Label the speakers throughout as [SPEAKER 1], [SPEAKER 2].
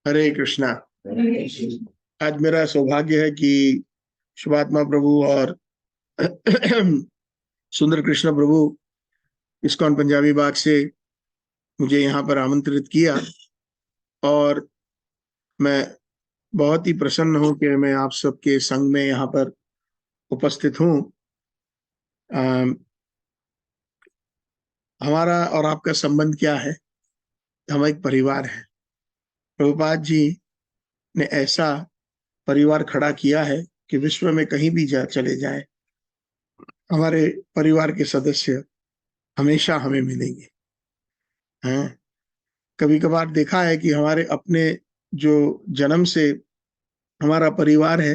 [SPEAKER 1] हरे कृष्णा। आज मेरा सौभाग्य है कि शिवात्मा प्रभु और सुंदर कृष्ण प्रभु इस्कॉन पंजाबी बाग से मुझे यहाँ पर आमंत्रित किया और मैं बहुत ही प्रसन्न हूँ कि मैं आप सबके संग में यहाँ पर उपस्थित हूँ। हमारा और आपका संबंध क्या है? हम एक परिवार है। प्रभुपाद जी ने ऐसा परिवार खड़ा किया है कि विश्व में कहीं भी चले जाए, हमारे परिवार के सदस्य हमेशा हमें मिलेंगे। हैं, कभी कभार देखा है कि हमारे अपने जो जन्म से हमारा परिवार है,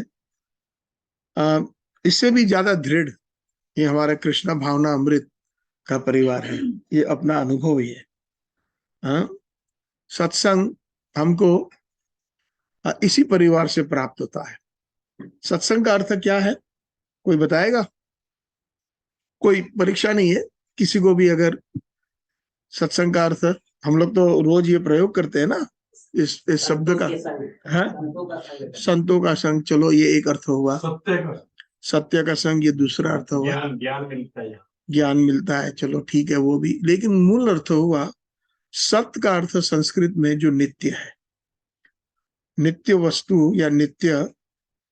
[SPEAKER 1] अ, इससे भी ज्यादा दृढ़ ये हमारा कृष्णा भावना अमृत का परिवार है। ये अपना अनुभव ही है। हाँ, सत्संग हमको इसी परिवार से प्राप्त होता है। सत्संग का अर्थ क्या है, कोई बताएगा? कोई परीक्षा नहीं है किसी को भी। अगर सत्संग का अर्थ, हम लोग तो रोज ये प्रयोग करते हैं ना इस शब्द का, है संतों का संग। चलो ये एक अर्थ हुआ, सत्य का संग ये दूसरा अर्थ हुआ, ज्ञान मिलता है, ज्ञान मिलता है। चलो ठीक है वो भी, लेकिन मूल अर्थ हुआ सत्य का अर्थ संस्कृत में जो नित्य है, नित्य वस्तु या नित्य,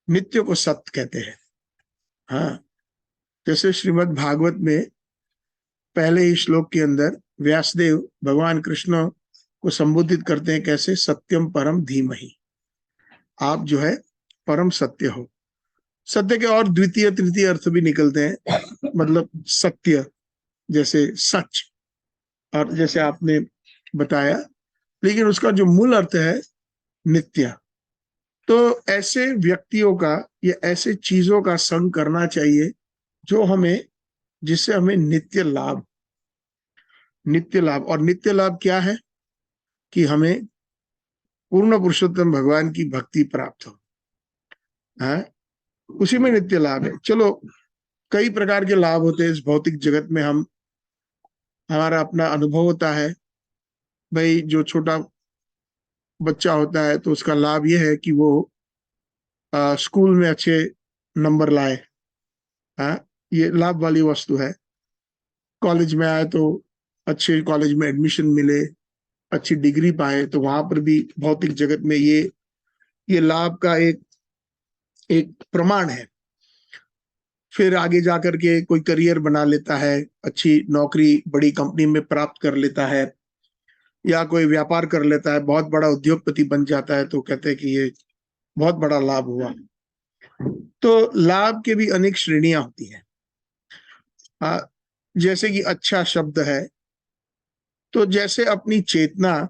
[SPEAKER 1] नित्य को सत्य कहते हैं। हाँ, जैसे श्रीमद् भागवत में पहले ही श्लोक के अंदर व्यासदेव भगवान कृष्ण को संबोधित करते हैं कैसे? सत्यम परम धीमहि, आप जो है परम सत्य हो। सत्य के और द्वितीय तृतीय अर्थ भी निकलते हैं, मतलब सत्य जैसे सच, और जैसे आपने बताया, लेकिन उसका जो मूल अर्थ है नित्य। तो ऐसे व्यक्तियों का या ऐसे चीजों का संग करना चाहिए जो हमें, जिससे हमें नित्य लाभ, नित्य लाभ। और नित्य लाभ क्या है? कि हमें पूर्ण पुरुषोत्तम भगवान की भक्ति प्राप्त हो। है, उसी में नित्य लाभ है। चलो कई प्रकार के लाभ होते हैं इस भौतिक जगत में, हम हमारा अपना अनुभव होता है। भाई जो छोटा बच्चा होता है तो उसका लाभ यह है कि वो स्कूल में अच्छे नंबर लाए। हाँ, ये लाभ वाली वस्तु है। कॉलेज में आए तो अच्छे कॉलेज में एडमिशन मिले, अच्छी डिग्री पाए, तो वहां पर भी भौतिक जगत में ये लाभ का एक एक प्रमाण है। फिर आगे जाकर के कोई करियर बना लेता है, अच्छी नौकरी बड़ी कंपनी में प्राप्त कर लेता है, या कोई व्यापार कर लेता है, बहुत बड़ा उद्योगपति बन जाता है, तो कहते हैं कि ये बहुत बड़ा लाभ हुआ। तो लाभ के भी अनेक श्रेणियां होती हैं। जैसे कि अच्छा शब्द है, तो जैसे अपनी चेतना,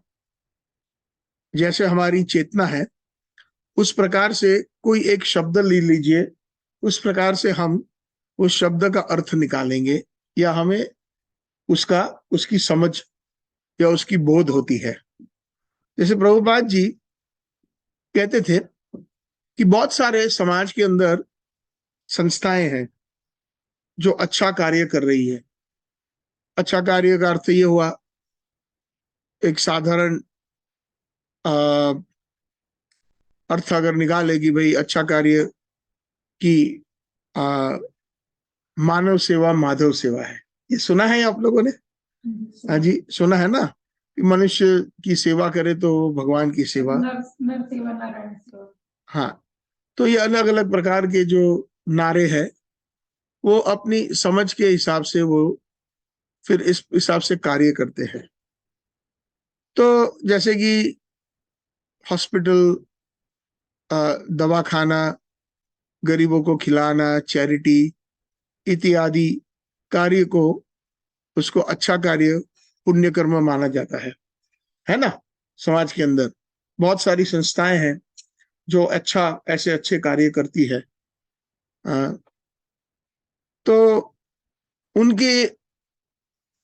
[SPEAKER 1] जैसे हमारी चेतना है उस प्रकार से कोई एक शब्द ले लीजिए, उस प्रकार से हम उस शब्द का अर्थ निकालेंगे, या हमें उसका, उसकी समझ या उसकी बोध होती है। जैसे प्रभुपाद जी कहते थे कि बहुत सारे समाज के अंदर संस्थाएं हैं जो अच्छा कार्य कर रही है। अच्छा कार्य का अर्थ ये हुआ, एक साधारण अर्थ अगर निकाले कि भाई अच्छा कार्य की आ, मानव सेवा माधव सेवा है। ये सुना है आप लोगों ने? हाँ जी, सुना है ना कि मनुष्य की सेवा करे तो भगवान की सेवा, नर सेवा नारायण सेवा। हाँ, तो ये अलग अलग प्रकार के जो नारे हैं वो अपनी समझ के हिसाब से वो फिर इस हिसाब से कार्य करते हैं। तो जैसे कि हॉस्पिटल, दवाखाना, गरीबों को खिलाना, चैरिटी इत्यादि कार्य को, उसको अच्छा कार्य, पुण्य कर्म माना जाता है ना? समाज के अंदर बहुत सारी संस्थाएं हैं जो अच्छा, ऐसे अच्छे कार्य करती है। तो उनके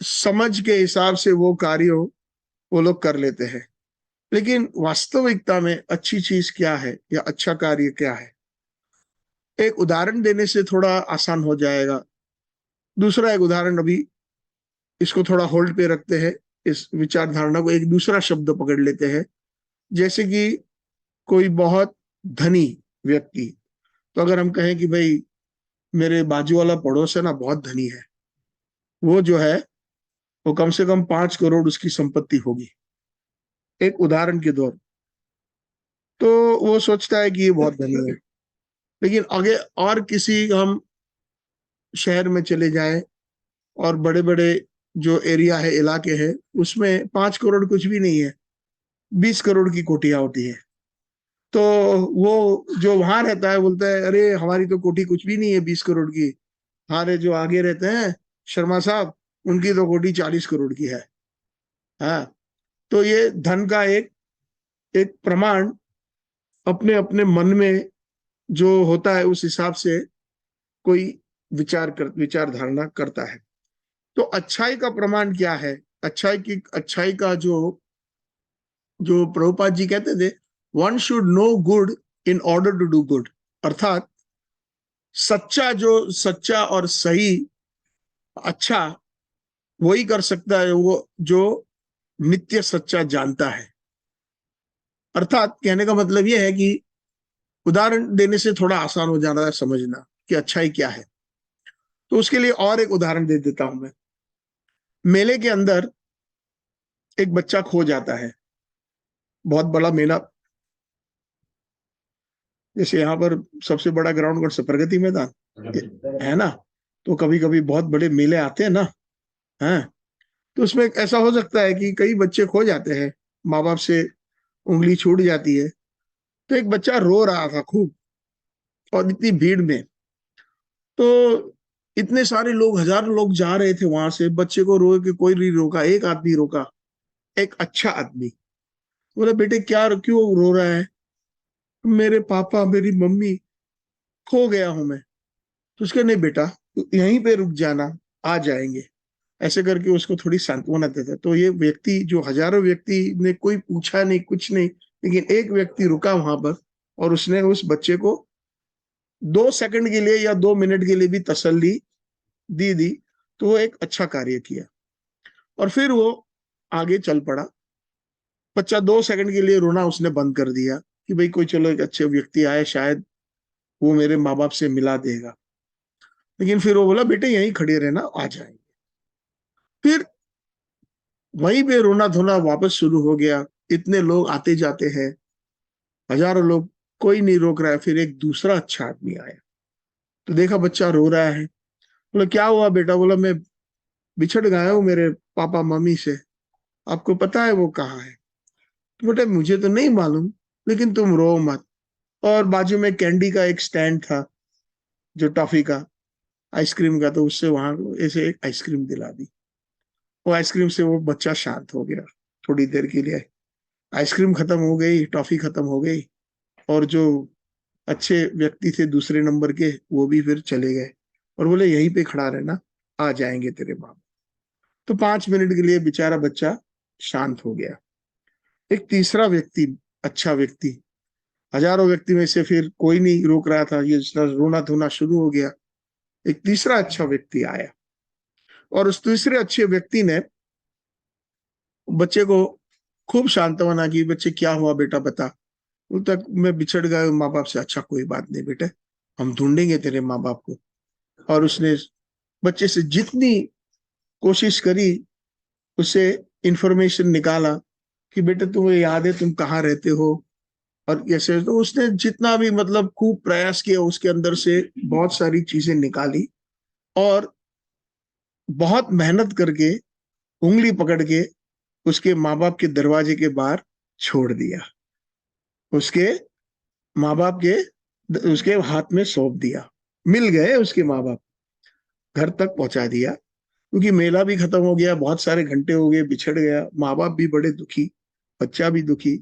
[SPEAKER 1] समझ के हिसाब से वो कार्य वो लोग कर लेते हैं। लेकिन वास्तविकता में अच्छी चीज क्या है या अच्छा कार्य क्या है, एक उदाहरण देने से थोड़ा आसान हो जाएगा। दूसरा एक उदाहरण, अभी इसको थोड़ा होल्ड पे रखते हैं, इस विचार धारणा को, एक दूसरा शब्द पकड़ लेते हैं। जैसे कि कोई बहुत धनी व्यक्ति, तो अगर हम कहें कि भाई मेरे बाजू वाला पड़ोस है ना बहुत धनी है, वो जो है वो कम से कम 5 करोड़ उसकी संपत्ति होगी, एक उदाहरण के दौर, तो वो सोचता है कि ये बहुत धनी है। लेकिन आगे और किसी हम शहर में चले जाएं और बड़े बड़े जो एरिया है, इलाके हैं, उसमें 5 करोड़ कुछ भी नहीं है, 20 करोड़ की कोठियां होती है। तो वो जो वहां रहता है बोलता है अरे हमारी तो कोठी कुछ भी नहीं है 20 करोड़ की, हमारे जो आगे रहते हैं शर्मा साहब, उनकी तो कोठी 40 करोड़ की है। हाँ, तो ये धन का एक एक प्रमाण अपने अपने मन में जो होता है उस हिसाब से कोई विचार धारणा करता है। तो अच्छाई का प्रमाण क्या है? अच्छाई का जो जो प्रभुपाद जी कहते थे, one should know good in order to do good, अर्थात सच्चा और सही अच्छा वही कर सकता है वो जो नित्य सच्चा जानता है। अर्थात कहने का मतलब यह है कि उदाहरण देने से थोड़ा आसान हो जाता है समझना कि अच्छाई क्या है। तो उसके लिए और एक उदाहरण दे देता हूं मैं। मेले के अंदर एक बच्चा खो जाता है, बहुत बड़ा मेला, जैसे यहाँ पर सबसे बड़ा ग्राउंड कौन सा, प्रगति मैदान है ना, तो कभी कभी बहुत बड़े मेले आते हैं ना, हैं, तो उसमें ऐसा हो सकता है कि कई बच्चे खो जाते हैं, माँ बाप से उंगली छूट जाती है। तो एक बच्चा रो रहा था खूब, और इतनी भीड़ में, तो इतने सारे लोग, हजारों लोग जा रहे थे वहां से, बच्चे को रो के कोई नहीं रोका, एक आदमी रोका, एक अच्छा आदमी। बोला बेटे क्या, क्यों रो रहा है? मेरे पापा मेरी मम्मी, खो गया हूं मैं। तो उसके, नहीं बेटा तू यहीं पे रुक जाना, आ जाएंगे, ऐसे करके उसको थोड़ी सांत्वना देता। तो ये व्यक्ति, जो हजारों व्यक्ति ने कोई पूछा नहीं कुछ नहीं, लेकिन एक व्यक्ति रुका वहां पर, और उसने उस बच्चे को 2 सेकंड के लिए या 2 मिनट के लिए भी तसल्ली दी, तो वो एक अच्छा कार्य किया। और फिर वो आगे चल पड़ा। बच्चा 2 सेकंड के लिए रोना उसने बंद कर दिया कि भाई कोई, चलो एक अच्छे व्यक्ति आए, शायद वो मेरे माँ बाप से मिला देगा। लेकिन फिर वो बोला बेटे यहीं खड़े रहना, आ जाएंगे। फिर वहीं पे रोना धोना वापस शुरू हो गया। इतने लोग आते जाते हैं, हजारों लोग, कोई नहीं रोक रहा है। फिर एक दूसरा अच्छा आदमी आया, तो देखा बच्चा रो रहा है। बोला क्या हुआ बेटा? बोला मैं बिछड़ गया हूँ मेरे पापा मम्मी से, आपको पता है वो कहाँ है? तो बेटा मुझे तो नहीं मालूम, लेकिन तुम रो मत। और बाजू में कैंडी का एक स्टैंड था, जो टॉफी का, आइसक्रीम का, तो उससे वहां ऐसे एक आइसक्रीम दिला दी। वो आइसक्रीम से वो बच्चा शांत हो गया थोड़ी देर के लिए। आइसक्रीम खत्म हो गई, टॉफी खत्म हो गई, और जो अच्छे व्यक्ति थे दूसरे नंबर के, वो भी फिर चले गए, और बोले यहीं पे खड़ा रहना, आ जाएंगे तेरे बाप। तो 5 मिनट के लिए बेचारा बच्चा शांत हो गया। एक तीसरा व्यक्ति, अच्छा व्यक्ति, हजारों व्यक्ति में से फिर कोई नहीं रोक रहा था, ये रोना धोना शुरू हो गया। एक तीसरा अच्छा व्यक्ति आया, और उस तीसरे अच्छे व्यक्ति ने बच्चे को खूब सांत्वना की। बच्चे क्या हुआ बेटा बता? उन तक मैं बिछड़ गया माँ बाप से। अच्छा कोई बात नहीं बेटे, हम ढूंढेंगे तेरे माँ बाप को। और उसने बच्चे से जितनी कोशिश करी, उसे इंफॉर्मेशन निकाला कि बेटे तुम्हें याद है तुम कहाँ रहते हो, और कैसे। तो उसने जितना भी मतलब खूब प्रयास किया, उसके अंदर से बहुत सारी चीजें निकाली, और बहुत मेहनत करके उंगली पकड़ के उसके माँ बाप के दरवाजे के बाहर छोड़ दिया, उसके माँ बाप के उसके हाथ में सौंप दिया। मिल गए उसके माँ बाप, घर तक पहुंचा दिया, क्योंकि मेला भी खत्म हो गया, बहुत सारे घंटे हो गए, बिछड़ गया, माँ बाप भी बड़े दुखी, बच्चा भी दुखी।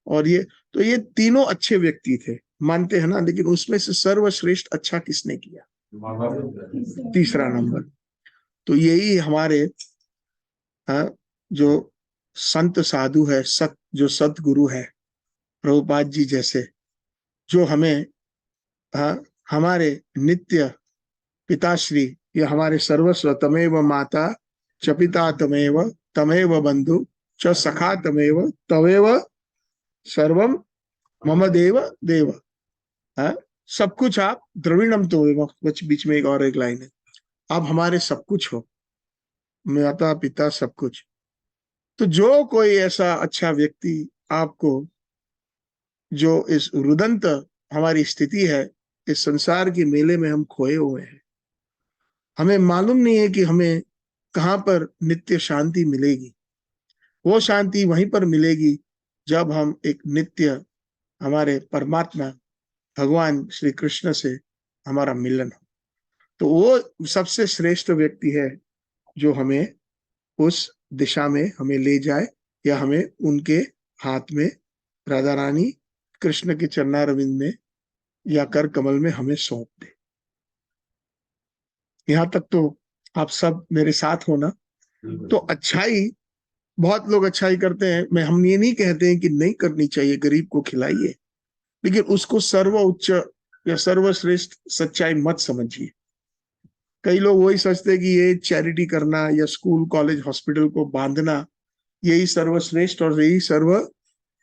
[SPEAKER 1] और ये, तो ये तीनों अच्छे व्यक्ति थे, मानते हैं ना, लेकिन उसमें से सर्वश्रेष्ठ अच्छा किसने किया? तीसरा नंबर। तो यही हमारे जो संत साधु है, जो सतगुरु है, प्रभुपाद जी जैसे, जो हमें हमारे नित्य पिताश्री, या हमारे सर्वस्व, तमेव माता च पिता तमेव, तमेव बंधु च सखा तमेव, तमेव सर्वम मम देव देव। हाँ, सब कुछ आप, द्रविणम तो बीच में एक और एक लाइन है, आप हमारे सब कुछ हो, माता पिता सब कुछ। तो जो कोई ऐसा अच्छा व्यक्ति आपको, जो इस रुदंत हमारी स्थिति है, इस संसार के मेले में हम खोए हुए हैं, हमें मालूम नहीं है कि हमें कहाँ पर नित्य शांति मिलेगी। वो शांति वहीं पर मिलेगी जब हम एक नित्य हमारे परमात्मा भगवान श्री कृष्ण से हमारा मिलन हो। तो वो सबसे श्रेष्ठ व्यक्ति है जो हमें उस दिशा में हमें ले जाए, या हमें उनके हाथ में, राधा रानी कृष्ण के चरणारविंद में या कर कमल में हमें सौंप दे। यहाँ तक तो आप सब मेरे साथ हो ना। तो अच्छाई, बहुत लोग अच्छाई करते हैं, मैं हम ये नहीं कहते हैं कि नहीं करनी चाहिए, गरीब को खिलाइए, लेकिन उसको सर्वोच्च या सर्वश्रेष्ठ सच्चाई मत समझिए। कई लोग वही सोचते हैं कि ये चैरिटी करना या स्कूल कॉलेज हॉस्पिटल को बांधना, यही सर्वश्रेष्ठ और यही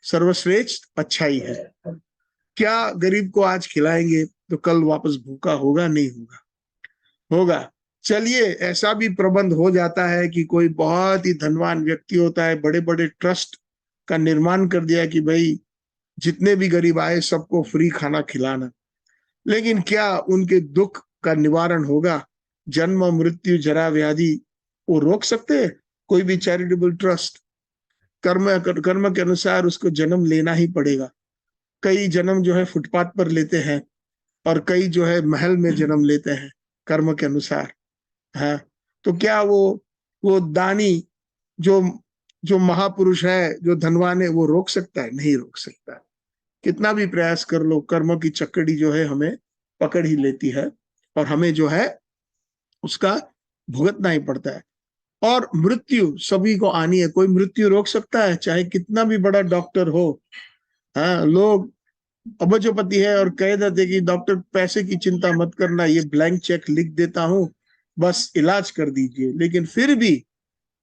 [SPEAKER 1] सर्वश्रेष्ठ अच्छाई है। क्या गरीब को आज खिलाएंगे तो कल वापस भूखा होगा? नहीं होगा। होगा। चलिए, ऐसा भी प्रबंध हो जाता है कि कोई बहुत ही धनवान व्यक्ति होता है, बड़े बड़े ट्रस्ट का निर्माण कर दिया कि भाई जितने भी गरीब आए सबको फ्री खाना खिलाना। लेकिन क्या उनके दुख का निवारण होगा? जन्म मृत्यु जरा व्याधि वो रोक सकते हैं? कोई भी चैरिटेबल ट्रस्ट? कर्म के अनुसार उसको जन्म लेना ही पड़ेगा। कई जन्म जो है फुटपाथ पर लेते हैं, और कई जो है महल में जन्म लेते हैं कर्म के अनुसार। है, तो क्या वो दानी, जो जो महापुरुष है, जो धनवान है, वो रोक सकता है? नहीं रोक सकता। कितना भी प्रयास कर लो, कर्म की चक्कड़ी जो है हमें पकड़ ही लेती है, और हमें जो है उसका भुगतना ही पड़ता है। और मृत्यु सभी को आनी है, कोई मृत्यु रोक सकता है? चाहे कितना भी बड़ा डॉक्टर हो। हाँ, लोग अबजोपति है और कह देते कि डॉक्टर पैसे की चिंता मत करना, ये ब्लैंक चेक लिख देता हूं, बस इलाज कर दीजिए। लेकिन फिर भी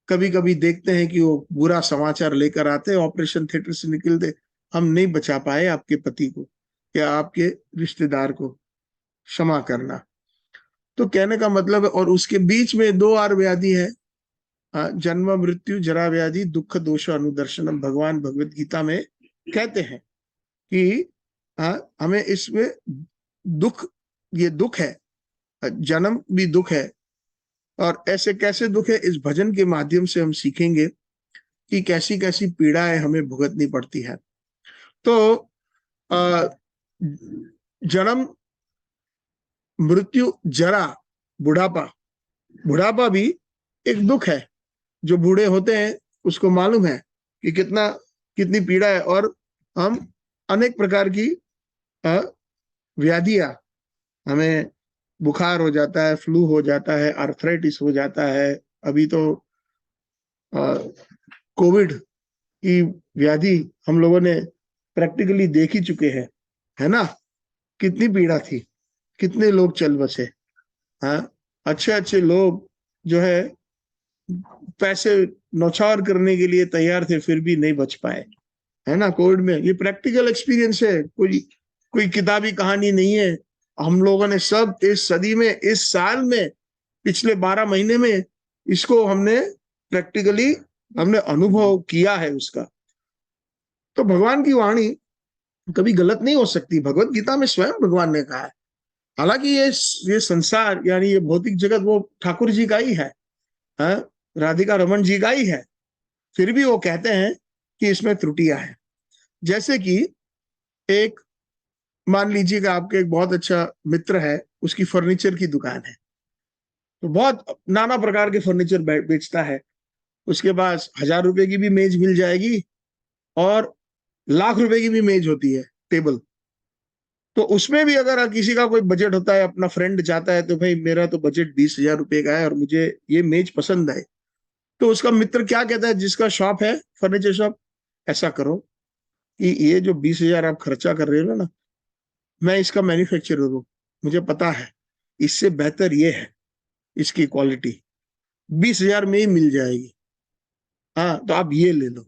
[SPEAKER 1] कभी कभी देखते हैं कि वो बुरा समाचार लेकर आते हैं, ऑपरेशन थिएटर से निकलते, हम नहीं बचा पाए आपके पति को या आपके रिश्तेदार को, क्षमा करना। तो कहने का मतलब है, और उसके बीच में दो और व्याधि है, जन्म मृत्यु जरा व्याधि दुख दोष अनुदर्शनम, भगवान भगवत गीता में कहते हैं कि हमें इसमें दुख, ये दुख है, जन्म भी दुख है। और ऐसे कैसे दुख है, इस भजन के माध्यम से हम सीखेंगे कि कैसी कैसी पीड़ाएं हमें भुगतनी पड़ती है। तो अ, जन्म मृत्यु जरा बुढ़ापा, बुढ़ापा भी एक दुख है। जो बूढ़े होते हैं उसको मालूम है कि कितनी पीड़ा है, और हम अनेक प्रकार की व्याधियां, हमें बुखार हो जाता है, फ्लू हो जाता है, आर्थराइटिस हो जाता है। अभी तो कोविड की व्याधि हम लोगों ने प्रैक्टिकली देख ही चुके हैं, है ना? कितनी पीड़ा थी, कितने लोग चल बसे। हाँ, अच्छे अच्छे लोग जो है पैसे नौछावर करने के लिए तैयार थे, फिर भी नहीं बच पाए, है ना? कोविड में ये प्रैक्टिकल एक्सपीरियंस है, कोई कोई किताबी कहानी नहीं है। हम लोगों ने सब इस सदी में, इस साल में, पिछले 12 महीने में इसको हमने प्रैक्टिकली हमने अनुभव किया है उसका। तो भगवान की वाणी कभी गलत नहीं हो सकती। भगवत गीता में स्वयं भगवान ने कहा है, हालांकि ये संसार यानी ये भौतिक जगत वो ठाकुर जी का ही है, हाँ? राधिका रमन जी का ही है, फिर भी वो कहते हैं कि इसमें त्रुटियां हैं। जैसे कि एक, मान लीजिए कि आपके एक बहुत अच्छा मित्र है, उसकी फर्नीचर की दुकान है, तो बहुत नाना प्रकार के फर्नीचर बेचता है। उसके पास 1000 रुपए की भी मेज मिल जाएगी, और लाख रुपए की भी मेज होती है, टेबल। तो उसमें भी अगर किसी का कोई बजट होता है, अपना फ्रेंड चाहता है तो भाई मेरा तो बजट 20,000 रुपए का है और मुझे ये मेज पसंद है, तो उसका मित्र क्या कहता है, जिसका शॉप है, फर्नीचर शॉप, ऐसा करो कि ये जो 20,000 आप खर्चा कर रहे हो ना, मैं इसका मैन्युफैक्चरर हूँ, मुझे पता है इससे बेहतर ये है, इसकी क्वालिटी 20,000 में ही मिल जाएगी, हाँ तो आप ये ले लो।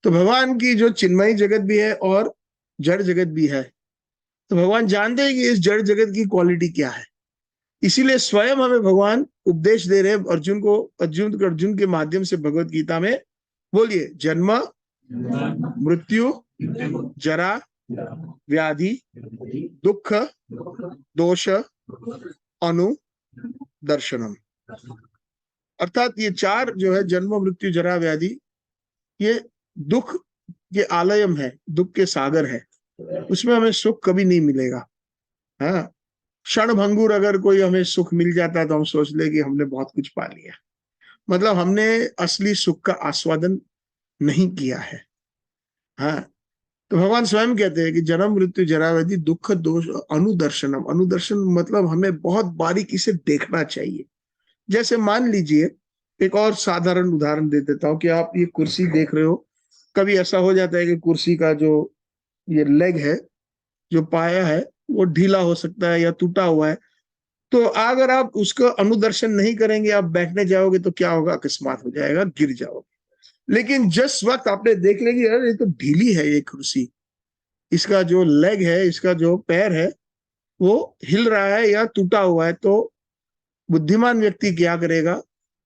[SPEAKER 1] तो भगवान की जो चिन्मयी जगत भी है, और जड़ जगत भी है। तो भगवान जानते हैं कि इस जड़ जगत की क्वालिटी क्या है, इसीलिए स्वयं हमें भगवान उपदेश दे रहे हैं अर्जुन को, अर्जुन के माध्यम से भगवत गीता में। बोलिए, जन्म, मृत्यु, जरा, व्याधि, दुख, दोष, अनुदर्शनम। अर्थात ये चार जो है, जन्म, मृत्यु, जरा, व्याधि, ये दुख के आलयम है, दुख के सागर है। उसमें हमें सुख कभी नहीं मिलेगा। हाँ, क्षण भंगुर अगर कोई हमें सुख मिल जाता है तो हम सोच ले कि हमने बहुत कुछ पा लिया, मतलब हमने असली सुख का आस्वादन नहीं किया है। हाँ, तो भगवान स्वयं कहते हैं कि जन्म, मृत्यु, जरा, व्याधि, दुख, दोष, अनुदर्शनम। अनुदर्शन मतलब हमें बहुत बारीकी से देखना चाहिए। जैसे मान लीजिए, एक और साधारण उदाहरण दे देता हूं कि आप ये कुर्सी देख रहे हो, कभी ऐसा हो जाता है कि कुर्सी का जो ये लेग है, जो पाया है, वो ढीला हो सकता है या टूटा हुआ है। तो अगर आप उसका अनुदर्शन नहीं करेंगे, आप बैठने जाओगे तो क्या होगा, अकस्मात हो जाएगा, गिर जाओगे। लेकिन जिस वक्त आपने देख लेंगे यार ये तो ढीली है ये कुर्सी, इसका जो लेग है, इसका जो पैर है, वो हिल रहा है या टूटा हुआ है, तो बुद्धिमान व्यक्ति क्या करेगा,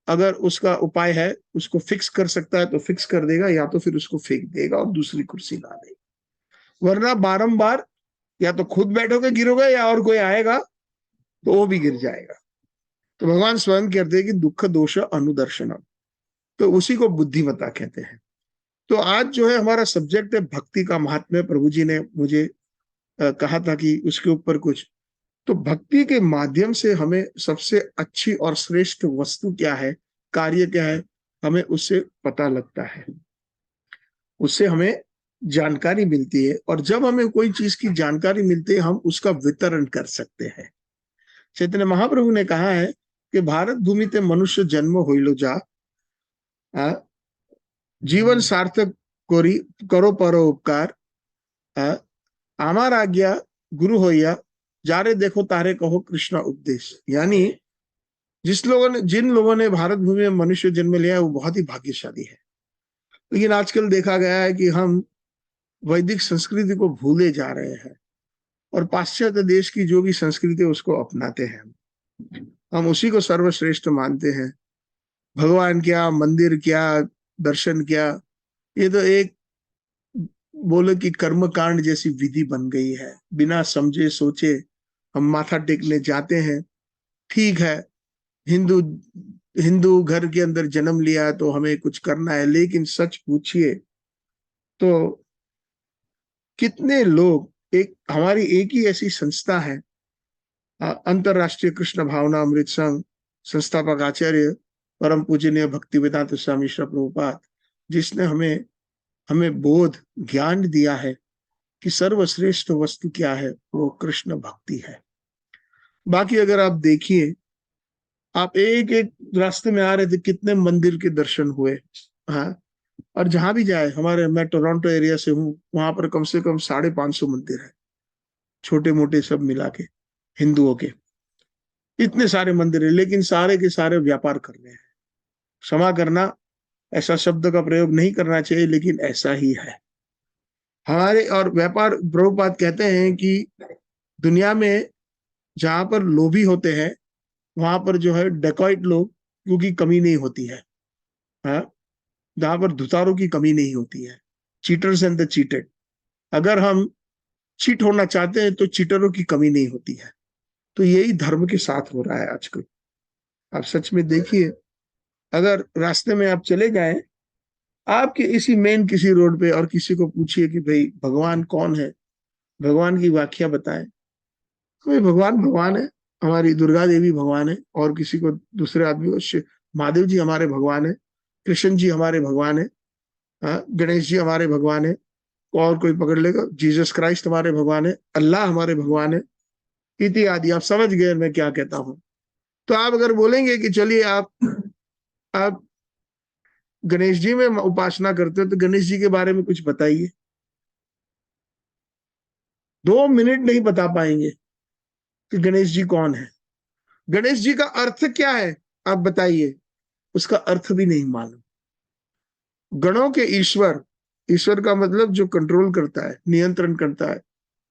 [SPEAKER 1] अगर उसका उपाय है, उसको फिक्स कर सकता है तो फिक्स कर देगा, या तो फिर उसको फेंक देगा और दूसरी कुर्सी ला देगा। वरना बारंबार या तो खुद बैठोगे गिरोगे, या और कोई आएगा तो वो भी गिर जाएगा। तो भगवान स्वयं कहते हैं कि दुख, दोष, अनुदर्शनम, तो उसी को बुद्धिमत्ता कहते हैं। तो आज जो है हमारा सब्जेक्ट है भक्ति का महात्म्य। प्रभु जी ने मुझे कहा था कि उसके ऊपर कुछ, तो भक्ति के माध्यम से हमें सबसे अच्छी और श्रेष्ठ वस्तु क्या है, कार्य क्या है, हमें उससे पता लगता है, उससे हमें जानकारी मिलती है। और जब हमें कोई चीज की जानकारी मिलती है, हम उसका वितरण कर सकते हैं। चैतन्य महाप्रभु ने कहा है कि भारत भूमि ते मनुष्य जन्म होइलो जा, जीवन सार्थक कोरी करो परोपकार, आमार आज्ञा गुरु होइया, जारे देखो तारे कहो कृष्णा उपदेश। यानी जिन लोगों ने भारत भूमि में मनुष्य जन्म लिया है वो बहुत ही भाग्यशाली है। लेकिन आजकल देखा गया है कि हम वैदिक संस्कृति को भूले जा रहे हैं और पाश्चात्य देश की जो भी संस्कृति है उसको अपनाते हैं। हम उसी को सर्वश्रेष्ठ मानते हैं। भगवान क्या, मंदिर क्या, दर्शन क्या, ये तो एक बोलो कि कर्म कांड जैसी विधि बन गई है। बिना समझे सोचे हम माथा टेकने जाते हैं। ठीक है, हिंदू हिंदू घर के अंदर जन्म लिया तो हमें कुछ करना है, लेकिन सच पूछिए तो कितने लोग, एक हमारी एक ही ऐसी संस्था है, अंतरराष्ट्रीय कृष्ण भावना अमृत संघ, संस्थापक आचार्य परम पूजनीय भक्ति वेदांत स्वामी श्री प्रभुपाद, जिसने हमें हमें बोध ज्ञान दिया है कि सर्वश्रेष्ठ वस्तु क्या है, वो कृष्ण भक्ति है। बाकी अगर आप देखिए, आप एक एक रास्ते में आ रहे थे, कितने मंदिर के दर्शन हुए। हाँ, और जहां भी जाए, हमारे, मैं टोरंटो एरिया से हूँ, वहां पर कम से कम 550 मंदिर है, छोटे मोटे सब मिला के, हिंदुओं के इतने सारे मंदिर है, लेकिन सारे के सारे व्यापार कर रहे हैं। क्षमा करना, ऐसा शब्द का प्रयोग नहीं करना चाहिए, लेकिन ऐसा ही है हमारे। और व्यापार, प्रभुपाद कहते हैं कि दुनिया में जहां पर लोभी होते हैं, वहां पर जो है डेकॉइट लोग क्योंकि कमी नहीं होती है। हाँ, जहां पर धुतारों की कमी नहीं होती है, चीटर्स एंड द चीटेड। अगर हम चीट होना चाहते हैं तो चीटरों की कमी नहीं होती है। तो यही धर्म के साथ हो रहा है आजकल। आप सच में देखिए, अगर रास्ते में आप चले जाएं, आपके इसी मेन किसी रोड पे, और किसी को पूछिए कि भाई भगवान कौन है, भगवान की व्याख्या बताएं, भाई भगवान भगवान है, हमारी दुर्गा देवी भगवान है, और किसी को दूसरे आदमी को महादेव जी हमारे भगवान है, कृष्ण जी हमारे भगवान है, गणेश जी हमारे भगवान है, और कोई पकड़ लेगा जीसस क्राइस्ट हमारे भगवान है, अल्लाह हमारे भगवान है, इत्यादि। आप समझ गए मैं क्या कहता हूं। तो आप अगर बोलेंगे कि चलिए आप गणेश जी में उपासना करते हो तो गणेश जी के बारे में कुछ बताइए, 2 मिनट नहीं बता पाएंगे कि गणेश जी कौन है। गणेश जी का अर्थ क्या है आप बताइए, उसका अर्थ भी नहीं मालूम। गणों के ईश्वर, ईश्वर का मतलब जो कंट्रोल करता है, नियंत्रण करता है।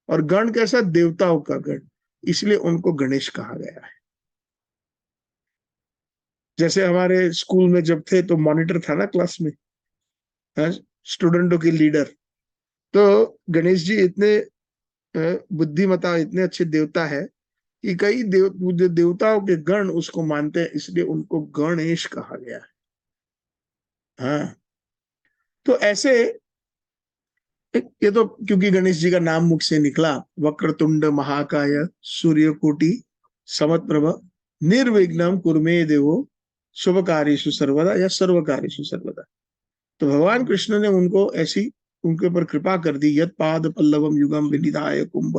[SPEAKER 1] और गण कैसा? देवताओं का गण, इसलिए उनको गणेश कहा गया है। जैसे हमारे स्कूल में जब थे तो मॉनिटर था ना क्लास में, स्टूडेंटों की लीडर। तो गणेश जी इतने बुद्धिमता, इतने अच्छे देवता है कि कई देवताओं के गण उसको मानते हैं, इसलिए उनको गणेश कहा गया है। हाँ, तो ऐसे ये तो क्योंकि गणेश जी का नाम मुख से निकला, वक्रतुंड महाकाय सूर्यकोटि समप्रभ निर्विघ्नं कुरुमे देवो शुभ कार्येषु सर्वदा या सर्व कार्येषु सर्वदा। तो भगवान कृष्ण ने उनको ऐसी, उनके ऊपर कृपा कर दी। यत पाद पल्लवम युगम विनिधाय कुंभ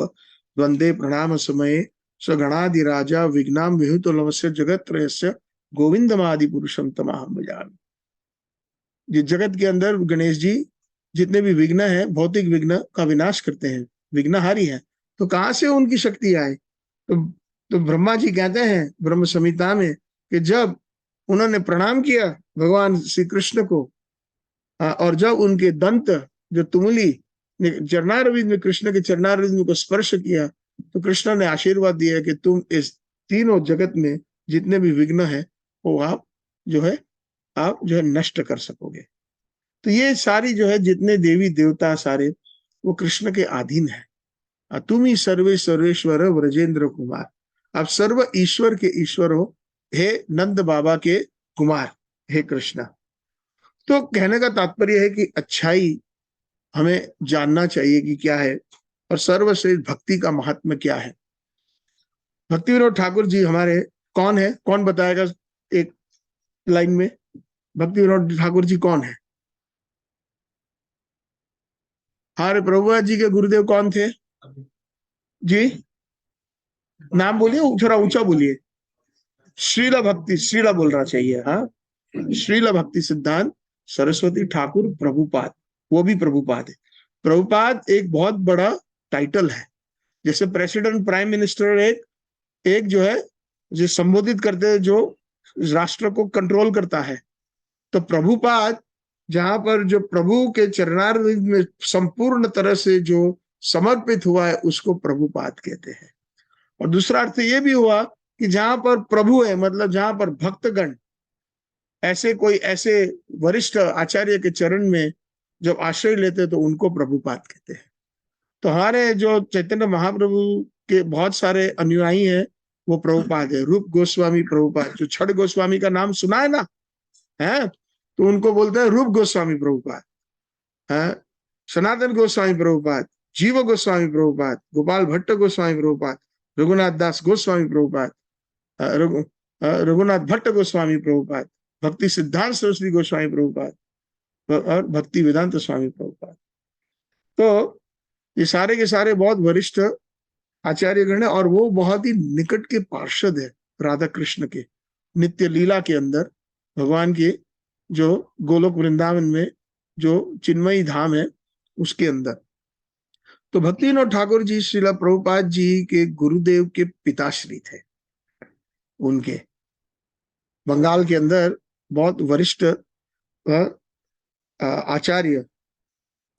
[SPEAKER 1] वंदे प्रणाम समय सगणादि राजा विघ्नाम विहुत लवस्य जगत त्रयस्य गोविंदमादि पुरुषम तमाहम भजामि। ये जगत के अंदर गणेश जी जितने भी विघ्न है, भौतिक विघ्न का विनाश करते हैं, विघ्नहारी है। तो कहां से उनकी शक्ति आए? तो ब्रह्मा जी कहते हैं ब्रह्म संहिता में कि जब उन्होंने प्रणाम किया भगवान श्री कृष्ण को, और जब उनके दंत जो तुमली चरणारविंद में, कृष्ण के चरणारविंद को स्पर्श किया, तो कृष्ण ने आशीर्वाद दिया कि तुम इस तीनों जगत में जितने भी विघ्न है वो आप जो है नष्ट कर सकोगे। तो ये सारी जो है जितने देवी देवता सारे वो कृष्ण के अधीन है। तुम ही सर्वे सर्वेश्वर व्रजेंद्र कुमार, आप सर्व ईश्वर के ईश्वर हो, हे नंद बाबा के कुमार, हे कृष्णा। तो कहने का तात्पर्य है कि अच्छाई हमें जानना चाहिए कि क्या है, और सर्वश्रेष्ठ भक्ति का महात्मा क्या है। भक्ति विनोद ठाकुर जी हमारे कौन है? कौन बताएगा एक लाइन में? भक्ति विनोद ठाकुर जी कौन है? हमारे प्रभुपाद जी के गुरुदेव कौन थे जी? नाम बोलिए, थोड़ा ऊंचा बोलिए। श्रीला भक्ति, श्रीला बोलना चाहिए। हाँ, श्रीला भक्ति सिद्धांत सरस्वती ठाकुर प्रभुपाद, वो भी प्रभुपाद है। प्रभुपाद एक बहुत बड़ा टाइटल है, जैसे प्रेसिडेंट, प्राइम मिनिस्टर एक एक जो है जो संबोधित करते हैं, जो राष्ट्र को कंट्रोल करता है। तो प्रभुपाद जहां पर जो प्रभु के चरणारविंद में संपूर्ण तरह से जो समर्पित हुआ है उसको प्रभुपाद कहते हैं। और दूसरा अर्थ ये भी हुआ कि जहां पर प्रभु है, मतलब जहां पर भक्तगण ऐसे वरिष्ठ आचार्य के चरण में जब आश्रय लेते तो उनको प्रभुपाद कहते हैं। तो हमारे जो चैतन्य महाप्रभु के बहुत सारे अनुयायी हैं वो प्रभुपाद है। रूप गोस्वामी प्रभुपाद, जो छठ गोस्वामी का नाम सुना है ना, है, तो उनको बोलते हैं रूप गोस्वामी प्रभुपाद है। सनातन गोस्वामी प्रभुपाद, जीव गोस्वामी प्रभुपाद, गोपाल भट्ट गोस्वामी प्रभुपाद, रघुनाथ दास गोस्वामी प्रभुपाद, रघुनाथ भट्ट गोस्वामी प्रभुपाद, भक्ति सिद्धांत सरस्वती गोस्वामी प्रभुपाद और भक्ति वेदांत स्वामी प्रभुपाद। तो ये सारे के सारे बहुत वरिष्ठ आचार्यगण है, और वो बहुत ही निकट के पार्षद है राधा कृष्ण के। नित्य लीला के अंदर भगवान के जो गोलोक वृंदावन में जो चिन्मयी धाम है उसके अंदर। तो भक्ति विनोद ठाकुर जी श्रीला प्रभुपाद जी के गुरुदेव के पिताश्री थे। उनके बंगाल के अंदर बहुत वरिष्ठ आचार्य,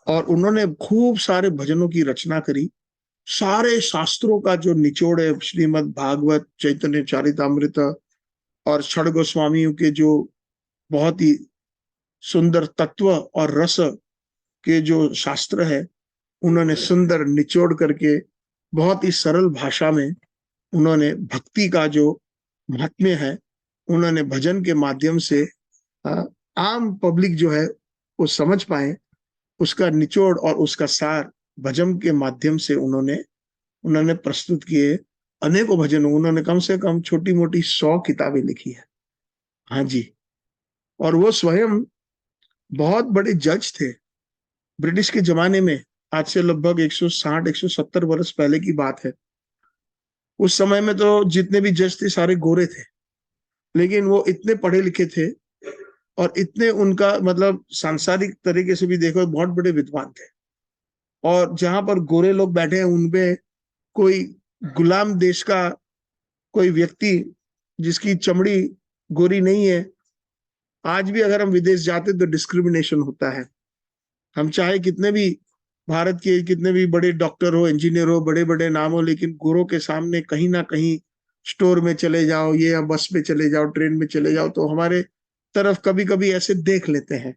[SPEAKER 1] और उन्होंने खूब सारे भजनों की रचना करी। सारे शास्त्रों का जो निचोड़ है, श्रीमद् भागवत, चैतन्य चरितामृत और छड़ गोस्वामियों के जो बहुत ही सुंदर तत्व और रस के जो शास्त्र है, उन्होंने सुंदर निचोड़ करके बहुत ही सरल भाषा में उन्होंने भक्ति का जो महात्म्य है उन्होंने भजन के माध्यम से आम पब्लिक जो है वो समझ पाए, उसका निचोड़ और उसका सार भजन के माध्यम से उन्होंने उन्होंने प्रस्तुत किए। अनेकों भजन, उन्होंने कम से कम छोटी मोटी 100 किताबें लिखी है। हाँ जी। और वो स्वयं बहुत बड़े जज थे ब्रिटिश के जमाने में। आज से लगभग 160-170 वर्ष पहले की बात है। उस समय में तो जितने भी जज थे सारे गोरे थे, लेकिन वो इतने पढ़े लिखे थे और इतने उनका मतलब सांसारिक तरीके से भी देखो बहुत बड़े विद्वान थे। और जहां पर गोरे लोग बैठे हैं उनमें कोई गुलाम देश का कोई व्यक्ति जिसकी चमड़ी गोरी नहीं है, आज भी अगर हम विदेश जाते तो डिस्क्रिमिनेशन होता है। हम चाहे कितने भी भारत के कितने भी बड़े डॉक्टर हो, इंजीनियर हो, बड़े बड़े नाम हो, लेकिन गोरों के सामने कहीं ना कहीं स्टोर में चले जाओ, ये या बस में चले जाओ, ट्रेन में चले जाओ, तो हमारे तरफ कभी कभी ऐसे देख लेते हैं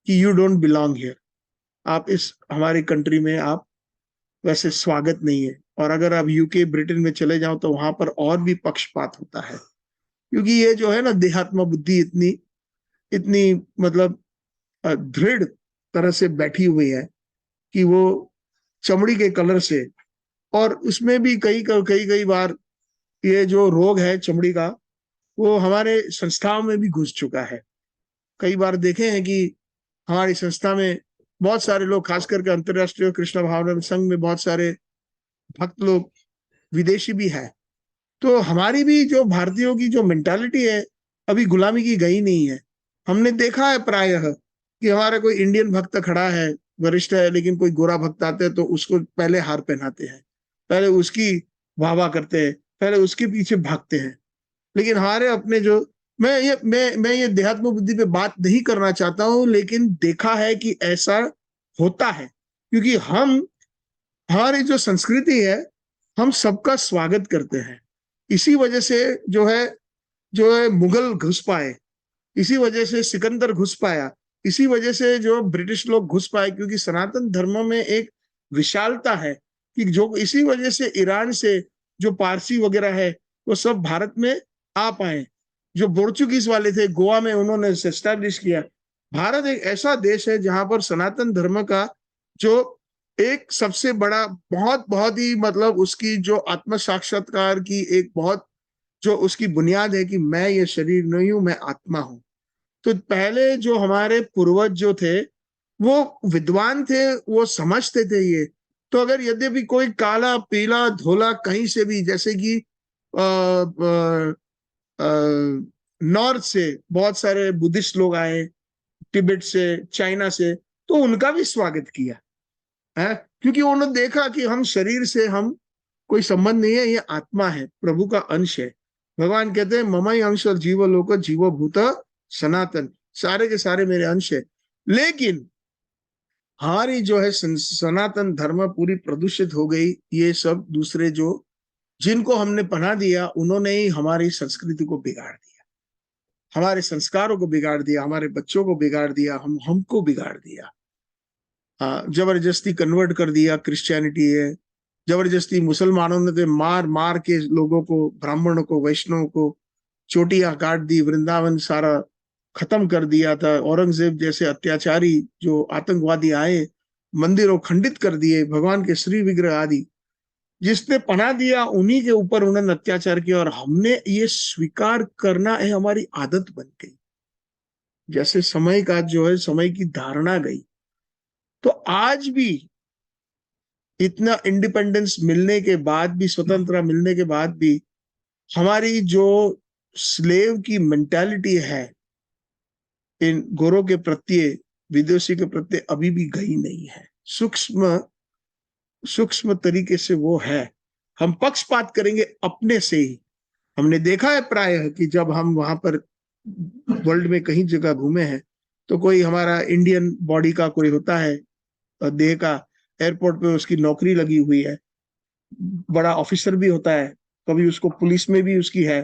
[SPEAKER 1] कि यू डोंट बिलोंग हियर, आप इस हमारी कंट्री में आप वैसे स्वागत नहीं है। और अगर आप यूके ब्रिटेन में चले जाओ तो वहां पर और भी पक्षपात होता है, क्योंकि ये जो है ना देहात्म बुद्धि इतनी इतनी मतलब दृढ़ तरह से बैठी हुई है कि वो चमड़ी के कलर से, और उसमें भी कई कई कई बार ये जो रोग है चमड़ी का, वो हमारे संस्थाओं में भी घुस चुका है। कई बार देखे हैं कि हमारी संस्था में बहुत सारे लोग, खास करके अंतर्राष्ट्रीय कृष्ण भावना संघ में बहुत सारे भक्त लोग विदेशी भी है। तो हमारी भी जो भारतीयों की जो मेंटालिटी है अभी गुलामी की गई नहीं है। हमने देखा है प्रायः कि हमारा कोई इंडियन भक्त खड़ा है, वरिष्ठ है, लेकिन कोई गोरा भक्त आता है तो उसको पहले हार पहनाते हैं, पहले उसकी वाह वाह करते हैं, पहले उसके पीछे भागते हैं। लेकिन हमारे अपने जो, मैं ये देहात्म बुद्धि पे बात नहीं करना चाहता हूं, लेकिन देखा है कि ऐसा होता है, क्योंकि हम, हमारी जो संस्कृति है, हम सबका स्वागत करते हैं। इसी वजह से जो है मुगल घुस पाए, इसी वजह से सिकंदर घुस पाया, इसी वजह से जो ब्रिटिश लोग घुस पाए, क्योंकि सनातन धर्म में एक विशालता है कि जो इसी वजह से ईरान से जो पारसी वगैरह है वो सब भारत में आ पाए। जो पोर्चुगीज वाले थे गोवा में, उन्होंने एस्टैब्लिश किया। भारत एक ऐसा देश है जहां पर सनातन धर्म का जो एक सबसे बड़ा, बहुत बहुत ही मतलब उसकी जो आत्म साक्षात्कार की एक बहुत जो उसकी बुनियाद है कि मैं ये शरीर नहीं हूं, मैं आत्मा हूं। तो पहले जो हमारे पूर्वज जो थे वो विद्वान थे, वो समझते थे ये। तो अगर यद्यपि कोई काला पीला धोला कहीं से भी, जैसे कि नॉर्थ से बहुत सारे बुद्धिस्ट लोग आए, तिब्बत से, चाइना से, तो उनका भी स्वागत किया है, क्योंकि उन्होंने देखा कि हम शरीर से हम कोई संबंध नहीं है, ये आत्मा है, प्रभु का अंश है। भगवान कहते हैं ममई अंश और जीव लोक जीव भूत सनातन, सारे के सारे मेरे अंश है। लेकिन हमारी जो है सनातन धर्म पूरी प्रदूषित हो गई। ये सब दूसरे जो जिनको हमने पनाह दिया उन्होंने ही हमारी संस्कृति को बिगाड़ दिया, हमारे संस्कारों को बिगाड़ दिया, हमारे बच्चों को बिगाड़ दिया, हमको बिगाड़ दिया। जबरदस्ती कन्वर्ट कर दिया क्रिश्चियनिटी है, जबरदस्ती मुसलमानों ने तो मार मार के लोगों को, ब्राह्मणों को, वैष्णव को चोटियां काट दी, वृंदावन सारा खत्म कर दिया था। औरंगजेब जैसे अत्याचारी जो आतंकवादी आए, मंदिरों खंडित कर दिए, भगवान के श्री विग्रह आदि, जिसने पनाह दिया उन्हीं के ऊपर उन्होंने अत्याचार किया, और हमने ये स्वीकार करना है, हमारी आदत बन गई। जैसे समय का जो है समय की धारणा गई। तो आज भी इतना इंडिपेंडेंस मिलने के बाद भी, स्वतंत्रता मिलने के बाद भी, हमारी जो स्लेव की मेंटालिटी है इन गोरों के प्रत्ये, विदेशी के प्रत्ये अभी भी गई नहीं है। सूक्ष्म सूक्ष्म तरीके से वो है। हम पक्षपात करेंगे अपने से ही। हमने देखा है प्रायः कि जब हम वहां पर वर्ल्ड में कहीं जगह घूमे हैं, तो कोई हमारा इंडियन बॉडी का कोई होता है, देह का, एयरपोर्ट पे उसकी नौकरी लगी हुई है, बड़ा ऑफिसर भी होता है, कभी उसको पुलिस में भी उसकी है,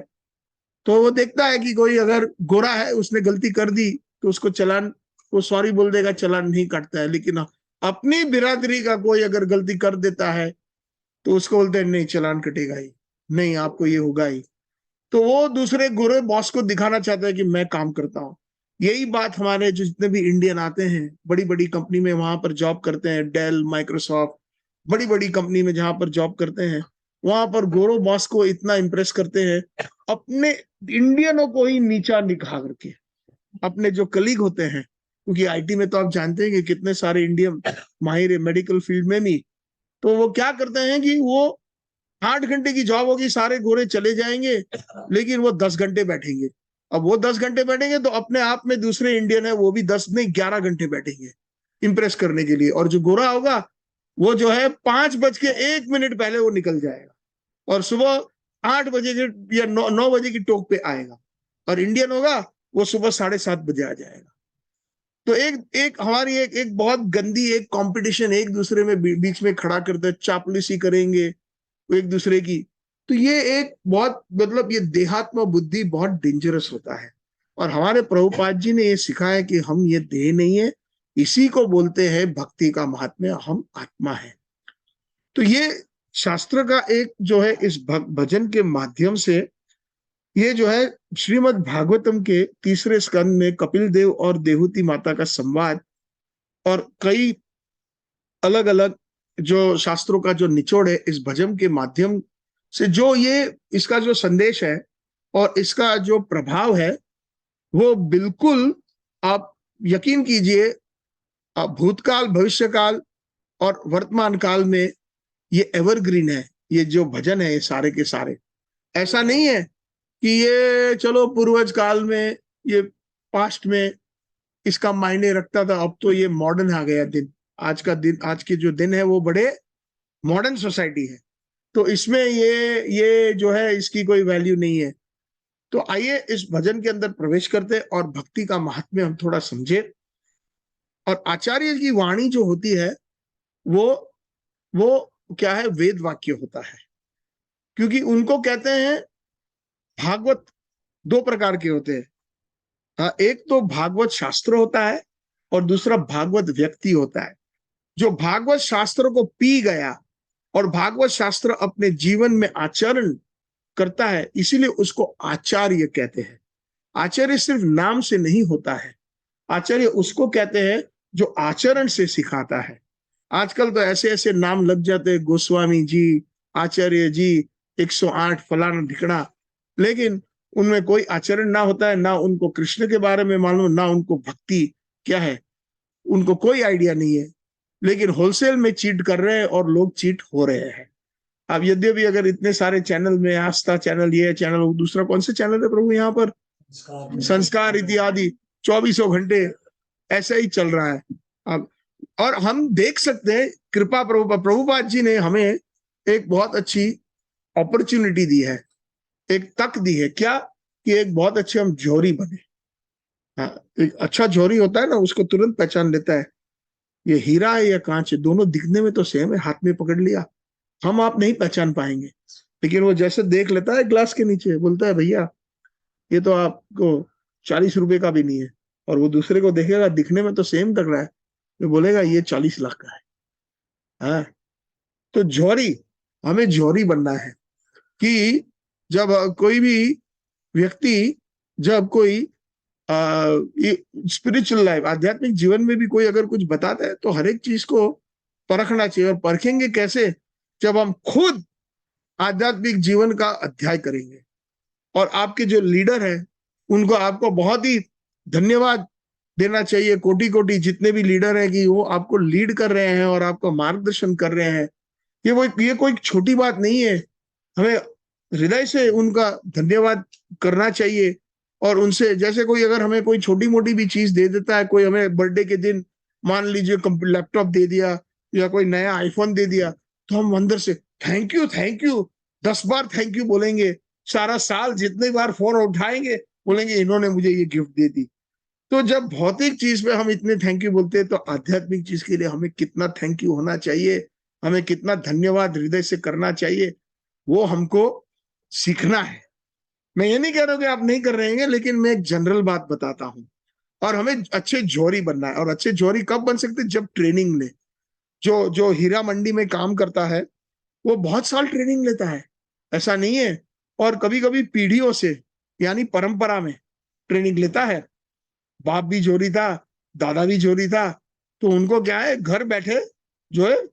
[SPEAKER 1] तो वो देखता है कि कोई अगर गोरा है उसने गलती कर दी तो उसको चालान, वो सॉरी बोल देगा, चालान नहीं काटता है। लेकिन अपनी बिरादरी का कोई अगर गलती कर देता है तो उसको बोलते हैं नहीं चालान कटेगा ही नहीं, आपको ये होगा ही। तो वो दूसरे गोरे बॉस को दिखाना चाहता है कि मैं काम करता हूँ। यही बात हमारे जो जितने भी इंडियन आते हैं बड़ी बड़ी कंपनी में, वहां पर जॉब करते हैं, डेल, माइक्रोसॉफ्ट, बड़ी बड़ी कंपनी में जहां पर जॉब करते हैं, वहां पर गोरो बॉस को इतना इम्प्रेस करते हैं, अपने इंडियनों को ही नीचा दिखा करके, अपने जो कलीग होते हैं, क्योंकि आईटी में तो आप जानते हैं कि कितने सारे इंडियन माहिर है मेडिकल फील्ड में भी। तो वो क्या करते हैं कि वो 8 घंटे की जॉब होगी, सारे गोरे चले जाएंगे, लेकिन वो 10 घंटे बैठेंगे। अब वो 10 घंटे बैठेंगे तो अपने आप में दूसरे इंडियन है वो भी 10 नहीं 11 घंटे बैठेंगे इंप्रेस करने के लिए। और जो गोरा होगा वो जो है 5 बज के 1 मिनट पहले वो निकल जाएगा, और सुबह 8 बजे के या 9 बजे की टोक पे आएगा। और इंडियन होगा वो सुबह 7:30 बजे आ जाएगा। तो एक एक हमारी एक बहुत गंदी एक कंपटीशन एक दूसरे में बीच में खड़ा करते हैं, चापलूसी करेंगे एक दूसरे की। तो ये एक बहुत मतलब ये देहात्म बुद्धि बहुत डेंजरस होता है। और हमारे प्रभुपाद जी ने ये सिखाया कि हम ये देह नहीं है, इसी को बोलते हैं भक्ति का महात्म्य, हम आत्मा है। तो ये शास्त्र का एक जो है इस भजन के माध्यम से ये जो है श्रीमद् भागवतम के तीसरे स्कंद में कपिल देव और देहूती माता का संवाद और कई अलग अलग जो शास्त्रों का जो निचोड़ है इस भजन के माध्यम से, जो ये इसका जो संदेश है और इसका जो प्रभाव है वो बिल्कुल आप यकीन कीजिए, आप भूतकाल भविष्यकाल और वर्तमान काल में ये एवरग्रीन है। ये जो भजन है ये सारे के सारे, ऐसा नहीं है कि ये चलो पूर्वज काल में ये पास्ट में इसका मायने रखता था, अब तो ये मॉडर्न आ गया दिन। आज का दिन, आज के जो दिन है वो बड़े मॉडर्न सोसाइटी है, तो इसमें ये जो है इसकी कोई वैल्यू नहीं है। तो आइए इस भजन के अंदर प्रवेश करते और भक्ति का महात्म्य हम थोड़ा समझे। और आचार्य की वाणी जो होती है वो वो क्या है, वेद वाक्य होता है। क्योंकि उनको कहते हैं भागवत दो प्रकार के होते हैं। हाँ, एक तो भागवत शास्त्र होता है और दूसरा भागवत व्यक्ति होता है। जो भागवत शास्त्र को पी गया और भागवत शास्त्र अपने जीवन में आचरण करता है, इसीलिए उसको आचार्य कहते हैं। आचार्य सिर्फ नाम से नहीं होता है, आचार्य उसको कहते हैं जो आचरण से सिखाता है। आजकल तो ऐसे ऐसे नाम लग जाते हैं, गोस्वामी जी, आचार्य जी, 108 फलाना ढिकड़ा, लेकिन उनमें कोई आचरण ना होता है, ना उनको कृष्ण के बारे में मालूम, ना उनको भक्ति क्या है उनको कोई आइडिया नहीं है। लेकिन होलसेल में चीट कर रहे हैं और लोग चीट हो रहे हैं। अब यद्यपि अगर इतने सारे चैनल में आस्था चैनल, ये चैनल, दूसरा कौन से चैनल है प्रभु यहाँ पर, संस्कार इत्यादि, 24 घंटे ऐसा ही चल रहा है। अब और हम देख सकते हैं कृपा प्रभुपाद जी ने हमें एक बहुत अच्छी अपॉर्चुनिटी दी है, एक तक दी है, क्या कि एक बहुत अच्छे हम जोहरी बने। हाँ, एक अच्छा जोहरी होता है ना, उसको तुरंत पहचान लेता है ये हीरा है या कांच है, दोनों दिखने में तो सेम है, हाथ में पकड़ लिया, हम आप नहीं पहचान पाएंगे। लेकिन वो जैसे देख लेता है ग्लास के नीचे, बोलता है भैया ये तो आपको 40 रुपए का भी नहीं है, और वो दूसरे को देखेगा दिखने में तो सेम लग रहा है, तो बोलेगा ये 40 लाख का है। हाँ, तो जौहरी, हमें जौहरी बनना है कि जब कोई भी व्यक्ति, जब कोई स्पिरिचुअल लाइफ आध्यात्मिक जीवन में भी कोई अगर कुछ बताता है तो हर एक चीज को परखना चाहिए। और परखेंगे कैसे, जब हम खुद आध्यात्मिक जीवन का अध्याय करेंगे। और आपके जो लीडर है उनको आपको बहुत ही धन्यवाद देना चाहिए, कोटि कोटि जितने भी लीडर हैं कि वो आपको लीड कर रहे हैं और आपको मार्गदर्शन कर रहे हैं। ये कोई छोटी बात नहीं है, हमें हृदय से उनका धन्यवाद करना चाहिए। और उनसे जैसे कोई अगर हमें कोई छोटी मोटी भी चीज दे देता है, कोई हमें बर्थडे के दिन मान लीजिए लैपटॉप दे दिया या कोई नया आईफोन दे दिया, तो हम अंदर से thank you thank you 10 bar thank you बोलेंगे। सारा साल जितने बार फोन उठाएंगे बोलेंगे इन्होंने मुझे ये गिफ्ट दे दी। तो जब भौतिक चीज पे हम इतने थैंक यू बोलते हैं तो आध्यात्मिक चीज के लिए हमें कितना थैंक यू होना चाहिए, हमें कितना धन्यवाद हृदय से करना चाहिए, वो हमको सीखना है। मैं ये नहीं कह रहा हूं कि आप नहीं कर रहे हैं, लेकिन मैं एक जनरल बात बताता हूं। और हमें अच्छे जौहरी बनना है। और अच्छे जौहरी कब बन सकते, जब ट्रेनिंग ले। जो जो हीरा मंडी में काम करता है वो बहुत साल ट्रेनिंग लेता है, ऐसा नहीं है। और कभी कभी पीढ़ियों से यानी परंपरा में ट्रेनिंग लेता है। बाप भी जोरी था, दादा भी जोरी था, तो उनको क्या है घर बैठे जो है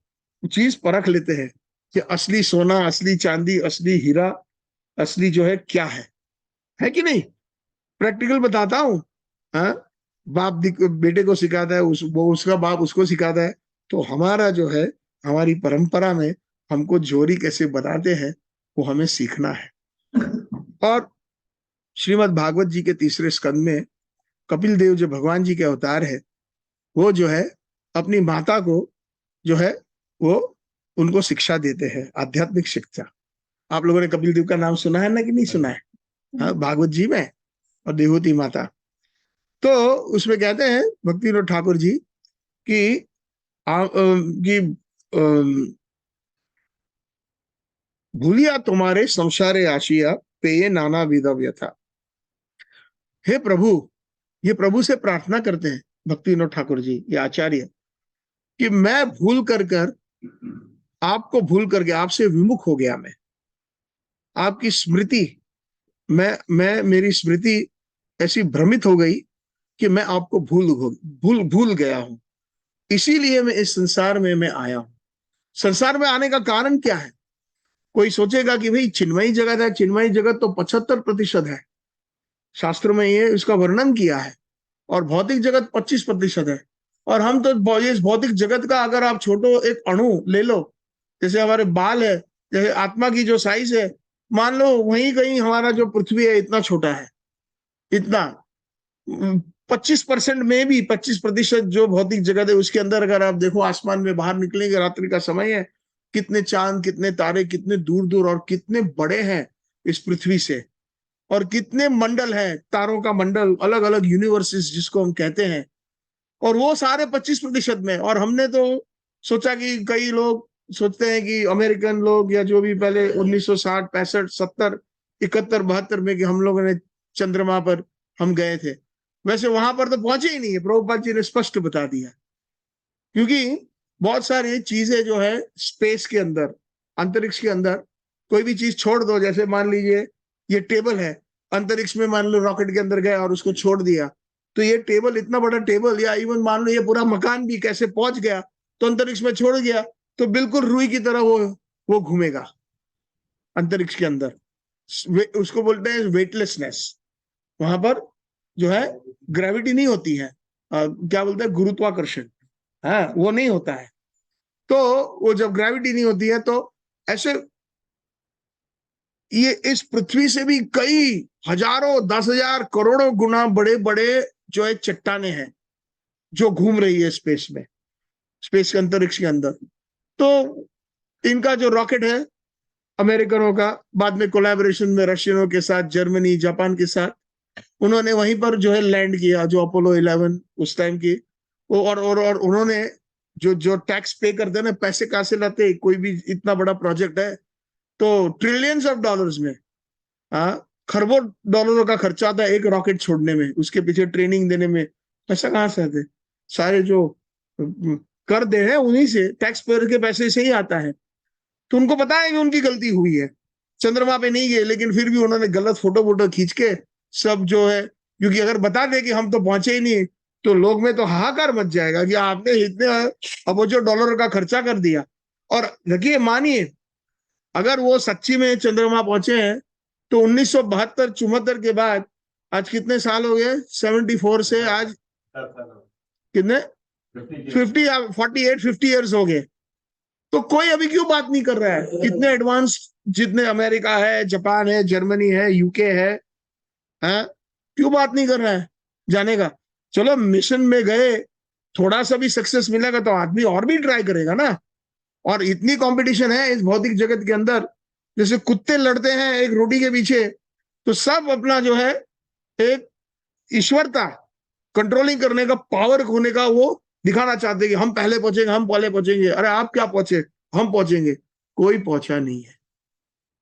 [SPEAKER 1] चीज परख लेते हैं कि असली सोना, असली चांदी, असली हीरा, असली जो है क्या है कि नहीं। प्रैक्टिकल बताता हूँ। हाँ, बाप बेटे को सिखाता है, वो उसका बाप उसको सिखाता है। तो हमारा जो है हमारी परंपरा में हमको जोरी कैसे बनाते हैं वो हमें सीखना है। और श्रीमद् भागवत जी के तीसरे स्कंद में कपिल देव जो भगवान जी के अवतार है, वो जो है अपनी माता को जो है वो उनको शिक्षा देते हैं, आध्यात्मिक शिक्षा। आप लोगों ने कपिल देव का नाम सुना है ना कि नहीं सुना है? हाँ, भागवत जी में और देवहूति माता। तो उसमें कहते हैं भक्ति विनोद ठाकुर जी कि भूलिया तुम्हारे संसारे आशिया पेये नाना विध व्यथा। हे प्रभु, ये प्रभु से प्रार्थना करते हैं भक्ति विनोद ठाकुर जी, ये आचार्य, कि मैं भूल कर आपको भूल करके आपसे विमुख हो गया। मैं आपकी स्मृति, मैं मेरी स्मृति ऐसी भ्रमित हो गई कि मैं आपको भूल भूल गया हूं। इसीलिए मैं इस संसार में मैं आया हूं। संसार में आने का कारण क्या है? कोई सोचेगा कि भाई चिन्मयी जगत है, चिन्मयी जगत तो 75% है, शास्त्रों में ये उसका वर्णन किया है, और भौतिक जगत 25% है। और हम तो इस भौतिक जगत का अगर आप छोटो एक अणु ले लो, जैसे हमारे बाल है, जैसे आत्मा की जो साइज है, मान लो वहीं कहीं हमारा जो पृथ्वी है इतना छोटा है, इतना 25% में भी 25% जो भौतिक जगत है उसके अंदर अगर आप देखो, आसमान में बाहर निकलेंगे, रात्रि का समय है, कितने चांद, कितने तारे, कितने दूर दूर और कितने बड़े हैं इस पृथ्वी से, और कितने मंडल हैं, तारों का मंडल, अलग अलग यूनिवर्सेस जिसको हम कहते हैं, और वो सारे 25% में। और हमने तो सोचा कि कई लोग सोचते हैं कि अमेरिकन लोग या जो भी पहले 1960, 65, 70, 71, 72 में कि हम लोगों ने चंद्रमा पर हम गए थे, वैसे वहां पर तो पहुंचे ही नहीं है। प्रभुपाद जी ने स्पष्ट बता दिया, क्योंकि बहुत सारी चीजें जो है स्पेस के अंदर, अंतरिक्ष के अंदर, कोई भी चीज छोड़ दो, जैसे मान लीजिए ये टेबल है, अंतरिक्ष में मान लो रॉकेट के अंदर गए और उसको छोड़ दिया, तो ये टेबल, इतना बड़ा टेबल, या इवन मान लो ये पूरा मकान भी कैसे पहुंच गया, तो अंतरिक्ष में छोड़ गया, तो बिल्कुल रुई की तरह वो घूमेगा अंतरिक्ष के अंदर। उसको बोलते हैं वेटलेसनेस। वहां पर जो है ग्रेविटी नहीं होती है, क्या बोलते हैं, गुरुत्वाकर्षण, हाँ, वो नहीं होता है। तो वो जब ग्रेविटी नहीं होती है, तो ऐसे ये इस पृथ्वी से भी कई हजारों, 10,000, करोड़ों गुना बड़े बड़े जो है चट्टाने हैं जो घूम रही है स्पेस में, स्पेस के अंतरिक्ष के अंदर। तो इनका जो रॉकेट है अमेरिकनों का, बाद में कोलैबोरेशन में रशियनों के साथ, जर्मनी, जापान के साथ, उन्होंने वहीं पर जो है लैंड किया, जो अपोलो 11 उस टाइम की वो, और उन्होंने जो जो टैक्स पे करते हैं ना, पैसे कहां से लाते, कोई भी इतना बड़ा प्रोजेक्ट है तो ट्रिलियंस ऑफ डॉलर्स में, हाँ, खरबों डॉलरों का खर्चा आता है एक रॉकेट छोड़ने में, उसके पीछे ट्रेनिंग देने में। पैसा कहां से आते? सारे जो कर दे हैं उन्हीं से, टैक्स पेयर के पैसे से ही आता है। तो उनको पता है कि उनकी गलती हुई है, चंद्रमा पे नहीं गए, लेकिन फिर भी उन्होंने गलत फोटो वोटो खींच के सब जो है, क्योंकि अगर बता दे कि हम तो पहुंचे ही नहीं, तो लोग में तो हाहाकार मच जाएगा कि आपने इतने अबजों डॉलर का खर्चा कर दिया। और देखिए, मानिए अगर वो सच्ची में चंद्रमा पहुंचे हैं, तो 1972, 74 के बाद आज कितने साल हो गए? 74 से आज कितने, 48, 50 ईयर्स हो गए। तो कोई अभी क्यों बात नहीं कर रहा है? कितने एडवांस, जितने अमेरिका है, जापान है, जर्मनी है, यूके है, हैं? क्यों बात नहीं कर रहा है जाने का? चलो मिशन में गए, थोड़ा सा भी सक्सेस मिलेगा तो आदमी और भी ट्राई करेगा ना। और इतनी कंपटीशन है इस भौतिक जगत के अंदर, जैसे कुत्ते लड़ते हैं एक रोटी के पीछे, तो सब अपना जो है एक ईश्वरता, कंट्रोलिंग करने का, पावर होने का वो दिखाना चाहते हैं कि हम पहले पहुंचेंगे, हम पहले पहुंचेंगे। अरे आप क्या पहुंचे, हम पहुंचेंगे। कोई पहुंचा नहीं है।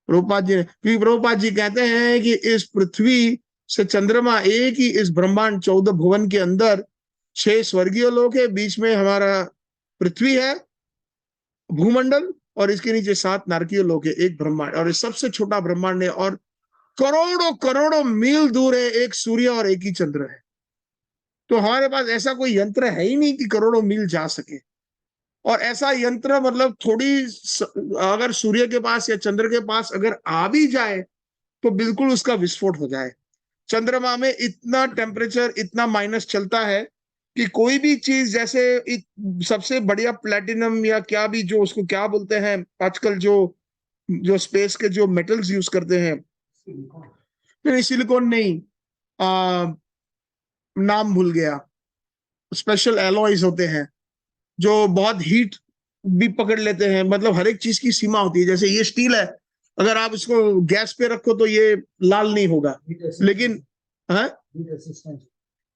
[SPEAKER 1] प्रभुपाद जी ने, क्योंकि प्रभुपाद जी कहते हैं कि इस पृथ्वी से चंद्रमा एक ही, इस ब्रह्मांड 14 भुवन के अंदर 6 स्वर्गीय लोक है, बीच में हमारा पृथ्वी है, भूमंडल, और इसके नीचे 7 नारकीय लोक है, एक ब्रह्मांड, और सबसे छोटा ब्रह्मांड है, और करोड़ों करोड़ों मील दूर है एक सूर्य और एक ही चंद्र है। तो हमारे पास ऐसा कोई यंत्र है ही नहीं कि करोड़ों मील जा सके। और ऐसा यंत्र मतलब अगर सूर्य के पास या चंद्र के पास अगर आ भी जाए, तो बिल्कुल उसका विस्फोट हो जाए। चंद्रमा में इतना टेम्परेचर, इतना माइनस चलता है कि कोई भी चीज, जैसे सबसे बढ़िया प्लेटिनम या क्या भी, जो उसको क्या बोलते हैं आजकल, जो जो स्पेस के जो मेटल्स यूज करते हैं, नहीं सिलिकॉन नहीं, आ, नाम भूल गया, स्पेशल एलॉयज होते हैं जो बहुत हीट भी पकड़ लेते हैं। मतलब हर एक चीज की सीमा होती है। जैसे ये स्टील है, अगर आप इसको गैस पे रखो तो ये लाल नहीं होगा, लेकिन हाँ,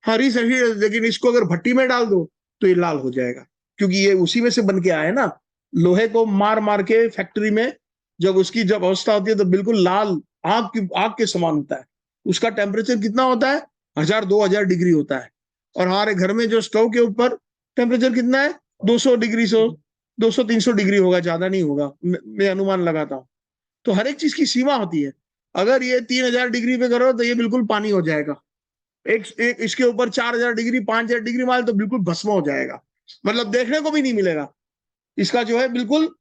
[SPEAKER 1] हरी सही, लेकिन इसको अगर भट्टी में डाल दो तो ये लाल हो जाएगा, क्योंकि ये उसी में से बन के आया है ना। लोहे को मार मार के फैक्ट्री में जब उसकी जब अवस्था होती है तो बिल्कुल लाल, आग के समान होता है। उसका टेम्परेचर कितना होता है? 1000-2000 डिग्री होता है। और हमारे घर में जो स्टोव के ऊपर टेम्परेचर कितना है? 200 डिग्री, 200-300 डिग्री होगा, ज्यादा नहीं होगा, मैं अनुमान लगाता हूँ। तो हर एक चीज की सीमा होती है। अगर ये 3000 डिग्री पे करो तो ये बिल्कुल पानी हो जाएगा। एक इसके ऊपर 4000 डिग्री, 5000 डिग्री मार तो बिल्कुल भस्म हो जाएगा, मतलब देखने को भी नहीं मिलेगा। इसका जो है बिल्कुल,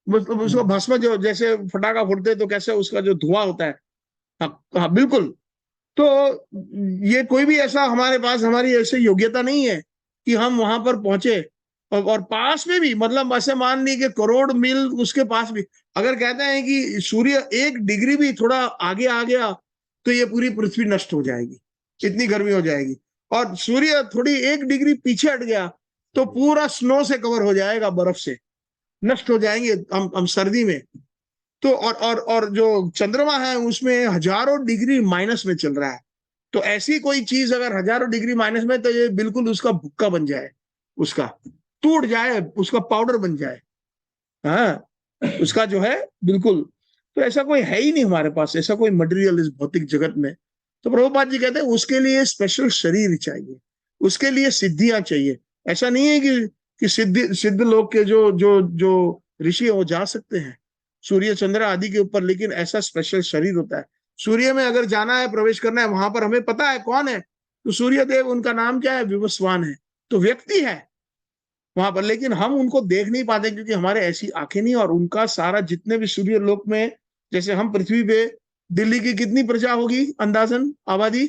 [SPEAKER 1] मतलब उसको भस्म, जो जैसे फटाका फोड़ते तो कैसे उसका जो धुआं होता है। हाँ, हाँ बिल्कुल। तो ये कोई भी ऐसा हमारे पास, हमारी ऐसी योग्यता नहीं है कि हम वहां पर पहुंचे। और पास में भी, मतलब ऐसे मान ली कि करोड़ मील उसके पास भी, अगर कहते हैं कि सूर्य 1 डिग्री भी थोड़ा आगे आ गया तो ये पूरी पृथ्वी नष्ट हो जाएगी, इतनी गर्मी हो जाएगी। और सूर्य थोड़ी 1 डिग्री पीछे हट गया तो पूरा स्नो से कवर हो जाएगा, बर्फ से नष्ट हो जाएंगे हम सर्दी में। तो और जो चंद्रमा है उसमें हजारों डिग्री माइनस में चल रहा है। तो ऐसी कोई चीज अगर हजारों डिग्री माइनस में, तो ये बिल्कुल उसका भुक्का बन जाए, उसका टूट जाए, उसका पाउडर बन जाए। हाँ, उसका जो है बिल्कुल। तो ऐसा कोई है ही नहीं हमारे पास, ऐसा कोई मटेरियल इस भौतिक जगत में। तो प्रभुपाद जी कहते हैं उसके लिए स्पेशल शरीर चाहिए, उसके लिए सिद्धियां चाहिए। ऐसा नहीं है कि सिद्ध लोग के जो जो जो ऋषि वो जा सकते हैं सूर्य चंद्र आदि के ऊपर, लेकिन ऐसा स्पेशल शरीर होता है। सूर्य में अगर जाना है, प्रवेश करना है, वहां पर हमें पता है कौन है, तो सूर्य देव, उनका नाम क्या है? विवस्वान है। तो व्यक्ति है वहां पर, लेकिन हम उनको देख नहीं पाते क्योंकि हमारे ऐसी आंखें नहीं। और उनका सारा जितने भी सूर्य लोक में, जैसे हम पृथ्वी पे, दिल्ली की कितनी प्रजा होगी अंदाजन आबादी?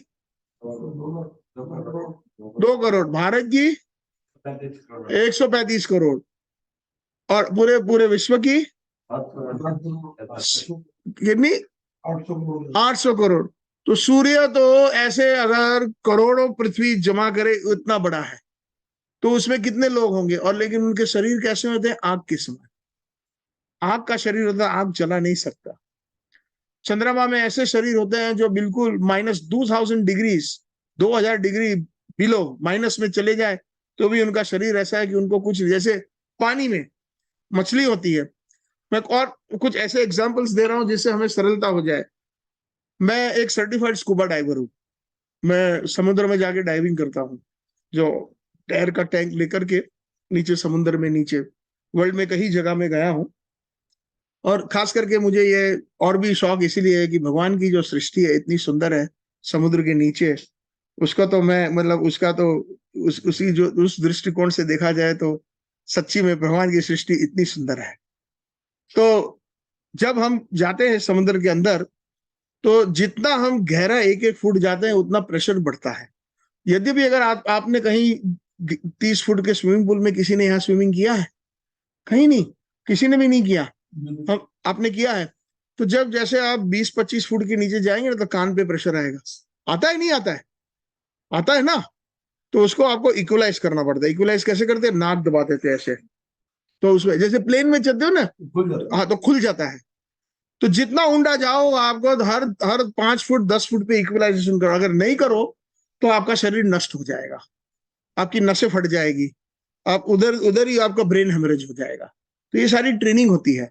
[SPEAKER 1] 2 करोड़। भारत की 135 करोड़। और पूरे पूरे विश्व की कितनी? 800 करोड़। तो सूर्य तो ऐसे अगर करोड़ों पृथ्वी जमा करे उतना बड़ा है, तो उसमें कितने लोग होंगे? और लेकिन उनके शरीर कैसे होते हैं? आग के समान। आग का शरीर होता है, आग जला नहीं सकता। चंद्रमा में ऐसे शरीर होते हैं जो बिल्कुल -2000 डिग्रीज, 2000 डिग्री बिलो माइनस में चले जाए तो भी उनका शरीर ऐसा है कि उनको कुछ, जैसे पानी में मछली होती है। मैं और कुछ ऐसे एग्जांपल्स दे रहा हूं जिससे हमें सरलता हो जाए। मैं एक सर्टिफाइड स्कूबा डाइवर हूँ। मैं समुद्र में जाके डाइविंग करता हूँ, जो एयर का टैंक लेकर के नीचे समुद्र में, नीचे वर्ल्ड में कई जगह में गया हूँ। और खास करके मुझे ये और भी शौक इसीलिए है कि भगवान की जो सृष्टि है इतनी सुंदर है समुद्र के नीचे। उसका तो मैं, मतलब उसका तो उसी जो उस दृष्टिकोण से देखा जाए तो सच्ची में भगवान की सृष्टि इतनी सुंदर है। तो जब हम जाते हैं समुद्र के अंदर, तो जितना हम गहरा 1-1 फुट जाते हैं उतना प्रेशर बढ़ता है। यद्यपि अगर आपने कहीं 30 फुट के स्विमिंग पूल में, किसी ने यहाँ स्विमिंग किया है? कहीं नहीं, किसी ने भी नहीं किया। हम आपने किया है? तो जब जैसे आप 20-25 फुट के नीचे जाएंगे ना, तो कान पे प्रेशर आएगा। आता है नहीं आता है? आता है ना? तो उसको आपको इक्वलाइज करना पड़ता है। इक्वलाइज कैसे करते हैं? नाक दबा देते हैं ऐसे। तो उसमें जैसे प्लेन में चलते हो ना, हाँ, तो खुल जाता है। तो जितना ऊंडा जाओ, आपको हर हर 5 फुट 10 फुट पे इक्वलाइजेशन करो। अगर नहीं करो तो आपका शरीर नष्ट हो जाएगा, आपकी नसें फट जाएगी, आप उधर उधर ही आपका ब्रेन हेमरेज हो जाएगा। तो ये सारी ट्रेनिंग होती है।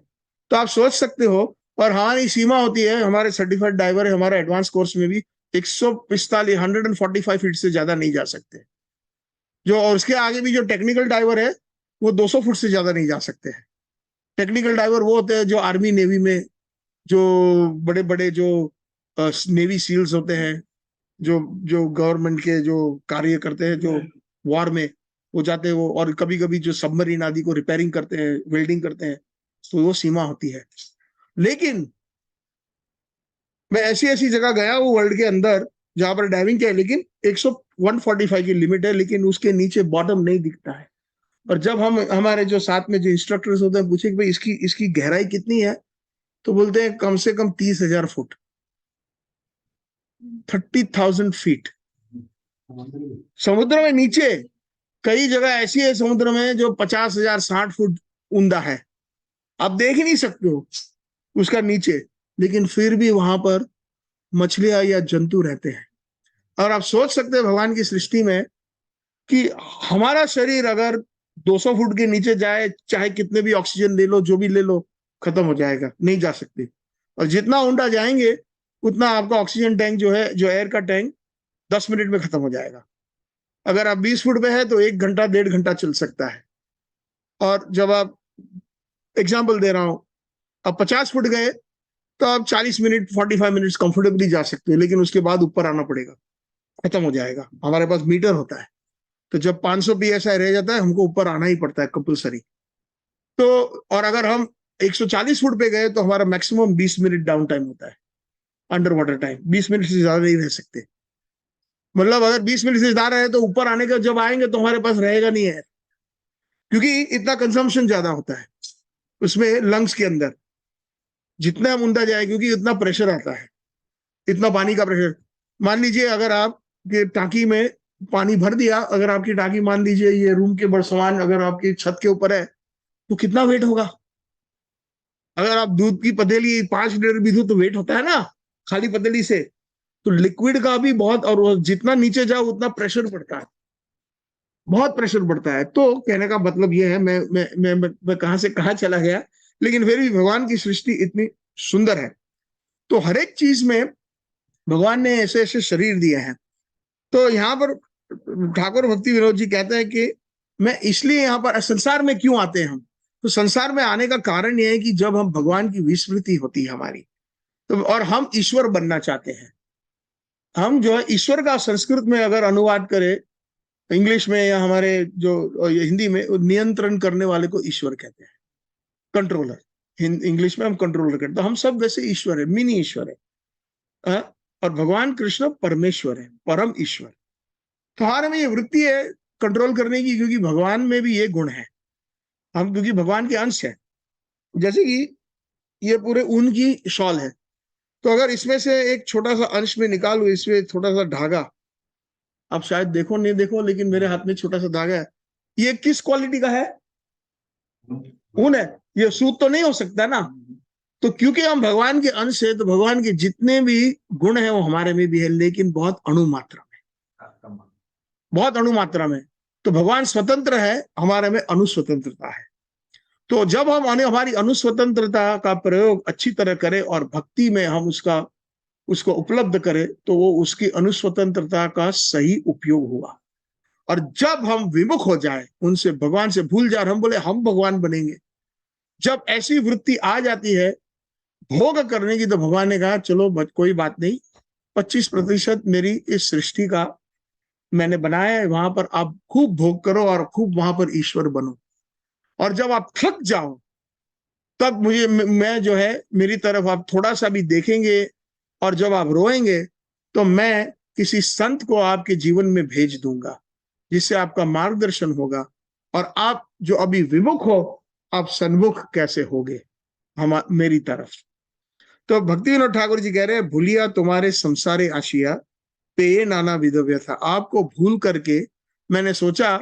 [SPEAKER 1] तो आप सोच सकते हो। और हमारी सीमा होती है, हमारे सर्टिफाइड डाइवर है, हमारे एडवांस कोर्स में भी 145, 145 फीट से ज्यादा नहीं जा सकते। जो और उसके आगे भी जो टेक्निकल डाइवर है, वो 200 फुट से ज्यादा नहीं जा सकते हैं। टेक्निकल डाइवर वो होते हैं जो आर्मी नेवी में, जो बड़े बड़े जो नेवी सील्स होते हैं, जो जो गवर्नमेंट के जो कार्य करते हैं, जो वॉर में वो जाते हैं, वो और कभी कभी जो सबमरीन आदि को रिपेयरिंग करते हैं, वेल्डिंग करते हैं। तो वो सीमा होती है। लेकिन मैं ऐसी ऐसी जगह गया हूँ वर्ल्ड के अंदर जहां पर डाइविंग किया है, लेकिन 145 की लिमिट है, लेकिन उसके नीचे बॉटम नहीं दिखता है। और जब हम, हमारे जो साथ में जो इंस्ट्रक्टर्स होते हैं, पूछे कि भाई इसकी इसकी गहराई कितनी है, तो बोलते हैं कम से कम 30,000 फुट, 30,000 फीट समुद्र में नीचे। कई जगह ऐसी है समुद्र में जो 50,000, 60 फुट ऊंधा है, आप देख ही नहीं सकते हो उसका नीचे। लेकिन फिर भी वहां पर मछलियां या जंतु रहते हैं। और आप सोच सकते हैं भगवान की सृष्टि में कि हमारा शरीर अगर 200 फुट के नीचे जाए, चाहे कितने भी ऑक्सीजन ले लो, जो भी ले लो, खत्म हो जाएगा, नहीं जा सकते। और जितना ऊंडा जाएंगे उतना आपका ऑक्सीजन टैंक जो है, जो एयर का टैंक, 10 मिनट में खत्म हो जाएगा। अगर आप 20 फुट पे है तो 1 घंटा 1.5 घंटा चल सकता है। और जब आप, एग्जाम्पल दे रहा हूं, अब 50 फुट गए तो आप 40 मिनट 45 मिनट कंफर्टेबली जा सकते हो, लेकिन उसके बाद ऊपर आना पड़ेगा, खत्म हो जाएगा। हमारे पास मीटर होता है, तो जब 500 PSI रह जाता है हमको ऊपर आना ही पड़ता है कंपलसरी। तो और अगर हम 140 फुट पे गए तो हमारा मैक्सिमम 20 मिनट डाउन टाइम होता है, अंडर वाटर टाइम। 20 मिनट से ज्यादा नहीं रह सकते। मतलब अगर 20 मिनट से ज्यादा है तो ऊपर आने का जब आएंगे तो हमारे पास रहेगा नहीं है, क्योंकि इतना कंजम्पशन ज्यादा होता है उसमें लंग्स के अंदर। जितना हम ऊंधा जाए, क्योंकि इतना प्रेशर आता है, इतना पानी का प्रेशर। मान लीजिए अगर आप के टांकी में पानी भर दिया, अगर आपकी टांकी मान लीजिए ये रूम के बरसमान अगर आपकी छत के ऊपर है, तो कितना वेट होगा। अगर आप दूध की पतीली 5 लीटर भी दो तो वेट होता है ना, खाली पतीली से। तो लिक्विड का भी बहुत, और जितना नीचे जाओ उतना प्रेशर पड़ता है, बहुत प्रेशर पड़ता है। तो कहने का मतलब ये है, मैं कहां से कहां चला गया, लेकिन फिर भी भगवान की सृष्टि इतनी सुंदर है। तो हर एक चीज में भगवान ने ऐसे ऐसे शरीर दिए हैं। तो यहाँ पर ठाकुर भक्ति विनोद जी कहते हैं कि मैं इसलिए यहाँ पर संसार में क्यों आते हैं हम। तो संसार में आने का कारण यह है कि जब हम भगवान की विस्मृति होती है हमारी, तो और हम ईश्वर बनना चाहते हैं। हम जो है ईश्वर का संस्कृत में अगर अनुवाद करें, इंग्लिश में या हमारे जो हिंदी में, नियंत्रण करने वाले को ईश्वर कहते हैं, कंट्रोलर। इंग्लिश में हम कंट्रोलर कहते हैं। तो हम सब वैसे ईश्वर है, मिनी ईश्वर है। और भगवान कृष्ण परमेश्वर है, परम ईश्वर। तो हमारे में ये वृत्ति है कंट्रोल करने की, क्योंकि भगवान में भी ये गुण है। हम क्योंकि भगवान के अंश है। जैसे कि ये पूरे ऊन की शॉल है, तो अगर इसमें से एक छोटा सा अंश में निकालू, इसमें थोड़ा सा धागा, आप शायद देखो नहीं देखो, लेकिन मेरे हाथ में छोटा सा धागा है। ये किस क्वालिटी का है? ऊन है। ये सूत तो नहीं हो सकता ना। तो क्योंकि हम भगवान के अंश है, तो भगवान के जितने भी गुण है वो हमारे में भी है, लेकिन बहुत अणु मात्रा में, बहुत अणु मात्रा में। तो भगवान स्वतंत्र है, हमारे में अनुस्वतंत्रता है। तो जब हम हमारी अनुस्वतंत्रता का प्रयोग अच्छी तरह करें और भक्ति में हम उसको उपलब्ध करें, तो वो उसकी अनुस्वतंत्रता का सही उपयोग हुआ। और जब हम विमुख हो जाए उनसे, भगवान से भूल जाए, हम बोले हम भगवान बनेंगे, जब ऐसी वृत्ति आ जाती है भोग करने की, तो भगवान ने कहा चलो कोई बात नहीं, 25% मेरी इस सृष्टि का मैंने बनाया है, वहां पर आप खूब भोग करो और खूब वहां पर ईश्वर बनो। और जब आप थक जाओ, तब मुझे मैं जो है, मेरी तरफ आप थोड़ा सा भी देखेंगे, और जब आप रोएंगे तो मैं किसी संत को आपके जीवन में भेज दूंगा, जिससे आपका मार्गदर्शन होगा। और आप जो अभी विमुख हो, आप सन्मुख कैसे होगे हम मेरी तरफ। तो भक्ति विनोद ठाकुर जी कह रहे हैं, भूलिया तुम्हारे संसारे आशिया, पे नाना विध व्यथा। आपको भूल करके मैंने सोचा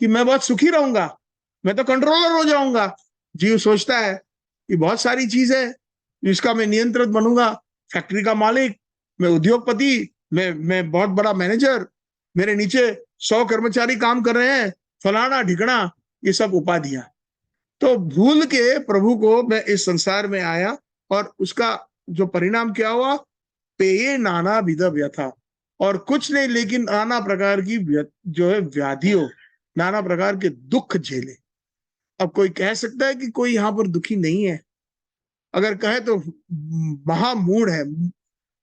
[SPEAKER 1] कि मैं बहुत सुखी रहूंगा, मैं तो कंट्रोलर हो जाऊंगा। जीव सोचता है कि बहुत सारी चीज है जिसका मैं नियंत्रण बनूंगा, फैक्ट्री का मालिक, मैं उद्योगपति, मैं बहुत बड़ा मैनेजर, मेरे नीचे 100 कर्मचारी काम कर रहे हैं, फलाना ढिकना, ये सब उपाधियां। तो भूल के प्रभु को मैं इस संसार में आया, और उसका जो परिणाम क्या हुआ, पेये नाना विध व्यथा। और कुछ नहीं, लेकिन नाना प्रकार की जो है व्याधियों, नाना प्रकार के दुख झेले। अब कोई कह सकता है कि कोई यहाँ पर दुखी नहीं है? अगर कहे तो महामूढ़ है।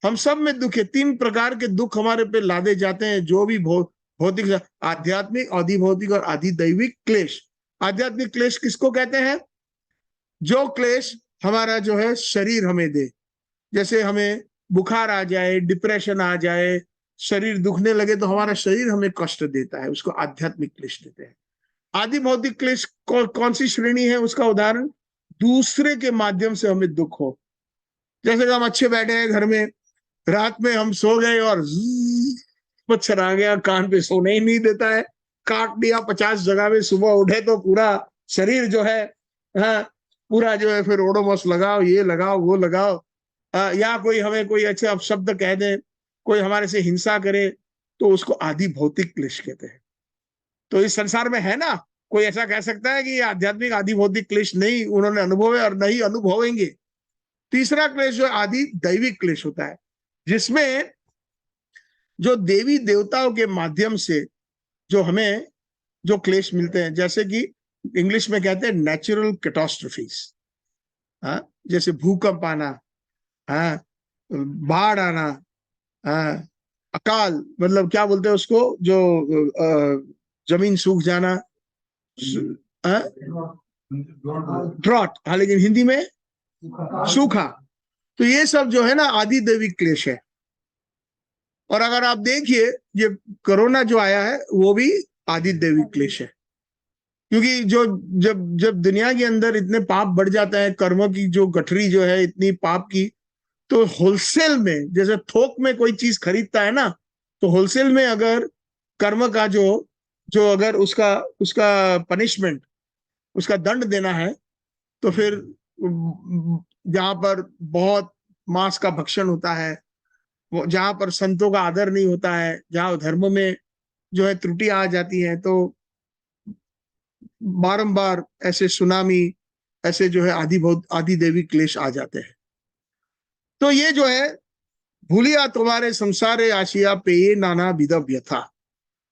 [SPEAKER 1] हम सब में दुख है। 3 प्रकार के दुख हमारे पे लादे जाते हैं, जो भी भौतिक, आध्यात्मिक, अधिभौतिक और अधिदैविक क्लेश। आध्यात्मिक क्लेश किसको कहते हैं? जो क्लेश हमारा जो है शरीर हमें दे, जैसे हमें बुखार आ जाए, डिप्रेशन आ जाए, शरीर दुखने लगे, तो हमारा शरीर हमें कष्ट देता है, उसको आध्यात्मिक क्लेश देते हैं। आदि भौतिक क्लेश कौन सी श्रेणी है? उसका उदाहरण, दूसरे के माध्यम से हमें दुख हो। जैसे हम अच्छे बैठे हैं घर में, रात में हम सो गए और मच्छर आ गया, कान पे सोने ही नहीं देता है, काट दिया 50 जगह में, सुबह उठे तो पूरा शरीर जो है, हाँ, पूरा जो है, फिर ओडोमॉस लगाओ, ये लगाओ, वो लगाओ। या कोई हमें कोई अच्छे अपशब्द कह दे, कोई हमारे से हिंसा करे, तो उसको आदि भौतिक क्लेश कहते हैं। तो इस संसार में है ना कोई ऐसा कह सकता है कि ये आध्यात्मिक आदि भौतिक क्लेश नहीं उन्होंने अनुभव है और नहीं अनुभवेंगे। तीसरा क्लेश जो आदि दैविक क्लेश होता है, जिसमें जो देवी देवताओं के माध्यम से जो हमें जो क्लेश मिलते हैं, जैसे कि इंग्लिश में कहते हैं नेचुरल कैटास्ट्रोफीज, हाँ, जैसे भूकंप आना, हाँ, बाढ़ आना, हाँ, अकाल मतलब क्या बोलते हैं उसको, जो जमीन सूख जाना, ड्रॉट, हाँ, लेकिन हिंदी में सूखा। तो ये सब जो है ना आदि दैविक क्लेश है। और अगर आप देखिए ये कोरोना जो आया है वो भी आदि दैविक क्लेश है, क्योंकि जो जब जब दुनिया के अंदर इतने पाप बढ़ जाता है, कर्मों की जो गठरी जो है इतनी पाप की, तो होलसेल में जैसे थोक में कोई चीज खरीदता है ना, तो होलसेल में अगर कर्म का जो जो अगर उसका उसका पनिशमेंट, उसका दंड देना है, तो फिर जहां पर बहुत मांस का भक्षण होता है, वो जहां पर संतों का आदर नहीं होता है, जहां धर्म में जो है त्रुटियां आ जाती हैं, तो बारंबार ऐसे सुनामी, ऐसे जो है आदि बहुत आदि देवी क्लेश आ जाते हैं। तो ये जो है भूलिया तुम्हारे संसारे आशिया पे ये नाना विधा व्यथा,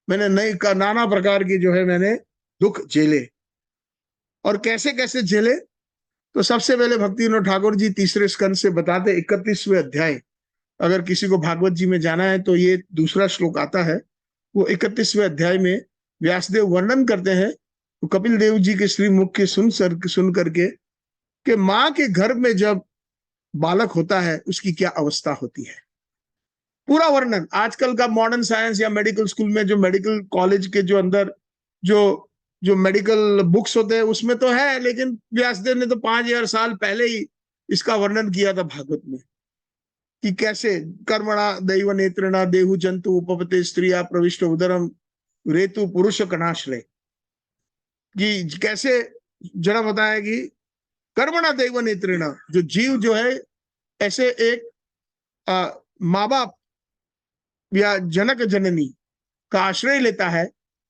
[SPEAKER 1] मैंने नई का नाना प्रकार की जो है मैंने दुख झेले। और कैसे कैसे झेले, तो सबसे पहले भक्ति विनोद ठाकुर जी तीसरे स्कंद से बताते 31वें अध्याय, अगर किसी को भागवत जी में जाना है तो ये दूसरा श्लोक आता है, वो 31वें अध्याय में व्यासदेव वर्णन करते हैं, तो कपिल देव जी के श्री मुख के सुन करके कि माँ के गर्भ में जब बालक होता है उसकी क्या अवस्था होती है, पूरा वर्णन। आजकल का मॉडर्न साइंस या मेडिकल स्कूल में जो मेडिकल कॉलेज के जो अंदर जो जो मेडिकल बुक्स होते हैं उसमें तो है, लेकिन व्यासदेव ने तो 5000 साल पहले ही इसका वर्णन किया था भागवत में, कि कैसे कर्मणा दैव नेत्रणा देहु जंतु उपपते स्त्रिया प्रविष्ट उदरम रेतु पुरुष कणाश्रय, कि कैसे जरा बताया कि कर्मणा दैव नेत्रणा, जो जीव जो है ऐसे एक माँ बाप या जनक जननी का आश्रय लेता है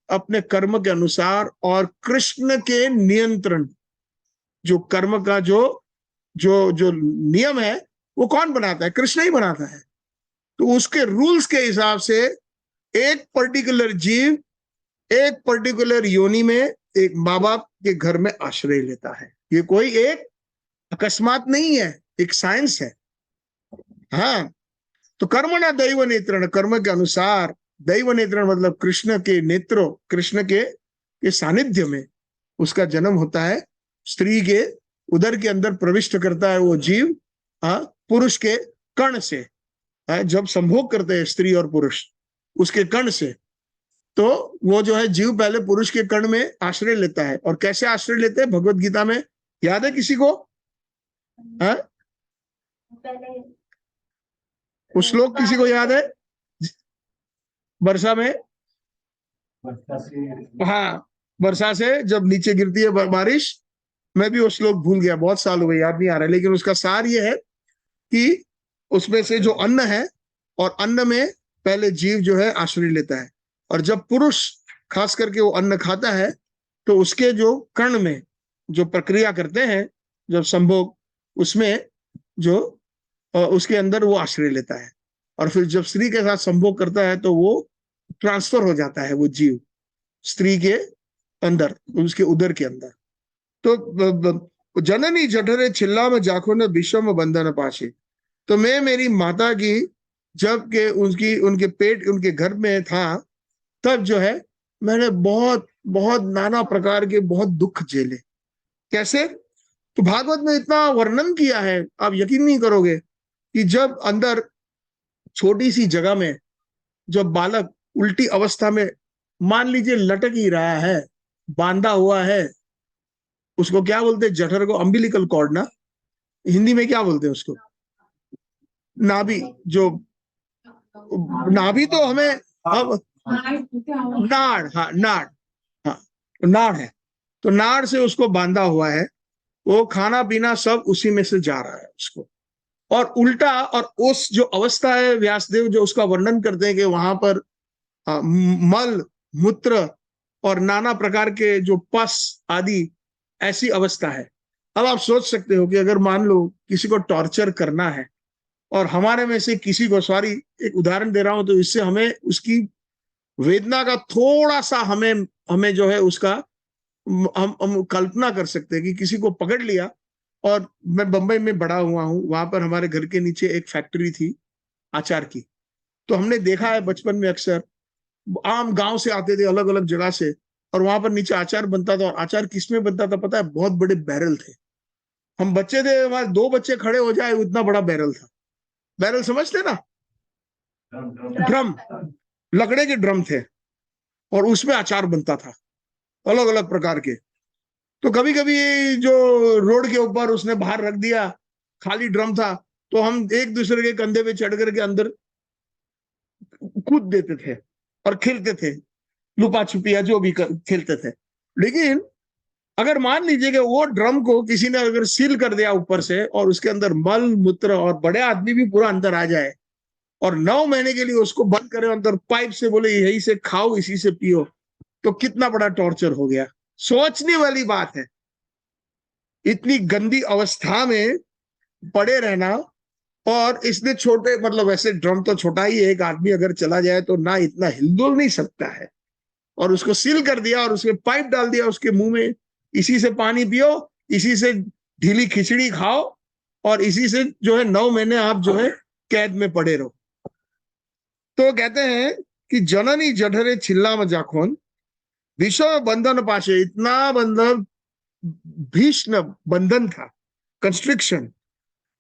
[SPEAKER 1] अपने कर्म के अनुसार, और कृष्ण के नियंत्रण, जो कर्म का जो जो जो नियम है वो कौन बनाता है, कृष्ण ही बनाता है। तो उसके रूल्स के हिसाब से एक पर्टिकुलर जीव एक पर्टिकुलर योनि में एक माँ बाप के घर में आश्रय लेता है। ये कोई एक अकस्मात नहीं है, एक साइंस है। हाँ, तो कर्मणा दैव नेत्रण, कर्म के अनुसार, दैव नेत्रण मतलब कृष्ण के नेत्रों, कृष्ण के सानिध्य में उसका जन्म होता है। स्त्री के उदर के अंदर प्रविष्ट करता है वो जीव, पुरुष के कर्ण से, जब संभोग करते हैं स्त्री और पुरुष उसके कर्ण से, तो वो जो है जीव पहले पुरुष के कर्ण में आश्रय लेता है। और कैसे आश्रय लेते हैं भगवत गीता में याद है किसी को? उस श्लोक किसी को याद है? वर्षा में, हाँ, वर्षा से जब नीचे गिरती है बारिश, मैं भी वो श्लोक भूल गया, बहुत साल हो गए, याद नहीं आ रहा, लेकिन उसका सार ये है कि उसमें से जो अन्न है, और अन्न में पहले जीव जो है आश्रय लेता है, और जब पुरुष खास करके वो अन्न खाता है तो उसके जो कर्ण में जो प्रक्रिया करते हैं जब संभोग, उसमें जो उसके अंदर वो आश्रय लेता है, और फिर जब स्त्री के साथ संभोग करता है तो वो ट्रांसफर हो जाता है वो जीव स्त्री के अंदर, उसके उदर के अंदर। तो जननी जठरे छिल्ला में जाखो ने विषम बंधन पाशे, तो मैं मेरी माता की जब के उसकी उनके पेट उनके घर में था, तब जो है मैंने बहुत बहुत नाना प्रकार के बहुत दुख झेले। कैसे? तो भागवत में इतना वर्णन किया है, आप यकीन नहीं करोगे, कि जब अंदर छोटी सी जगह में जब बालक उल्टी अवस्था में मान लीजिए लटक ही रहा है, बांधा हुआ है, उसको क्या बोलते हैं, जठर को अम्बिलिकल कॉर्ड ना, हिंदी में क्या बोलते हैं उसको, नाभि, जो नाभि तो हमें अब नाड़, हाँ नाड़, हाँ नाड़ है, तो नाड़ से उसको बांधा हुआ है, वो खाना पीना सब उसी में से जा रहा है उसको, और उल्टा, और उस जो अवस्था है व्यासदेव जो उसका वर्णन करते हैं कि वहां पर मल मूत्र और नाना प्रकार के जो पस आदि, ऐसी अवस्था है। अब आप सोच सकते हो कि अगर मान लो किसी को टॉर्चर करना है और हमारे में से किसी को, सॉरी एक उदाहरण दे रहा हूं, तो इससे हमें उसकी वेदना का थोड़ा सा हमें हमें जो है उसका हम कल्पना कर सकते हैं कि किसी को पकड़ लिया। और मैं बंबई में बड़ा हुआ हूं, वहां पर हमारे घर के नीचे एक फैक्ट्री थी आचार की। तो हमने देखा है बचपन में अक्सर, आम गांव से आते थे अलग अलग जगह से, और वहां पर नीचे आचार बनता था। और आचार किसमें बनता था पता है? बहुत बड़े बैरल थे। हम बच्चे थे, हमारे दो बच्चे खड़े हो जाए उतना बड़ा बैरल था। बैरल समझते ना? ड्रम, लकड़े के ड्रम थे, और उसमें अचार बनता था अलग अलग प्रकार के। तो कभी कभी जो रोड के ऊपर उसने बाहर रख दिया, खाली ड्रम था, तो हम एक दूसरे के कंधे पे चढ़ करके अंदर कूद देते थे और खेलते थे, लुपा छुपिया जो भी खेलते थे। लेकिन अगर मान लीजिए कि वो ड्रम को किसी ने अगर सील कर दिया ऊपर से, और उसके अंदर मल मूत्र और बड़े आदमी भी पूरा अंदर आ जाए, और 9 महीने के लिए उसको बंद करे अंदर, पाइप से बोले यही से खाओ इसी से पियो, तो कितना बड़ा टॉर्चर हो गया। सोचने वाली बात है, इतनी गंदी अवस्था में पड़े रहना। और इसने छोटे, मतलब वैसे ड्रम तो छोटा ही है, एक आदमी अगर चला जाए तो ना इतना हिलडुल नहीं सकता है, और उसको सील कर दिया और उसके पाइप डाल दिया उसके मुंह में, इसी से पानी पियो, इसी से ढीली खिचड़ी खाओ, और इसी से जो है 9 महीने आप जो है कैद में पड़े रहो। तो कहते हैं कि जननी जठरे छिल्ला में जाखोन विश्व बंधन पाशे, इतना बंधन, भीषण बंधन था, कंस्ट्रिक्शन।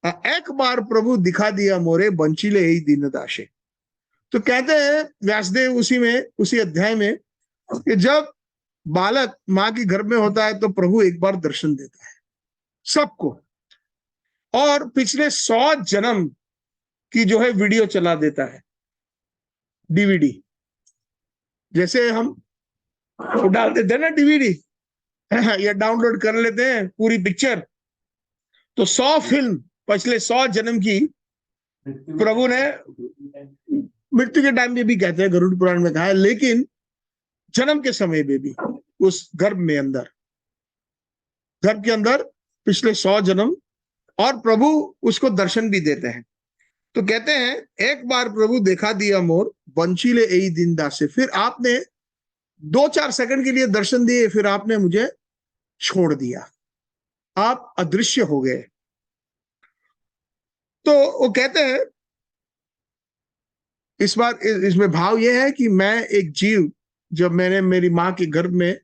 [SPEAKER 1] एक बार प्रभु दिखा दिया मोरे बंचीले ही दीन दाशे। तो कहते हैं व्यासदेव उसी में, उसी अध्याय में, कि जब बालक माँ के गर्भ में होता है तो प्रभु एक बार दर्शन देता है सबको, और पिछले 100 जन्म की जो है वीडियो चला देता है, डीवीडी। जैसे हम डाल देते हैं ना डीवीडी, या डाउनलोड कर लेते हैं पूरी पिक्चर, तो 100 फिल्म पिछले 100 जन्म की प्रभु ने, मृत्यु के टाइम में भी कहते हैं, गरुड़ पुराण में कहा है, लेकिन जन्म के समय में भी उस गर्भ में अंदर, गर्भ के अंदर पिछले 100 जन्म, और प्रभु उसको दर्शन भी देते हैं। तो कहते हैं एक बार प्रभु देखा दिया मोर बंशीले यही दिन दासे, फिर आपने 2-4 सेकंड के लिए दर्शन दिए, फिर आपने मुझे छोड़ दिया, आप अदृश्य हो गए। तो वो कहते हैं इस बार इसमें भाव यह है कि मैं एक जीव, जब मैंने मेरी माँ के गर्भ में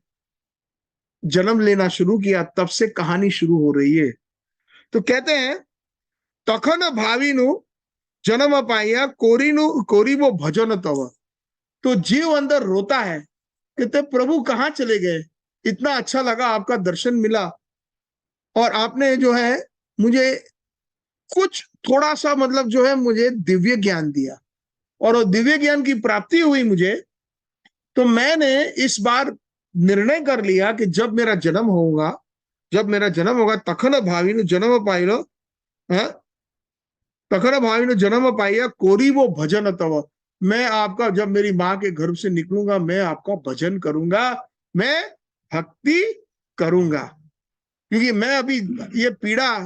[SPEAKER 1] जन्म लेना शुरू किया, तब से कहानी शुरू हो रही है। तो कहते हैं तखन भावीनु जन्म पाइया कोरीनु कोरीबो भजन तव। तो जीव अंदर रोता है, कहते प्रभु कहाँ चले गए, इतना अच्छा लगा, आपका दर्शन मिला, और आपने जो है मुझे कुछ थोड़ा सा, मतलब जो है मुझे दिव्य ज्ञान दिया, और वो दिव्य ज्ञान की प्राप्ति हुई मुझे। तो मैंने इस बार निर्णय कर लिया कि जब मेरा जन्म होगा, जब मेरा जन्म होगा, तखन भावी जन्म पाइलो, तखन भावी जन्म पाइया कोरी वो भजन तव। मैं आपका, जब मेरी माँ के गर्भ से निकलूंगा, मैं आपका भजन करूंगा, मैं भक्ति करूंगा, क्योंकि मैं अभी ये पीड़ा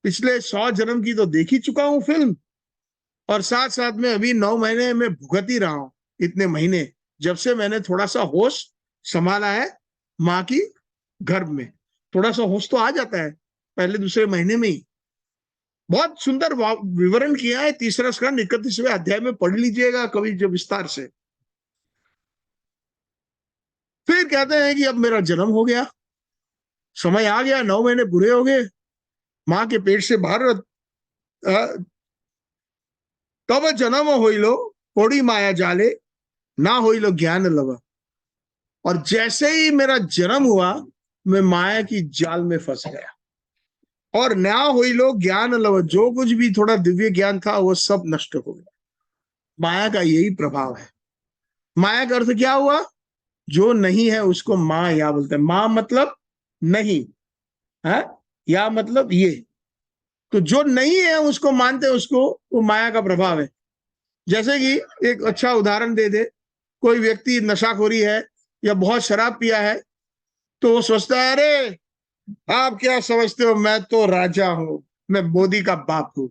[SPEAKER 1] पिछले 100 जन्म की तो देख ही चुका हूं फिल्म, और साथ साथ में अभी 9 महीने में भुगत ही रहा हूं, इतने महीने जब से मैंने थोड़ा सा होश संभाला है माँ की गर्भ में। थोड़ा सा होश तो आ जाता है पहले दूसरे महीने में ही। बहुत सुंदर विवरण किया है, तीसरा स्कंद 31वें अध्याय में पढ़ लीजिएगा कभी जब विस्तार से। फिर कहते हैं कि अब मेरा जन्म हो गया, समय आ गया, 9 महीने पूरे हो गए, माँ के पेट से बाहर, तब जन्म होइलो कोड़ी माया जाले, ना होइलो ज्ञान लव। और जैसे ही मेरा जन्म हुआ, मैं माया की जाल में फंस गया, और ना होइलो ज्ञान लव, जो कुछ भी थोड़ा दिव्य ज्ञान था वो सब नष्ट हो गया। माया का यही प्रभाव है। माया का अर्थ क्या हुआ? जो नहीं है उसको माया बोलते हैं। माँ मतलब नहीं है, या मतलब ये, तो जो नहीं है उसको मानते हैं, उसको वो माया का प्रभाव है। जैसे कि एक अच्छा उदाहरण दे दे, कोई व्यक्ति नशाखोरी है या बहुत शराब पिया है, तो वो सोचता है अरे आप क्या समझते हो, मैं तो राजा हूं, मैं मोदी का बाप हूं,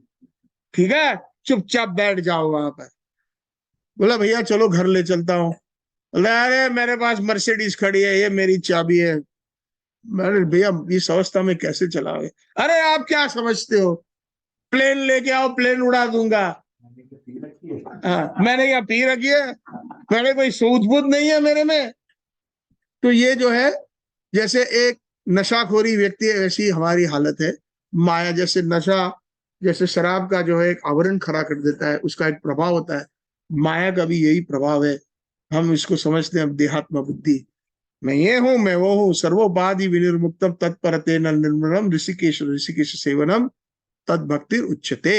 [SPEAKER 1] ठीक है, चुपचाप बैठ जाओ वहां पर। बोला भैया चलो घर ले चलता हूँ। बोला अरे मेरे पास मर्सिडीज खड़ी है, ये मेरी चाबी है। अरे भैया इस अवस्था में कैसे चलाओगे? अरे आप क्या समझते हो, प्लेन लेके आओ, प्लेन उड़ा दूंगा। हाँ, मैंने क्या पी रखी है, मैंने कोई सूझ बूझ नहीं है मेरे में। तो ये जो है, जैसे एक नशाखोरी व्यक्ति है वैसी हमारी हालत है। माया जैसे नशा, जैसे शराब का जो है एक आवरण खड़ा कर देता है, उसका एक प्रभाव होता है, माया का भी यही प्रभाव है। हम इसको समझते हैं देहात्म बुद्धि, मैं ये हूं, मैं वो हूं, सर्वोपाधि विनिर्मुक्तम तत्परते न निर्मलम ऋषिकेश ऋषिकेश सेवनम तद भक्ति उच्चते।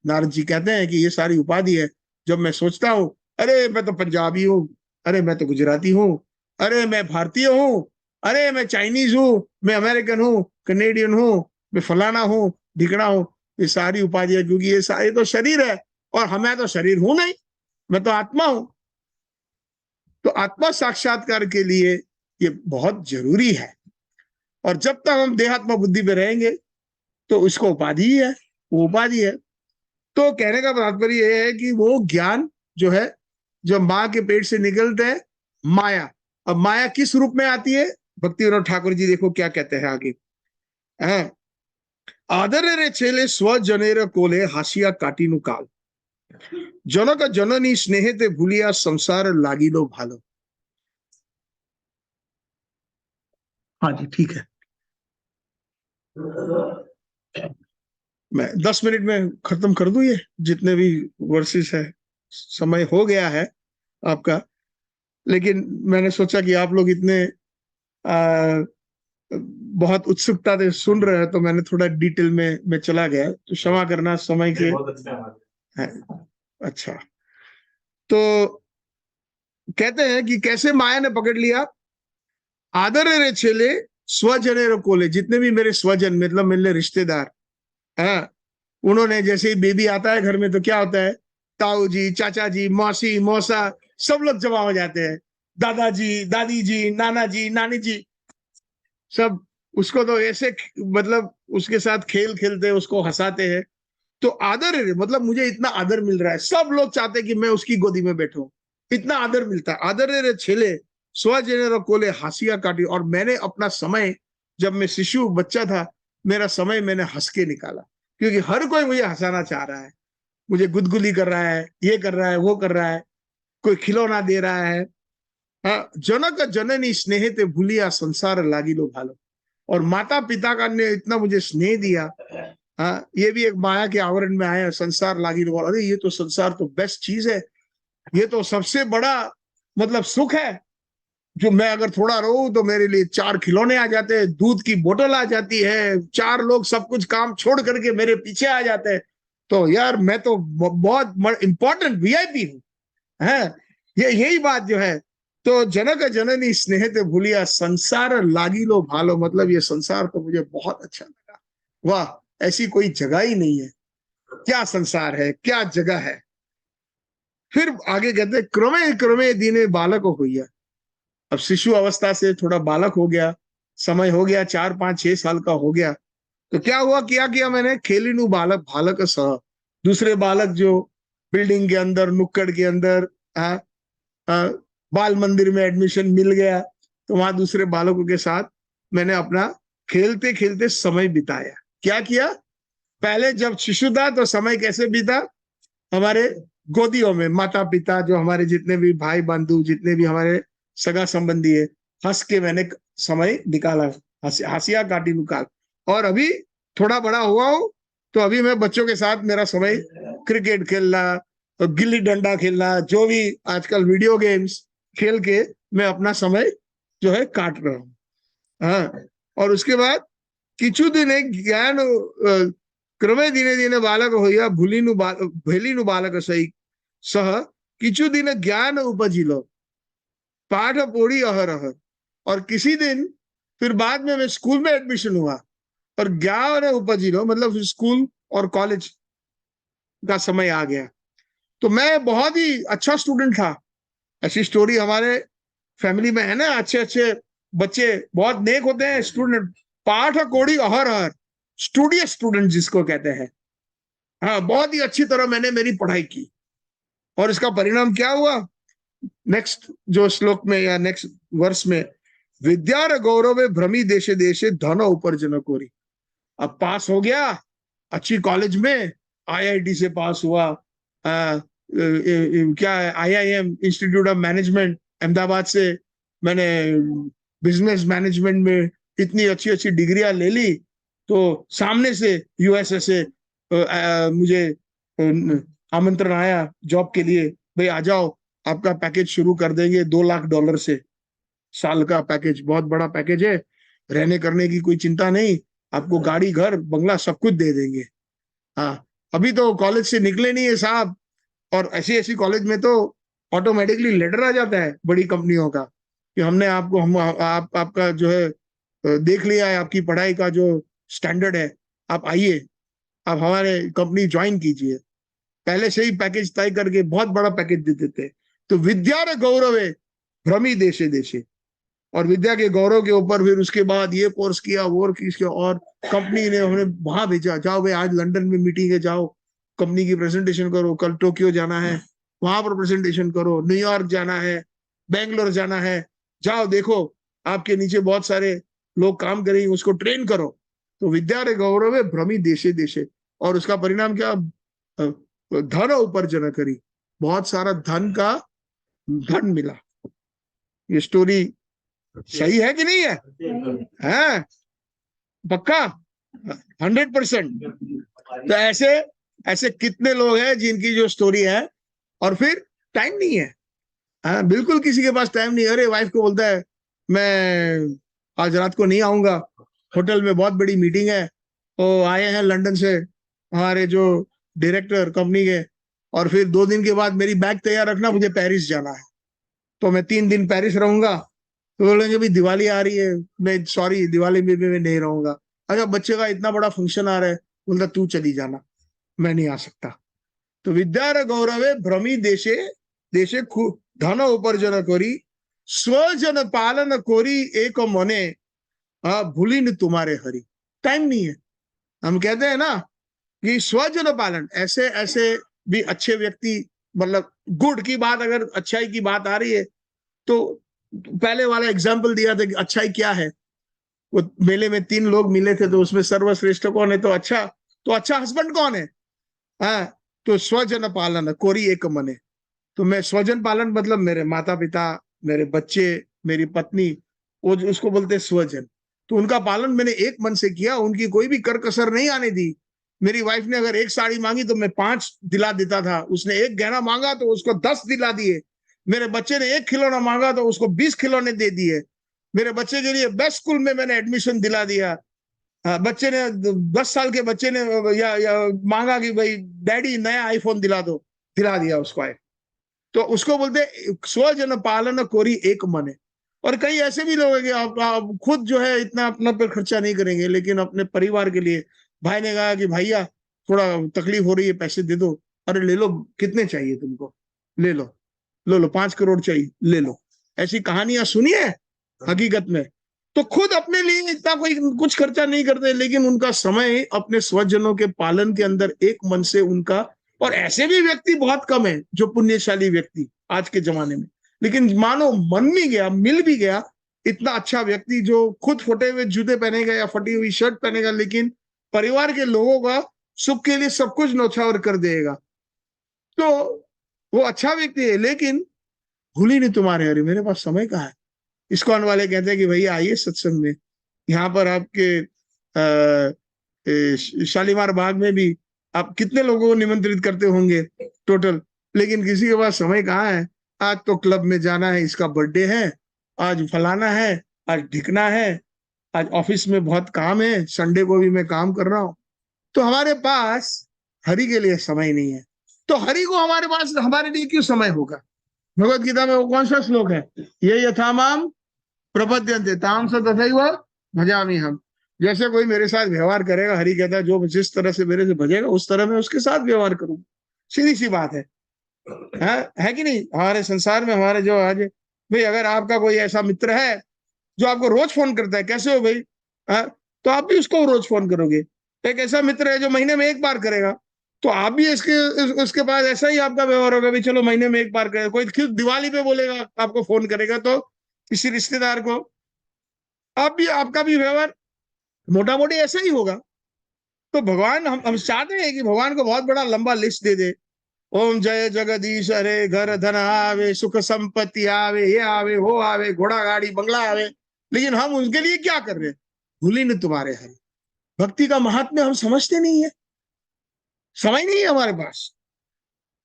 [SPEAKER 1] नारद जी कहते हैं कि ये सारी उपाधि है। जब मैं सोचता हूँ अरे मैं तो पंजाबी हूँ, अरे मैं तो गुजराती हूँ, अरे मैं भारतीय हूँ, अरे मैं चाइनीज हूँ, मैं अमेरिकन हूँ, कनेडियन हूँ, मैं फलाना हूँ, ढिकड़ा हूँ, ये सारी उपाधियां, क्योंकि ये सारे तो शरीर है और हमें तो शरीर हूं नहीं, मैं तो आत्मा हूं। तो आत्मा साक्षात्कार के लिए ये बहुत जरूरी है। और जब तक हम देहात्मा बुद्धि पे रहेंगे तो उसको उपाधि ही है, वो उपाधि है। तो कहने का तात्पर्य यह है कि वो ज्ञान जो है, जो माँ के पेट से निकलते हैं, माया। अब माया किस रूप में आती है? भक्ति विनोद ठाकुर जी देखो क्या कहते हैं आगे, है आदर रे छेले स्व जनेर कोले हासिया काटिनु काल, जनक जननी स्नेहते भूलिया संसार लागिलो भालो। हाँ जी ठीक है, मैं 10 मिनट में खत्म कर दूं ये जितने भी वर्सेस है। समय हो गया है आपका, लेकिन मैंने सोचा कि आप लोग इतने आ, बहुत उत्सुकता से सुन रहे हैं, तो मैंने थोड़ा डिटेल में मैं चला गया, तो क्षमा करना समय के। बहुत अच्छा है। अच्छा, तो कहते हैं कि कैसे माया ने पकड़ लिया, आदर रे छेले स्वजने रो कोले, जितने भी मेरे स्वजन मतलब मेरे रिश्तेदार हैं, उन्होंने जैसे ही बेबी आता है घर में तो क्या होता है, ताऊ जी, चाचा जी, मौसी, मौसा, सब लोग जमा हो जाते हैं, दादाजी, दादी जी, नाना जी, नानी जी, सब उसको तो ऐसे मतलब उसके साथ खेल खेलते हैं, उसको हंसाते हैं। तो आदर है, मतलब मुझे इतना आदर मिल रहा है, सब लोग चाहते हैं कि मैं उसकी गोदी में बैठूं, इतना आदर मिलता है। आदर रे छेले स्वजन कोले हासिया काटी, और मैंने अपना समय, जब मैं शिशु बच्चा था, मेरा समय मैंने हंस के निकाला, क्योंकि हर कोई मुझे हंसाना चाह रहा है, मुझे गुदगुली कर रहा है, ये कर रहा है, वो कर रहा है, कोई खिलौना दे रहा है। हाँ, जनक जननी स्नेह ते भूलिया संसार लागी लो भालो, और माता पिता का ने इतना मुझे स्नेह दिया। हाँ, ये भी एक माया के आवरण में आया, संसार लागी लो, अरे ये तो संसार तो बेस्ट चीज है, ये तो सबसे बड़ा मतलब सुख है, जो मैं अगर थोड़ा रहूं तो मेरे लिए 4 खिलौने आ जाते हैं, दूध की बोतल आ जाती है, 4 लोग सब कुछ काम छोड़ करके मेरे पीछे आ जाते हैं, तो यार मैं तो बहुत इंपॉर्टेंट वीआईपी हूँ, है ये यही बात जो है। तो जनक जननी स्नेह ते भूलिया संसार लागी लो भालो, मतलब ये संसार तो मुझे बहुत अच्छा लगा, वाह ऐसी कोई जगह ही नहीं है, क्या संसार है, क्या जगह है। फिर आगे कहते क्रमे क्रमे दीने बालक हो गया, अब शिशु अवस्था से थोड़ा बालक हो गया, समय हो गया 4 5 6 साल का हो गया, तो क्या हुआ, क्या किया मैंने, खेलिनु बालक बालक सह, दूसरे बालक जो बिल्डिंग के अंदर नुक्कड़ के अंदर, आ, आ, बाल मंदिर में एडमिशन मिल गया, तो वहां दूसरे बालकों के साथ मैंने अपना खेलते खेलते समय बिताया। क्या किया, पहले जब शिशु था तो समय कैसे बीता, हमारे गोदियों में माता पिता, जो हमारे जितने भी भाई बंधु, जितने भी हमारे सगा संबंधी है, हंस के मैंने समय निकाला, हंसिया काटी निकाल। और अभी थोड़ा बड़ा हुआ हूं, तो अभी मैं बच्चों के साथ मेरा समय क्रिकेट खेलना, गिल्ली डंडा खेलना, जो भी आजकल वीडियो गेम्स खेल के मैं अपना समय जो है काट रहा हूँ। हाँ, और उसके बाद किचु दिन ज्ञान क्रमे दिने दिने बालक होइया भेलीनु बालक सही सह, किचु दिन ज्ञान उपजिलो पाठ पोड़ी अहरह, और किसी दिन फिर बाद में मैं स्कूल में एडमिशन हुआ और ज्ञान उपजिलो, मतलब स्कूल और कॉलेज का समय आ गया। तो मैं बहुत ही अच्छा स्टूडेंट था, ऐसी स्टोरी हमारे फैमिली में है ना। अच्छे अच्छे बच्चे बहुत नेक होते हैं, स्टूडेंट, पाठ कोड़ी अहर अहर, स्टूडियस स्टूडेंट जिसको कहते हैं। हाँ, बहुत ही अच्छी तरह मैंने मेरी पढ़ाई की, और इसका परिणाम क्या हुआ? नेक्स्ट जो श्लोक में या नेक्स्ट वर्ष में, विद्या गौरव भ्रमी देशे देशे धन उपार्जन कोरी। अब पास हो गया अच्छी कॉलेज में, आईआईटी से पास हुआ, क्या है, IIM, institute of management Ahmedabad से मैंने बिजनेस मैनेजमेंट में इतनी अच्छी अच्छी डिग्रियां ले ली। तो सामने से यूएसए से मुझे आमंत्रण आया जॉब के लिए, भाई आ जाओ, आपका पैकेज शुरू कर देंगे $2 लाख से, साल का पैकेज, बहुत बड़ा पैकेज है, रहने करने की कोई चिंता नहीं, आपको गाड़ी घर बंगला सब कुछ दे देंगे। हाँ, अभी तो कॉलेज से निकले नहीं है साहब, और ऐसी ऐसी कॉलेज में तो ऑटोमेटिकली लेटर आ जाता है बड़ी कंपनियों का कि हमने आपको, हम आपका जो है देख लिया है, आपकी पढ़ाई का जो स्टैंडर्ड है, आप आइए, आप हमारे कंपनी ज्वाइन कीजिए। पहले से ही पैकेज तय करके बहुत बड़ा पैकेज दे देते। तो विद्या रे गौरव है भ्रमी देशे देशे, और विद्या के गौरव के ऊपर फिर उसके बाद ये कोर्स किया, वो किया, और कंपनी ने हमें वहां भेजा, जाओ भाई आज लंदन में मीटिंग है, जाओ कंपनी की प्रेजेंटेशन करो, कल टोक्यो जाना है वहां पर प्रेजेंटेशन करो, न्यूयॉर्क जाना है, बेंगलोर जाना है, जाओ देखो आपके नीचे बहुत सारे लोग काम करेंगे, उसको ट्रेन करो। तो विद्या रे गौरव है भ्रमी देशे देशे, और उसका परिणाम क्या? धन उपार्जन करी, बहुत सारा धन का धन मिला। ये स्टोरी सही है कि नहीं है? हैं? पक्का? 100%। तो ऐसे ऐसे कितने लोग हैं जिनकी जो स्टोरी है, और फिर टाइम नहीं है। हाँ, बिल्कुल किसी के पास टाइम नहीं। अरे वाइफ को बोलता है मैं आज रात को नहीं आऊंगा, होटल में बहुत बड़ी मीटिंग है, तो आए हैं लंदन से हमारे जो डायरेक्टर कंपनी के, और फिर 2 दिन के बाद मेरी बैग तैयार रखना, मुझे पेरिस जाना है, तो मैं 3 दिन पेरिस रहूंगा। तो बोलेंगे भाई दिवाली आ रही है, मैं सॉरी दिवाली में भी मैं नहीं रहूंगा। अच्छा, बच्चे का इतना बड़ा फंक्शन आ रहा है, बोलता तू चली जाना, मैं नहीं आ सकता। तो विद्या गौरवे भ्रमी देशे देशे धन उपार्जन कोरी, स्वजन पालन कोरी एक मने, भूली न तुम्हारे हरि। टाइम नहीं है। हम कहते हैं ना कि स्वजन पालन, ऐसे ऐसे भी अच्छे व्यक्ति, मतलब गुड की बात, अगर अच्छाई की बात आ रही है तो पहले वाला एग्जाम्पल दिया था कि अच्छाई क्या है। वो मेले में 3 लोग मिले थे, तो उसमें सर्वश्रेष्ठ कौन है? तो अच्छा हस्बैंड कौन है? हाँ, तो स्वजन पालन कोरी एक मने। तो मैं स्वजन पालन मतलब मेरे माता पिता, मेरे बच्चे, मेरी पत्नी, वो उसको बोलते हैं स्वजन। तो उनका पालन मैंने एक मन से किया, उनकी कोई भी कर कसर नहीं आने दी। मेरी वाइफ ने अगर 1 साड़ी मांगी तो मैं 5 दिला देता था, उसने 1 गहना मांगा तो उसको 10 दिला दिए, मेरे बच्चे ने 1 खिलौना मांगा तो उसको 20 खिलौने दे दिए, मेरे बच्चे के लिए बेस्ट स्कूल में मैंने एडमिशन दिला दिया। बच्चे ने 10 साल के बच्चे ने या मांगा कि भाई डैडी नया आईफोन दिला दो, दिला दिया उसको। तो उसको बोलते स्वजन पालन कोरी एक मन है। और कई ऐसे भी लोग हैं कि आप खुद जो है इतना अपना पर खर्चा नहीं करेंगे, लेकिन अपने परिवार के लिए, भाई ने कहा कि भैया थोड़ा तकलीफ हो रही है, पैसे दे दो, अरे ले लो, कितने चाहिए तुमको, ले लो, लो लो 5 करोड़ चाहिए, ले लो। ऐसी कहानियां सुनी है हकीकत में। तो खुद अपने लिए इतना कोई कुछ खर्चा नहीं करते, लेकिन उनका समय अपने स्वजनों के पालन के अंदर एक मन से उनका। और ऐसे भी व्यक्ति बहुत कम है जो पुण्यशाली व्यक्ति आज के जमाने में, लेकिन मानो मन में गया, मिल भी गया, इतना अच्छा व्यक्ति जो खुद फटे हुए जूते पहनेगा या फटी हुई शर्ट पहनेगा, लेकिन परिवार के लोगों का सुख के लिए सब कुछ न्यौछावर कर देगा। तो वो अच्छा व्यक्ति है, लेकिन भूली नहीं तुम्हारे, अरे मेरे पास समय कहाँ है। इस्कॉन वाले कहते हैं कि भैया आइए सत्संग में, यहाँ पर आपके शालीमार बाग में भी आप कितने लोगों को निमंत्रित करते होंगे टोटल, लेकिन किसी के पास समय कहाँ है। आज तो क्लब में जाना है, इसका बर्थडे है, आज फलाना है, आज ढिकना है, आज ऑफिस में बहुत काम है, संडे को भी मैं काम कर रहा हूँ। तो हमारे पास हरि के लिए समय नहीं है। तो हरि को हमारे पास, हमारे लिए क्यों समय होगा? भगवत गीता में वो कौन सा श्लोक है? ये यथा माम प्रपद्यन्ते ताम स तथैव भजामि हम। जैसे कोई मेरे साथ व्यवहार करेगा, हरि कहता है जो जिस तरह से मेरे से भजेगा उस तरह मैं उसके साथ व्यवहार करूंगा। सीधी सी बात है। है कि नहीं? हमारे संसार में हमारे जो आज भाई, अगर आपका कोई ऐसा मित्र है जो आपको रोज फोन करता है, कैसे हो भाई, हाँ, तो आप भी उसको रोज फोन करोगे। एक ऐसा मित्र है जो महीने में एक बार करेगा, तो आप भी उसके पास ऐसा ही आपका व्यवहार होगा भी, चलो महीने में एक बार करेगा। कोई दिवाली पे बोलेगा आपको फोन करेगा, तो किसी रिश्तेदार को, आप भी, आपका भी व्यवहार मोटा मोटी ऐसा ही होगा। तो भगवान, हम चाहते हैं कि भगवान को बहुत बड़ा लंबा लिस्ट दे दे, ओम जय जगदीश हरे, घर धन आवे, सुख संपत्ति आवे, ये आवे वो आवे, घोड़ा गाड़ी बंगला आवे, लेकिन हम उनके लिए क्या कर रहे हैं? भूली न तुम्हारे हरि। भक्ति का महात्म्य हम समझते नहीं है, समझ नहीं है हमारे पास,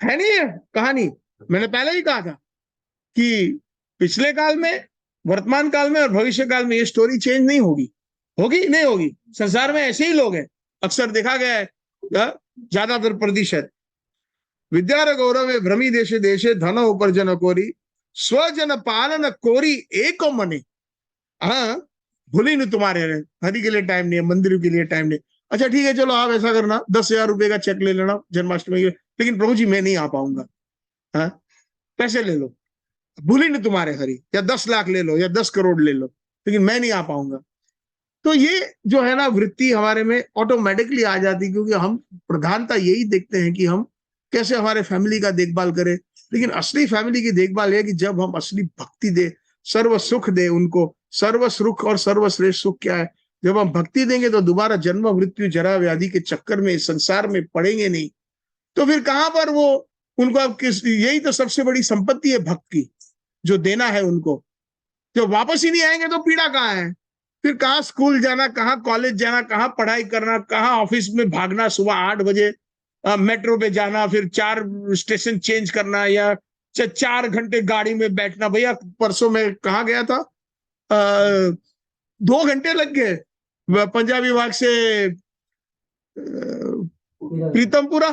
[SPEAKER 1] है नहीं है कहानी। मैंने पहले ही कहा था कि पिछले काल में, वर्तमान काल में और भविष्य काल में ये स्टोरी चेंज नहीं होगी। होगी नहीं होगी, संसार में ऐसे ही लोग हैं, अक्सर देखा गया है, ज्यादातर प्रतिशत। विद्यार गौरव भ्रमी देशे देशे, धन उपर्जन कोरी, स्वजन पालन कोरी एक मने। हाँ, भूली नहीं तुम्हारे हरि के लिए टाइम नहीं है, मंदिर के लिए टाइम नहीं। अच्छा ठीक है, चलो आप ऐसा करना, 10,000 रुपए का चेक ले लेना जन्माष्टमी के, लेकिन प्रभु जी मैं नहीं आ पाऊंगा। हाँ, पैसे ले लो, भूली नहीं तुम्हारे हरि, या 10 लाख ले लो या 10 करोड़ ले लो, लेकिन मैं नहीं आ पाऊंगा। तो ये जो है ना वृत्ति हमारे में ऑटोमेटिकली आ जाती, क्योंकि हम प्रधानता यही देखते हैं कि हम कैसे हमारे फैमिली का देखभाल करें। लेकिन असली फैमिली की देखभाल है कि जब हम असली भक्ति दे, सर्व सुख दे उनको। सर्व सुख और सर्वश्रेष्ठ सुख क्या है? जब हम भक्ति देंगे तो दोबारा जन्म मृत्यु जरा व्याधि के चक्कर में संसार में पड़ेंगे नहीं। तो फिर कहां पर वो, उनको अब किस, यही तो सबसे बड़ी संपत्ति है भक्त की, जो देना है उनको। जो वापस ही नहीं आएंगे तो पीड़ा कहाँ है? फिर कहाँ स्कूल जाना, कहाँ कॉलेज जाना, कहाँ पढ़ाई करना, कहाँ ऑफिस में भागना, सुबह 8 बजे मेट्रो पे जाना, फिर 4 स्टेशन चेंज करना, या 4 घंटे गाड़ी में बैठना। भैया परसों में कहाँ गया था, 2 घंटे लग गए पंजाबी बाग से प्रीतमपुरा,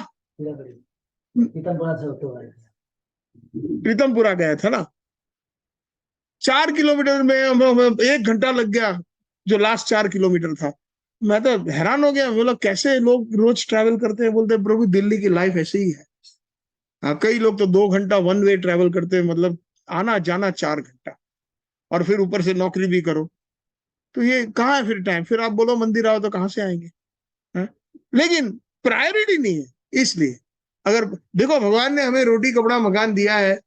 [SPEAKER 1] प्रीतमपुरा गया था ना, 4 किलोमीटर में 1 घंटा लग गया, जो लास्ट 4 किलोमीटर था। मैं तो हैरान हो गया, बोला कैसे लोग रोज ट्रैवल करते हैं। बोलते प्रभु दिल्ली की लाइफ ऐसे ही है। हाँ, कई लोग तो 2 घंटा वन वे ट्रैवल करते हैं, मतलब आना जाना 4 घंटा, और फिर ऊपर से नौकरी भी करो। तो ये कहाँ है फिर टाइम? फिर आप बोलो मंदिर आओ तो कहाँ से आएंगे? हाँ? लेकिन प्रायोरिटी नहीं है। इसलिए अगर देखो, भगवान ने हमें रोटी कपड़ा मकान दिया है,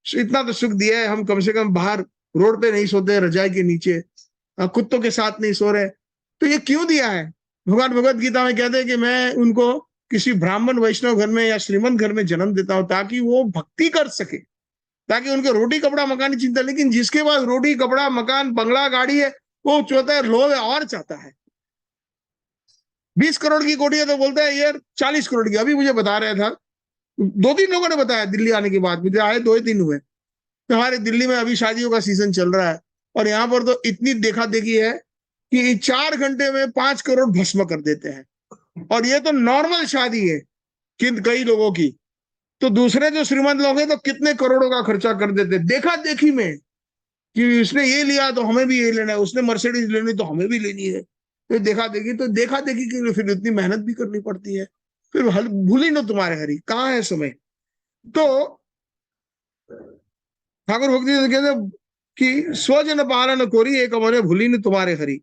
[SPEAKER 1] इतना तो सुख दिया है, हम कम से कम बाहर रोड पे नहीं सोते, रजाई के नीचे कुत्तों के साथ नहीं सो रहे। तो ये क्यों दिया है? भगवान भगवत गीता में कहते हैं कि मैं उनको किसी ब्राह्मण वैष्णव घर में या श्रीमंत घर में जन्म देता हूं, ताकि वो भक्ति कर सके, ताकि उनको रोटी कपड़ा मकान की चिंता। लेकिन जिसके पास रोटी कपड़ा मकान बंगला गाड़ी है, वो चाहता है, लोभ है और चाहता है। 20 करोड़ की कोठी है तो बोलता है यार 40 करोड़ की। अभी मुझे बता रहा था, 2-3 लोगों ने बताया दिल्ली आने के बाद, मुझे आए 2 ही दिन हुए। तो हमारे दिल्ली में अभी शादियों का सीजन चल रहा है, और यहाँ पर तो इतनी देखा देखी है कि 4 घंटे में 5 करोड़ भस्म कर देते हैं। और ये तो नॉर्मल शादी है किन कई लोगों की। तो दूसरे जो श्रीमंत लोग हैं तो कितने करोड़ों का खर्चा कर देते देखा देखी में, कि उसने ये लिया तो हमें भी ये लेना है, उसने मर्सिडीज लेनी तो हमें भी लेनी है। तो देखा देखी के लिए फिर इतनी मेहनत भी करनी पड़ती है। फिर भूली ना तुम्हारे हरी, कहाँ है समय? तो ठाकुर भक्ति कहते हैं कि स्वजन पालन कोरी एक अमरे, भूली न तुम्हारे हरि।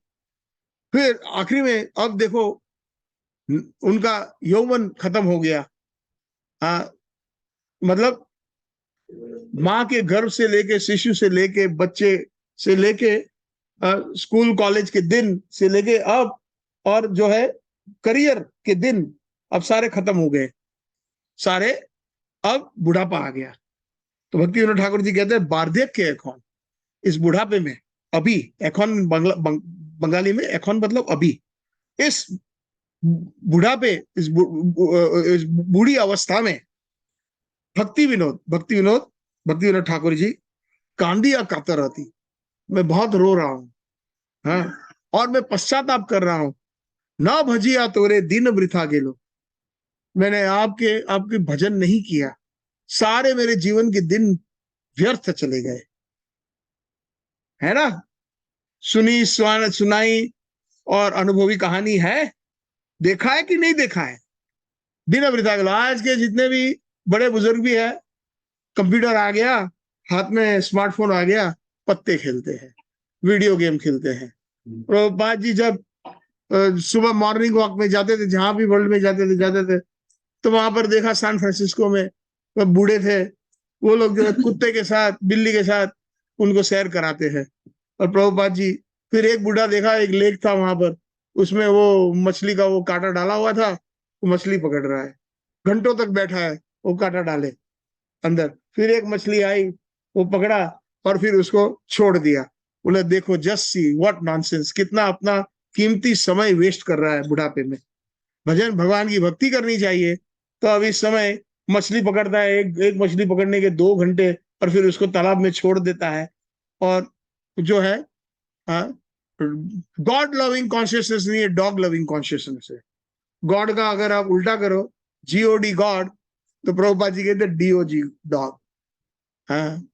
[SPEAKER 1] फिर आखिरी में अब देखो, उनका यौवन खत्म हो गया। मतलब माँ के गर्भ से लेके, शिशु से लेके, बच्चे से लेके, स्कूल कॉलेज के दिन से लेके अब, और जो है करियर के दिन, अब सारे खत्म हो गए सारे। अब बुढ़ापा आ गया। तो भक्ति विनोद ठाकुर जी कहते हैं बार्धक्य एखोन, इस बुढ़ापे में, अभी, एखोन बंगाली में एखोन मतलब अभी, इस बुढ़ापे, इस बूढ़ी अवस्था में भक्ति विनोद ठाकुर जी कांदिया कातर रहती, मैं बहुत रो रहा हूं। हाँ, और मैं पश्चाताप कर रहा हूं, ना भजिया तोरे दिन वृथा गेलो, मैंने आपके भजन नहीं किया, सारे मेरे जीवन के दिन व्यर्थ चले गए। है ना? सुनाई और अनुभवी कहानी है, देखा है कि नहीं देखा है? दिन वृथा गेलो। आज के जितने भी बड़े बुजुर्ग भी है, कंप्यूटर आ गया, हाथ में स्मार्टफोन आ गया, पत्ते खेलते हैं, वीडियो गेम खेलते हैं। प्रभुपाद जी जब सुबह मॉर्निंग वॉक में जाते थे, जहां भी वर्ल्ड में जाते थे, तो वहां पर देखा सैन फ्रांसिस्को में वो बूढ़े थे, वो लोग जो है कुत्ते के साथ, बिल्ली के साथ उनको सैर कराते हैं। और प्रभुपाद जी, फिर एक बूढ़ा देखा, एक लेक था वहां पर, उसमें वो मछली का वो कांटा डाला हुआ था, वो मछली पकड़ रहा है, घंटों तक बैठा है वो कांटा डाले अंदर। फिर एक मछली आई, वो पकड़ा और फिर उसको छोड़ दिया। बोले देखो, जस्ट सी व्हाट नॉनसेंस, कितना अपना कीमती समय वेस्ट कर रहा है बुढ़ापे में। भजन भगवान की भक्ति करनी चाहिए। तो अब इस समय मछली पकड़ता है, एक एक मछली पकड़ने के 2 घंटे, और फिर उसको तालाब में छोड़ देता है। और जो है गॉड लविंग कॉन्शियसनेस नहीं है, डॉग लविंग कॉन्शियसनेस है। गॉड का अगर आप उल्टा करो, जीओडी गॉड, तो प्रभुपाद जी कहते डीओजी डॉग। हाँ,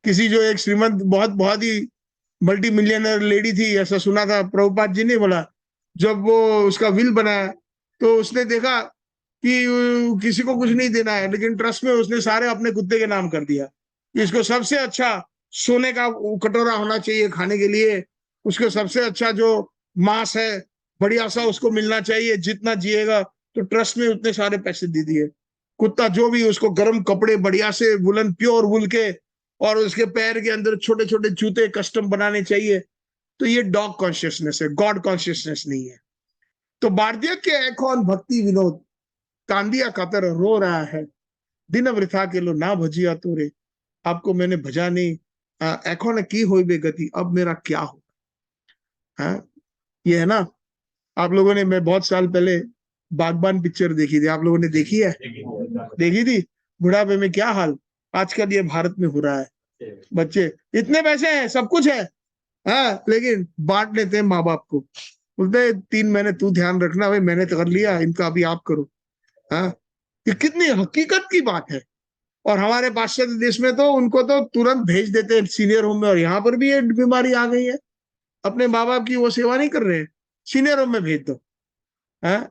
[SPEAKER 1] किसी जो एक श्रीमंत बहुत बहुत ही मल्टी मिलियनर लेडी थी, ऐसा सुना था, प्रभुपाद जी ने बोला जब वो उसका विल बनाया तो उसने देखा कि किसी को कुछ नहीं देना है, लेकिन ट्रस्ट में उसने सारे अपने कुत्ते के नाम कर दिया। इसको सबसे अच्छा सोने का कटोरा होना चाहिए खाने के लिए, उसको सबसे अच्छा जो मांस है बढ़िया सा उसको मिलना चाहिए, जितना जिएगा। तो ट्रस्ट में उतने सारे पैसे दे दिए। कुत्ता जो भी, उसको गर्म कपड़े बढ़िया से वुलन, प्योर वुल के, और उसके पैर के अंदर छोटे छोटे जूते कस्टम बनाने चाहिए। तो ये डॉग कॉन्शियसनेस है, गॉड कॉन्शियसनेस नहीं है। तो बार्दिया के एकोन भक्ति विनोद, कांदिया कातर रो रहा है, दिन वृथा के लो ना भजिया तोरे, आपको मैंने भजा नहीं, एकोन की हो बेगति, अब मेरा क्या हो। हाँ, ये है ना। आप लोगों ने, मैं बहुत साल पहले बागबान पिक्चर देखी थी, आप लोगों ने देखी है? देखी थी। बुढ़ापे में क्या हाल आजकल ये भारत में हो रहा है। बच्चे, इतने पैसे हैं, सब कुछ है, हाँ, लेकिन बांट लेते हैं माँ बाप को। बोलते हैं 3 महीने तू ध्यान रखना, भाई मैंने तो कर लिया, इनका अभी आप करो। हाँ, ये कितनी हकीकत की बात है। और हमारे पाश्चात्य देश में तो उनको तो तुरंत भेज देते हैं सीनियर होम में, और यहाँ पर भी ये बीमारी आ गई है। अपने माँ बाप की वो सेवा नहीं कर रहे हैं, सीनियर होम में भेज दो। हाँ,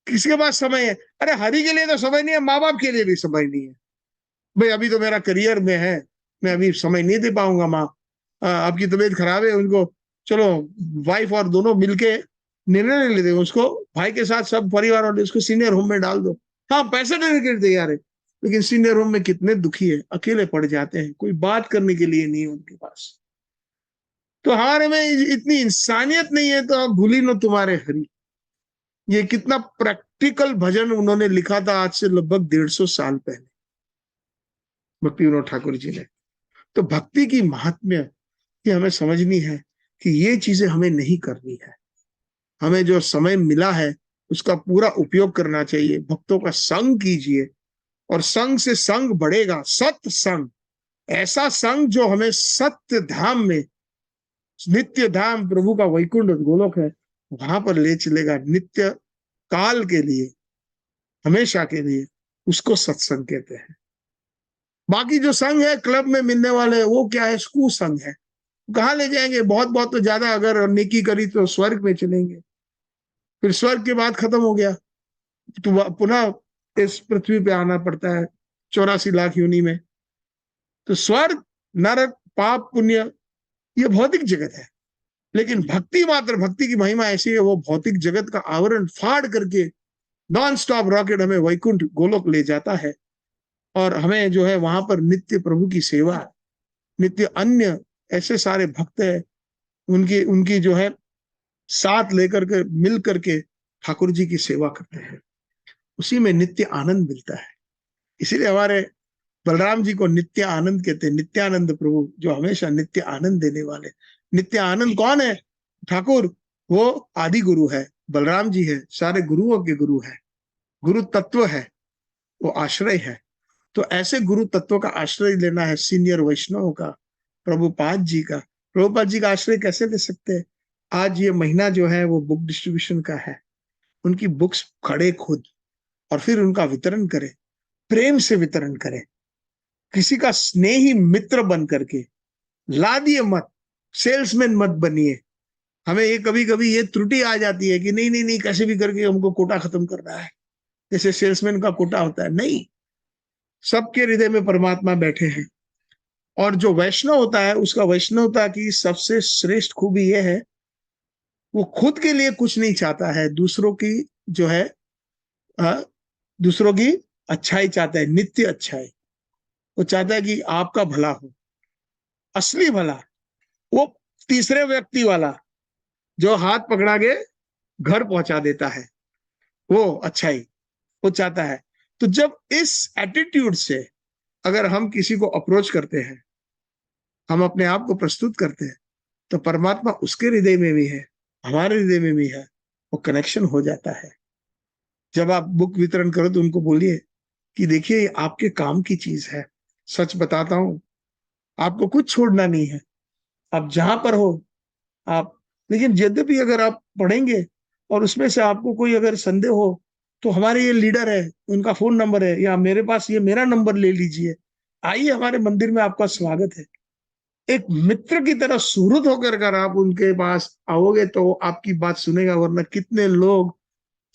[SPEAKER 1] किसके पास समय है? अरे हरि के लिए तो समय नहीं है, माँ बाप के लिए भी समय नहीं है। भाई अभी तो मेरा करियर में है, मैं अभी समय नहीं दे पाऊंगा। माँ, आपकी तबीयत खराब है, उनको चलो वाइफ और दोनों मिलके निर्णय ले लेते, उसको भाई के साथ सब परिवार वाले उसको सीनियर होम में डाल दो। हाँ, पैसा देने के लिए तैयार है, लेकिन सीनियर होम में कितने दुखी है, अकेले पड़ जाते हैं, कोई बात करने के लिए नहीं है उनके पास। तो हमारे में इतनी इंसानियत नहीं है, तो आप भूली नो तुम्हारे हरि। ये कितना प्रैक्टिकल भजन उन्होंने लिखा था आज से लगभग 150 साल पहले, भक्ति विनोद ठाकुर जी ने। तो भक्ति की महात्म्य ये हमें समझनी है कि ये चीजें हमें नहीं करनी है। हमें जो समय मिला है उसका पूरा उपयोग करना चाहिए। भक्तों का संग कीजिए, और संग से संग बढ़ेगा, सत्य संग, ऐसा संग जो हमें सत्य धाम में, नित्य धाम प्रभु का वैकुंठ गोलोक है, वहां पर ले चलेगा नित्य काल के लिए, हमेशा के लिए। उसको सत्संग कहते हैं। बाकी जो संग है क्लब में मिलने वाले, वो क्या है? कुसंग है। कहाँ ले जाएंगे? बहुत बहुत तो ज्यादा अगर नेकी करी तो स्वर्ग में चलेंगे, फिर स्वर्ग के बाद खत्म हो गया तो पुनः इस पृथ्वी पे आना पड़ता है 84 लाख योनि में। तो स्वर्ग, नरक, पाप पुण्य, ये भौतिक जगत है। लेकिन भक्ति मात्र, भक्ति की महिमा ऐसी है, वो भौतिक जगत का आवरण फाड़ करके नॉन स्टॉप रॉकेट हमें वैकुंठ गोलोक ले जाता है। और हमें जो है वहां पर नित्य प्रभु की सेवा, नित्य अन्य ऐसे सारे भक्त है, उनकी उनकी जो है साथ लेकर के, मिल करके ठाकुर जी की सेवा करते हैं। उसी में नित्य आनंद मिलता है। इसीलिए हमारे बलराम जी को नित्य आनंद कहते हैं, नित्यानंद प्रभु, जो हमेशा नित्य आनंद देने वाले। नित्य आनंद कौन है? ठाकुर, वो आदि गुरु है, बलराम जी है, सारे गुरुओं के गुरु है, गुरु तत्व है, वो आश्रय है। तो ऐसे गुरु तत्व का आश्रय लेना है, सीनियर वैष्णव का, प्रभुपाद जी का। प्रभुपाद जी का आश्रय कैसे ले सकते हैं? आज ये महीना जो है वो बुक डिस्ट्रीब्यूशन का है, उनकी बुक्स खड़े खुद, और फिर उनका वितरण करें, प्रेम से वितरण करें, किसी का स्नेही मित्र बन करके। ला दिए मत, सेल्समैन मत बनिए। हमें ये कभी कभी ये त्रुटि आ जाती है कि नहीं नहीं नहीं, कैसे भी करके हमको कोटा खत्म करना है, जैसे सेल्समैन का कोटा होता है। नहीं, सबके हृदय में परमात्मा बैठे हैं। और जो वैष्णव होता है, उसका वैष्णवता की सबसे श्रेष्ठ खूबी यह है, वो खुद के लिए कुछ नहीं चाहता है, दूसरों की जो है अ, दूसरों की अच्छाई चाहता है, नित्य अच्छाई। वो चाहता है कि आपका भला हो, असली भला। वो तीसरे व्यक्ति वाला जो हाथ पकड़ा के घर पहुंचा देता है, वो अच्छाई वो चाहता है। तो जब इस एटीट्यूड से अगर हम किसी को अप्रोच करते हैं, हम अपने आप को प्रस्तुत करते हैं, तो परमात्मा उसके हृदय में भी है, हमारे हृदय में भी है, वो कनेक्शन हो जाता है। जब आप बुक वितरण करो तो उनको बोलिए कि देखिए ये आपके काम की चीज है। सच बताता हूं, आपको कुछ छोड़ना नहीं है, आप जहां पर हो आप। लेकिन यद्यपि अगर आप पढ़ेंगे और उसमें से आपको कोई अगर संदेह हो, तो हमारे ये लीडर है, उनका फोन नंबर है, या मेरे पास ये मेरा नंबर ले लीजिए, आइए हमारे मंदिर में, आपका स्वागत है। एक मित्र की तरह सुहृद होकर कर आप उनके पास आओगे तो आपकी बात सुनेगा, वरना कितने लोग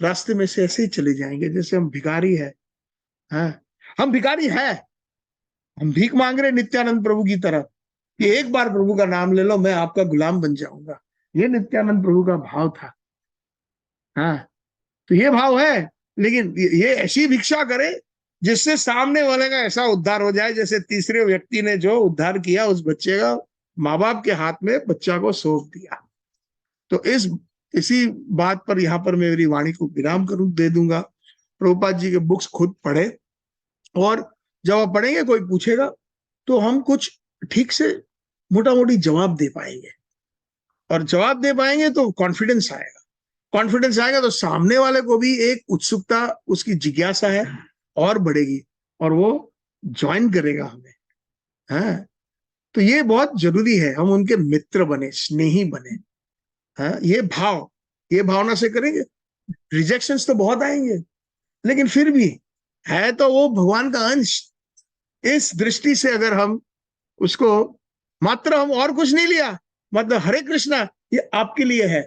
[SPEAKER 1] रास्ते में से ऐसे ही चले जाएंगे जैसे हम भिखारी है। हाँ, हम भिखारी है, हम भीख मांग रहे नित्यानंद प्रभु की तरह कि एक बार प्रभु का नाम ले लो, मैं आपका गुलाम बन जाऊंगा। ये नित्यानंद प्रभु का भाव था। हाँ, तो ये भाव है। लेकिन ये ऐसी भिक्षा करे जिससे सामने वाले का ऐसा उद्धार हो जाए, जैसे तीसरे व्यक्ति ने जो उद्धार किया, उस बच्चे का माँ बाप के हाथ में बच्चा को सौंप दिया। तो इसी बात पर यहाँ पर मैं मेरी वाणी को विराम करूं दे दूंगा। प्रभुपाद जी के बुक्स खुद पढ़े, और जब आप पढ़ेंगे, कोई पूछेगा तो हम कुछ ठीक से मोटा मोटी जवाब दे पाएंगे, और जवाब दे पाएंगे तो कॉन्फिडेंस आएगा। कॉन्फिडेंस आएगा तो सामने वाले को भी एक उत्सुकता, उसकी जिज्ञासा है और बढ़ेगी, और वो ज्वाइन करेगा हमें। हाँ, तो ये बहुत जरूरी है, हम उनके मित्र बने, स्नेही बने। हाँ, ये भावना से करेंगे। रिजेक्शंस तो बहुत आएंगे, लेकिन फिर भी है तो वो भगवान का अंश। इस दृष्टि से अगर हम उसको, मात्र हम और कुछ नहीं लिया, मतलब हरे कृष्णा ये आपके लिए है,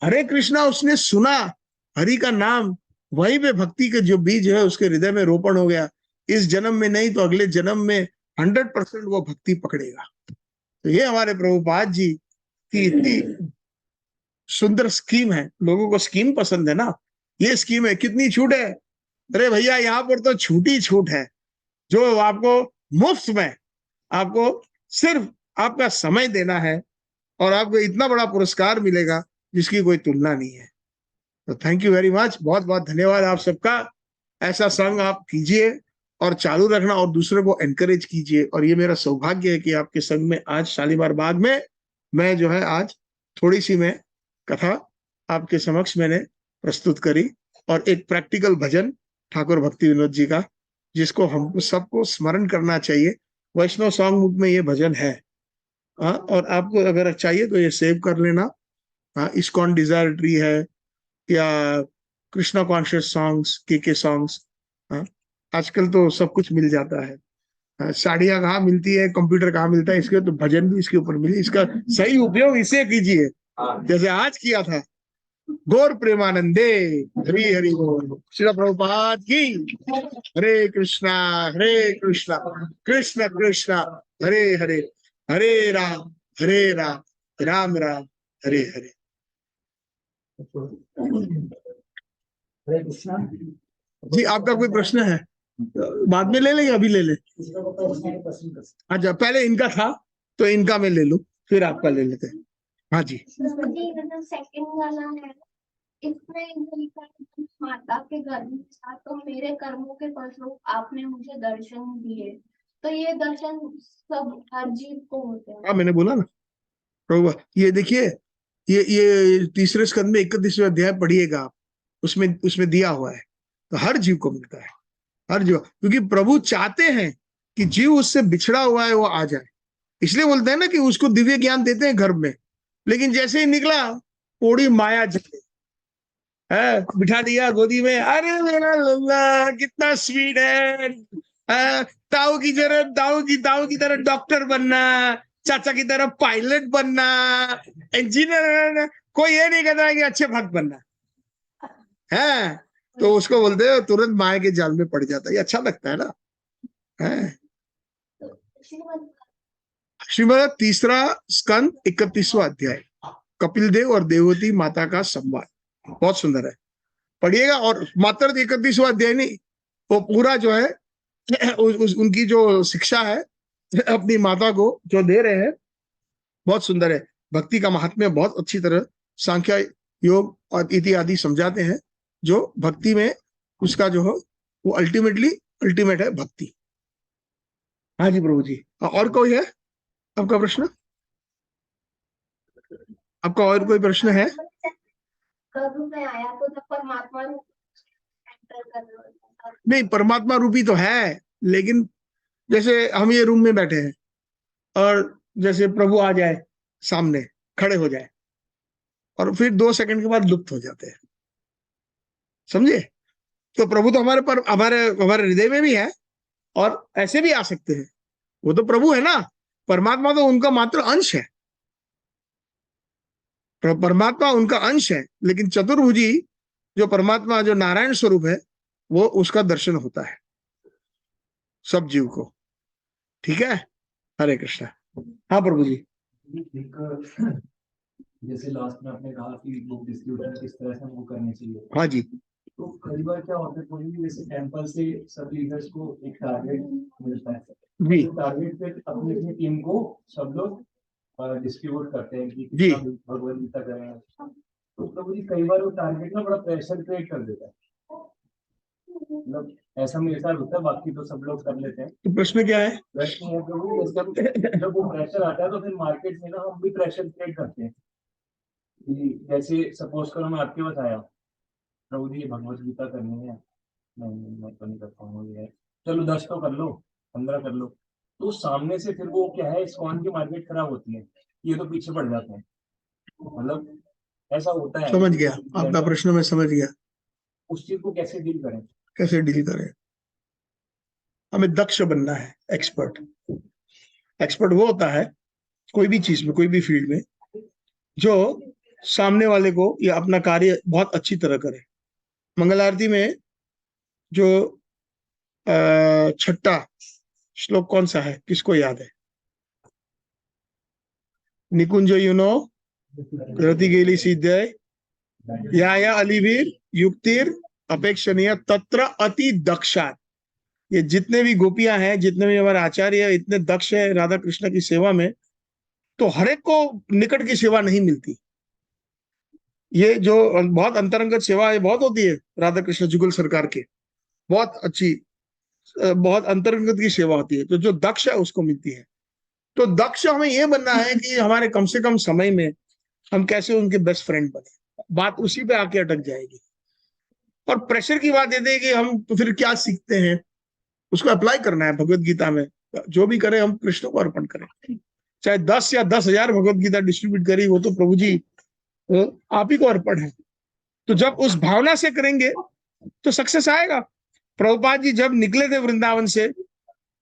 [SPEAKER 1] हरे कृष्णा उसने सुना, हरि का नाम, वहीं पे भक्ति के जो बीज है उसके हृदय में रोपण हो गया। इस जन्म में नहीं तो अगले जन्म में 100% वो भक्ति पकड़ेगा। तो ये हमारे प्रभुपाद जी की इतनी सुंदर स्कीम है। लोगों को स्कीम पसंद है ना, ये स्कीम है, कितनी छूट है। अरे भैया, यहाँ पर तो छूटी छूट है, जो आपको मुफ्त में, आपको सिर्फ आपका समय देना है, और आपको इतना बड़ा पुरस्कार मिलेगा जिसकी कोई तुलना नहीं है। तो थैंक यू वेरी मच, बहुत बहुत धन्यवाद आप सबका। ऐसा संग आप कीजिए और चालू रखना, और दूसरों को एनकरेज कीजिए। और ये मेरा सौभाग्य है कि आपके संग में आज शालीमार बाग में मैं जो है आज थोड़ी सी मैं कथा आपके समक्ष मैंने प्रस्तुत करी, और एक प्रैक्टिकल भजन ठाकुर भक्ति विनोद जी का, जिसको हम सबको स्मरण करना चाहिए। वैष्णव सॉन्ग बुक में ये भजन है। हाँ, और आपको अगर चाहिए तो ये सेव कर लेना। हाँ, इस्कॉन डिजायर ट्री है, या कृष्णा कॉन्शियस सॉन्ग्स, के सॉन्ग्स। हाँ, आजकल तो सब कुछ मिल जाता है। हाँ, साड़ियाँ कहाँ मिलती है, कंप्यूटर कहाँ मिलता है, इसके तो भजन भी इसके ऊपर मिले। इसका सही उपयोग इसे कीजिए, जैसे आज किया था। गौर प्रेमानंदे, हरि हरि बोल। श्रील प्रभुपाद की। हरे कृष्णा, हरे कृष्णा, कृष्ण कृष्णा, हरे हरे, हरे राम, हरे राम, राम राम, हरे हरे। हरे कृष्णा जी। आपका कोई प्रश्न है? बाद में ले लें या अभी ले लें? अच्छा, पहले इनका था तो इनका मैं ले लूं, फिर आपका ले लेते हैं। हाँ जी।
[SPEAKER 2] सेकंड वाला है, इसमें माता के गर्भ में था, तो मेरे कर्मों के फलस्वरूप आपने मुझे दर्शन दिए। तो ये दर्शन सब हर जीव को होते हैं।
[SPEAKER 1] हाँ, मैंने बोला ना प्रभु, ये देखिए, ये तीसरे स्कंद में 31वें अध्याय पढ़िएगा आप, उसमें उसमें दिया हुआ है। तो हर जीव को मिलता है, हर जीव, क्योंकि प्रभु चाहते हैं कि जीव उससे बिछड़ा हुआ है वो आ जाए। इसलिए बोलते हैं ना कि उसको दिव्य ज्ञान देते हैं गर्भ में, लेकिन जैसे ही निकला, थोड़ी माया जले है, बिठा दिया गोदी में, अरे मेरा लल्ला कितना स्वीट है। ताऊ की जरूरत, ताऊ की तरह डॉक्टर बनना, चाचा की तरह पायलट बनना, इंजीनियर बनना। कोई ये नहीं कहता है कि अच्छे भक्त बनना है। तो उसको बोलते हैं तुरंत माया के जाल में पड़ जाता है। ये अच्छा लगता है ना। है।
[SPEAKER 2] तो श्रीमद्
[SPEAKER 1] श्रीमद् तीसरा स्कंद 31वां अध्याय, कपिल देव और देववती माता का संवाद, बहुत सुंदर है, पढ़िएगा। और मात्र 31वां अध्याय नहीं, वो पूरा जो है उनकी जो शिक्षा है अपनी माता को जो दे रहे हैं, बहुत सुंदर है। भक्ति का महात्म्य बहुत अच्छी तरह सांख्य योग और इत्यादि समझाते हैं। जो भक्ति में उसका जो है वो अल्टीमेट है भक्ति। हाँ जी प्रभु जी। और कोई है आपका प्रश्न? आपका और कोई प्रश्न है?
[SPEAKER 2] गर्भ में आया तो जब परमात्मा एंटर कर रहा था।
[SPEAKER 1] नहीं, परमात्मा रूपी तो है, लेकिन जैसे हम ये रूम में बैठे हैं और जैसे प्रभु आ जाए सामने, खड़े हो जाए और फिर 2 सेकंड के बाद लुप्त हो जाते हैं, समझे? तो प्रभु तो हमारे पर हमारे हमारे हृदय में भी है और ऐसे भी आ सकते हैं। वो तो प्रभु है ना, परमात्मा तो उनका मात्र अंश है, परमात्मा उनका अंश है, लेकिन चतुर्भुजी जो परमात्मा जो नारायण स्वरूप है, वो उसका दर्शन होता है सब जीव को। ठीक है, हरे कृष्णा। हाँ प्रभु जी।
[SPEAKER 3] एक जैसे लास्ट में आपने कहा कि बुक डिस्ट्रीब्यूशन किस तरह से हमको करनी चाहिए,
[SPEAKER 1] हाँ जी।
[SPEAKER 3] तो कई बार क्या होता है कोई भी जैसे टेम्पल से सब लीडर्स को एक टारगेट मिलता है,
[SPEAKER 1] जी
[SPEAKER 3] तो टारगेट पे अपनी अपनी टीम को सब लोग डिस्ट्रीब्यूट करते हैं कि
[SPEAKER 1] जी।
[SPEAKER 3] कितना भगवत गीता करें। तो प्रभु जी कई बार वो टारगेट ना बड़ा प्रेशर क्रिएट कर देता है, मतलब ऐसा मेरे साथ होता है, बाकी तो सब लोग कर लेते हैं।
[SPEAKER 1] तो प्रश्न क्या है?
[SPEAKER 3] प्रश्न है प्रभु, जब वो प्रेशर आता है तो फिर मार्केट में ना हम भी प्रेशर क्रिएट करते हैं कि जैसे सपोज करो मैं आपके पास आया, प्रभु जी भगवत गीता करनी है, नहीं मैं तो नहीं कर पाऊंगा, ये चलो 10 तो कर लो, 15 कर लो, तो सामने से फिर वो क्या है, इस्कॉन की मार्केट खराब होती है, ये तो पीछे पड़ जाते हैं, मतलब ऐसा होता है।
[SPEAKER 1] समझ गया आपका प्रश्न, मैं समझ गया।
[SPEAKER 3] उस चीज को कैसे डील करें?
[SPEAKER 1] कैसे डील करें? हमें दक्ष बनना है, एक्सपर्ट। एक्सपर्ट वो होता है कोई भी चीज में, कोई भी फील्ड में, जो सामने वाले को या अपना कार्य बहुत अच्छी तरह करे। मंगल आरती में जो छठा श्लोक कौन सा है, किसको याद है? निकुंज युनो रति गेली सिद्धय या अलीवीर युक्तिर अपेक्षणीय तत्र अति दक्षा। ये जितने भी गोपियां हैं, जितने भी हमारे आचार्य इतने दक्ष है राधा कृष्ण की सेवा में, तो हर एक को निकट की सेवा नहीं मिलती। ये जो बहुत अंतरंगत सेवा है बहुत होती है राधा कृष्ण जुगल सरकार के, बहुत अच्छी बहुत अंतरंगत की सेवा होती है, तो जो दक्ष है उसको मिलती है। तो दक्ष हमें ये बनना है कि हमारे कम से कम समय में हम कैसे उनके बेस्ट फ्रेंड बने, बात उसी पे आके अटक जाएगी। और प्रेशर की बात ये है कि हम तो फिर क्या सीखते हैं, उसको अप्लाई करना है भगवत गीता में। जो भी करें हम कृष्ण को अर्पण करें, चाहे 10 या 10,000 भगवत गीता डिस्ट्रीब्यूट करी, वो तो प्रभु जी आप ही को अर्पण है। तो जब उस भावना से करेंगे तो सक्सेस आएगा। प्रभुपाद जी जब निकले थे वृंदावन से,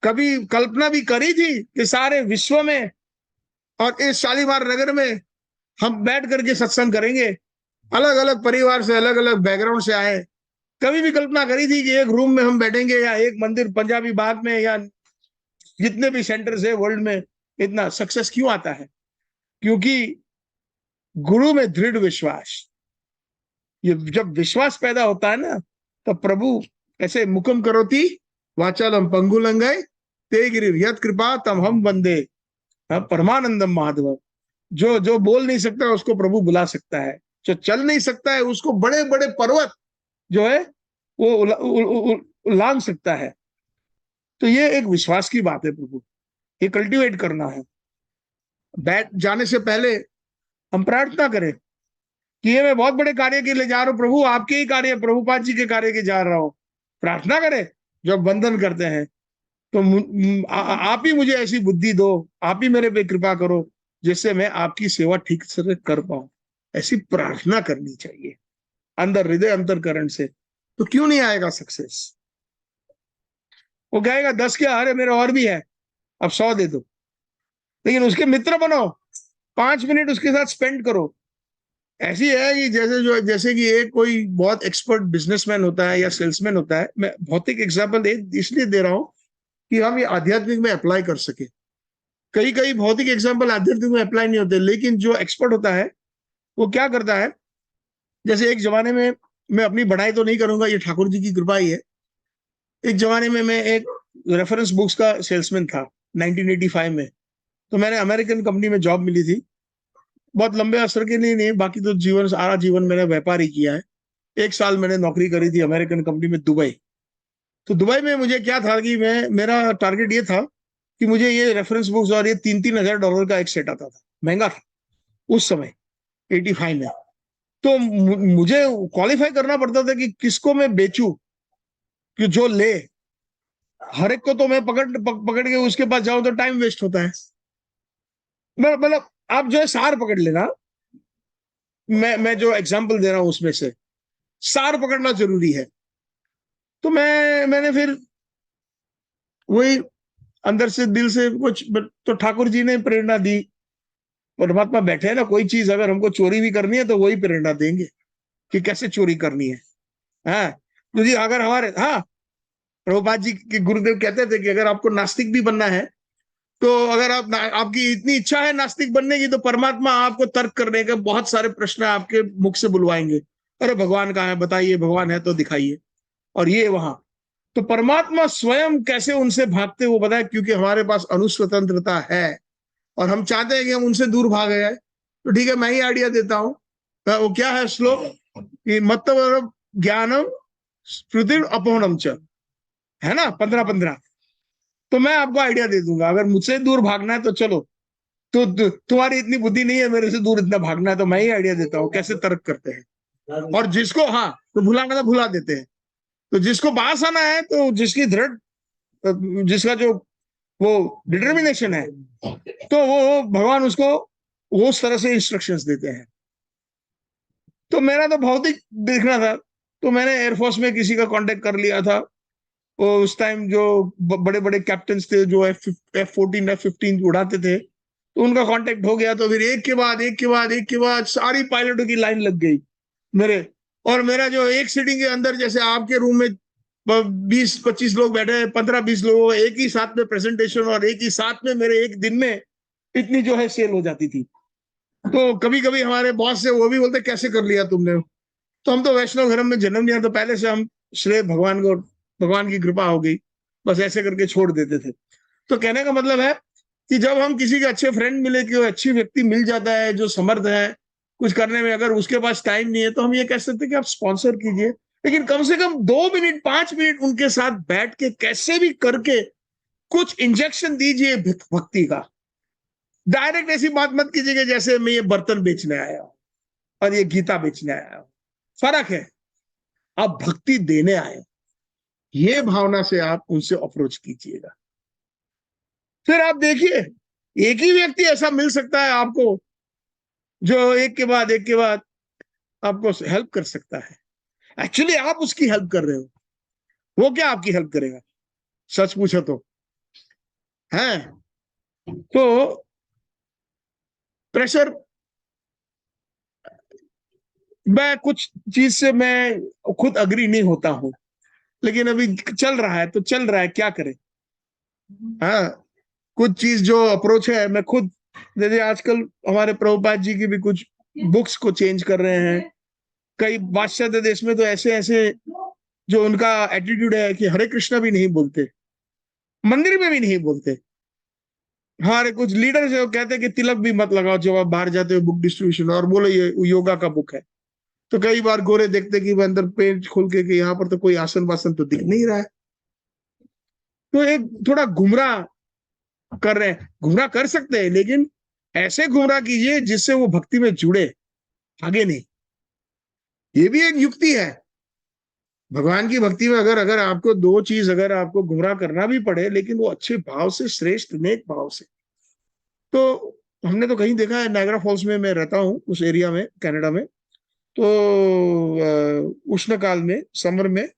[SPEAKER 1] कभी कल्पना भी करी थी कि सारे विश्व में और इस शालीमार नगर में हम बैठ करके सत्संग करेंगे? अलग अलग परिवार से, अलग अलग बैकग्राउंड से आए, कभी भी कल्पना करी थी कि एक रूम में हम बैठेंगे या एक मंदिर पंजाबी बाग में या जितने भी सेंटर्स है वर्ल्ड में? इतना सक्सेस क्यों आता है? क्योंकि गुरु में दृढ़ विश्वास। ये जब विश्वास पैदा होता है ना, तो प्रभु ऐसे मुकम करोति वाचालम पंगुलंगय ते गिरि यत कृपा तम हम वंदे परमानंदम माधव। जो जो बोल नहीं सकता उसको प्रभु बुला सकता है, जो चल नहीं सकता है उसको बड़े बड़े पर्वत जो है वो लांग सकता है। तो ये एक विश्वास की बात है प्रभु, ये कल्टीवेट करना है। बैठ जाने से पहले हम प्रार्थना करें कि ये मैं बहुत बड़े कार्य के लिए जा रहा हूं प्रभु, आपके ही कार्य, प्रभुपाद जी के कार्य के जा रहा हूं। प्रार्थना करें जब वंदन करते हैं, तो आप ही मुझे ऐसी बुद्धि दो, आप ही मेरे पे कृपा करो जिससे मैं आपकी सेवा ठीक से कर पाऊं। ऐसी प्रार्थना करनी चाहिए अंदर हृदय अंतरकरण से। तो क्यों नहीं आएगा सक्सेस? वो कहेगा 10 क्या, अरे मेरे और भी है, अब 100 दे दो। लेकिन उसके मित्र बनो, 5 मिनट उसके साथ स्पेंड करो। ऐसी है कि जैसे कि एक कोई बहुत एक्सपर्ट बिजनेसमैन होता है या सेल्समैन होता है। मैं भौतिक एग्जाम्पल इसलिए दे रहा हूं कि हम ये आध्यात्मिक में अप्लाई कर सके। कई कई भौतिक एग्जाम्पल आध्यात्मिक में अप्लाई नहीं होते, लेकिन जो एक्सपर्ट होता है वो क्या करता है, जैसे एक जमाने में, मैं अपनी बढ़ाई तो नहीं करूंगा, ये ठाकुर जी की कृपा ही है। एक जमाने में मैं एक रेफरेंस बुक्स का सेल्समैन था 1985 में। तो मैंने अमेरिकन कंपनी में जॉब मिली थी, बहुत लंबे अवसर के लिए नहीं, बाकी तो जीवन, सारा जीवन मैंने व्यापार ही किया है। 1 साल मैंने नौकरी करी थी अमेरिकन कंपनी में दुबई। तो दुबई में मुझे क्या था कि मेरा टारगेट ये था कि मुझे ये रेफरेंस बुक्स और ये $3,000 का एक सेट आता था, महंगा था उस समय 85 में। तो मुझे क्वालिफाई करना पड़ता था कि किसको मैं बेचूं कि जो ले। हर एक को तो मैं पकड़ के उसके पास जाऊं तो टाइम वेस्ट होता है। मतलब आप जो है सार पकड़ लेना, मैं जो एग्जांपल दे रहा हूं उसमें से सार पकड़ना जरूरी है। तो मैंने फिर वही अंदर से दिल से कुछ, तो ठाकुर जी ने प्रेरणा दी। परमात्मा बैठे है ना, कोई चीज अगर हमको चोरी भी करनी है तो वही प्रेरणा देंगे कि कैसे चोरी करनी है। हाँ, तो जी अगर हमारे, हाँ, प्रभुपाद जी के गुरुदेव कहते थे कि अगर आपको नास्तिक भी बनना है, तो अगर आपकी इतनी इच्छा है नास्तिक बनने की, तो परमात्मा आपको तर्क करने के बहुत सारे प्रश्न आपके मुख से बुलवाएंगे। अरे भगवान कहाँ है, बताइए, भगवान है तो दिखाइए, और ये वहां। तो परमात्मा स्वयं कैसे उनसे भागते वो बताए, क्योंकि हमारे पास अनुस्वतंत्रता है और हम चाहते हैं कि हम उनसे दूर भाग जाए। तो ठीक है, मैं ही आइडिया देता हूँ। वो क्या है श्लोक कि मतलब ज्ञानम स्मृति अपौनम च, है ना, 15-15। तो मैं आपको आइडिया दे दूंगा, अगर मुझसे दूर भागना है तो चलो। तो तुम्हारी इतनी बुद्धि नहीं है मेरे से दूर इतना भागना है, तो मैं ही आइडिया देता हूँ कैसे तर्क करते हैं। और जिसको, हाँ, तो भुलाना तो भुला देते हैं। तो जिसको पास आना है, तो जिसकी दृढ़, जिसका जो वो डिटर्मिनेशन है, तो वो भगवान उसको वो उस तरह से इंस्ट्रक्शंस देते हैं। तो मेरा तो भौतिक देखना था, तो मैंने एयरफोर्स में किसी का कांटेक्ट कर लिया था। वो उस टाइम जो बड़े बड़े कैप्टन थे जो F-14 F-15 उड़ाते थे, तो उनका कांटेक्ट हो गया। तो फिर एक के बाद एक के बाद एक के बाद सारी पायलटों की लाइन लग गई मेरे। और मेरा जो एक सीटिंग के अंदर, जैसे आपके रूम में 20-25 लोग बैठे हैं, 15-20 लोग एक ही साथ में प्रेजेंटेशन, और एक ही साथ में मेरे एक दिन में इतनी जो है सेल हो जाती थी। तो कभी कभी हमारे बॉस से वो भी बोलते कैसे कर लिया तुमने। तो हम तो वैष्णव धर्म में जन्म लिया, तो पहले से हम श्रेय भगवान को, भगवान की कृपा हो गई, बस ऐसे करके छोड़ देते थे। तो कहने का मतलब है कि जब हम किसी के अच्छे फ्रेंड मिले, कि अच्छी व्यक्ति मिल जाता है जो समर्थ है कुछ करने में, अगर उसके पास टाइम नहीं है, तो हम ये कह सकते हैं कि आप स्पॉन्सर कीजिए, लेकिन कम से कम 2 मिनट 5 मिनट उनके साथ बैठ के कैसे भी करके कुछ इंजेक्शन दीजिए भक्ति का। डायरेक्ट ऐसी बात मत कीजिए जैसे मैं ये बर्तन बेचने आया हूं और ये गीता बेचने आया हूं। फर्क है, आप भक्ति देने आए, ये भावना से आप उनसे अप्रोच कीजिएगा। फिर आप देखिए, एक ही व्यक्ति ऐसा मिल सकता है आपको जो एक के बाद आपको हेल्प कर सकता है। एक्चुअली आप उसकी हेल्प कर रहे हो, वो क्या आपकी हेल्प करेगा, सच पूछो तो है। तो प्रेशर, मैं कुछ चीज से मैं खुद अग्री नहीं होता हूं, लेकिन अभी चल रहा है तो चल रहा है, क्या करें। हाँ, कुछ चीज जो अप्रोच है, मैं खुद, जैसे आजकल हमारे प्रभुपाद जी की भी कुछ बुक्स को चेंज कर रहे हैं। कई पाश्चात्य देश में तो ऐसे ऐसे जो उनका एटीट्यूड है कि हरे कृष्णा भी नहीं बोलते, मंदिर में भी नहीं बोलते। हमारे कुछ लीडर्स है वो कहते हैं कि तिलक भी मत लगाओ जब आप बाहर जाते हो बुक डिस्ट्रीब्यूशन, और बोलो ये योगा का बुक है। तो कई बार गोरे देखते कि अंदर पेज खोल के कि यहाँ पर तो कोई आसन वासन तो दिख नहीं रहा है। तो एक थोड़ा गुमराह कर रहे हैं, गुमराह कर सकते हैं, लेकिन ऐसे गुमराह कीजिए जिससे वो भक्ति में जुड़े, आगे नहीं। ये भी एक युक्ति है भगवान की भक्ति में। अगर अगर आपको दो चीज, अगर आपको गुमराह करना भी पड़े, लेकिन वो अच्छे भाव से, श्रेष्ठ नेक भाव से। तो हमने तो कहीं देखा है, नायग्रा फॉल्स में मैं रहता हूँ उस एरिया में, कनाडा में। तो उष्ण काल में, समर में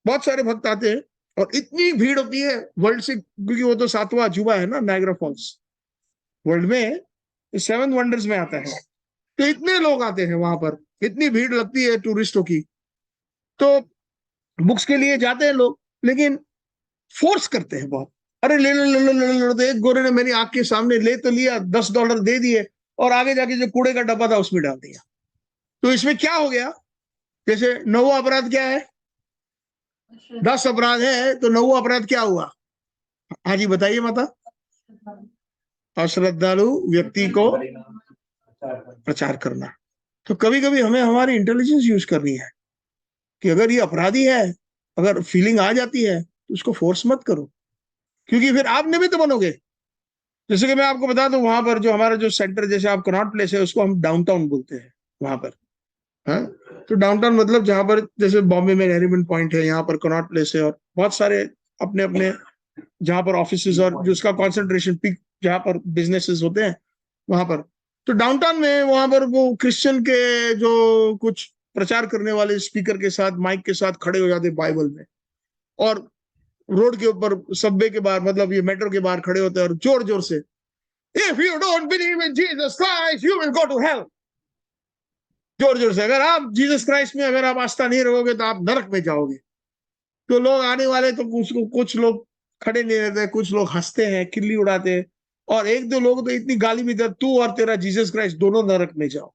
[SPEAKER 1] बहुत सारे भक्त आते हैं और इतनी भीड़ होती है वर्ल्ड से, क्योंकि वो तो 7वां अजूबा है ना नायग्रा फॉल्स, वर्ल्ड में 7 वंडर्स में आता है। तो इतने लोग आते हैं वहां पर, इतनी भीड़ लगती है टूरिस्टों की। तो बुक्स के लिए जाते हैं लोग, लेकिन फोर्स करते हैं बहुत अरे ले लो ले लो ले लो ले लो। तो एक गोरे ने मेरी आंख के सामने ले तो लिया, $10 दे दिए और आगे जाके जो कूड़े का डब्बा था उसमें डाल दिया। तो इसमें क्या हो गया? जैसे 9वां अपराध क्या है? 10 अपराध है तो 9वां अपराध क्या हुआ? हाँ जी बताइए माता। अश्रद्धालु व्यक्ति को प्रचार करना। तो कभी कभी हमें हमारी इंटेलिजेंस यूज करनी है कि अगर ये अपराधी है, अगर फीलिंग आ जाती है तो उसको फोर्स मत करो, क्योंकि फिर आप निमित्त बनोगे। जैसे कि मैं आपको बता दूं, वहां पर जो हमारा जो सेंटर, जैसे आप कनॉट प्लेस है, उसको हम डाउनटाउन बोलते हैं वहां पर। हाँ, तो डाउनटाउन मतलब जहां पर जैसे बॉम्बे में नरीमन पॉइंट है, यहाँ पर कनॉट प्लेस है, और बहुत सारे अपने अपने जहां पर ऑफिस और जो उसका कॉन्सेंट्रेशन पीक जहां पर बिजनेसेस होते हैं वहां पर। तो डाउनटाउन में वहां पर वो क्रिश्चियन के जो कुछ प्रचार करने वाले स्पीकर के साथ, माइक के साथ खड़े हो जाते बाइबल में, और रोड के ऊपर, सबवे के बाहर, मतलब ये मेट्रो के बाहर खड़े होते हैं और जोर जोर से, if you don't believe in Jesus Christ you will go to hell. जोर जोर से, अगर आप जीसस क्राइस्ट में अगर आप आस्था नहीं रखोगे तो आप नरक में जाओगे। तो लोग आने वाले तो उसको, कुछ लोग खड़े नहीं रहते, कुछ लोग हंसते हैं, खिल्ली उड़ाते हैं, और एक दो लोग तो इतनी गाली भी देते, तू और तेरा जीसस क्राइस्ट दोनों नरक में जाओ।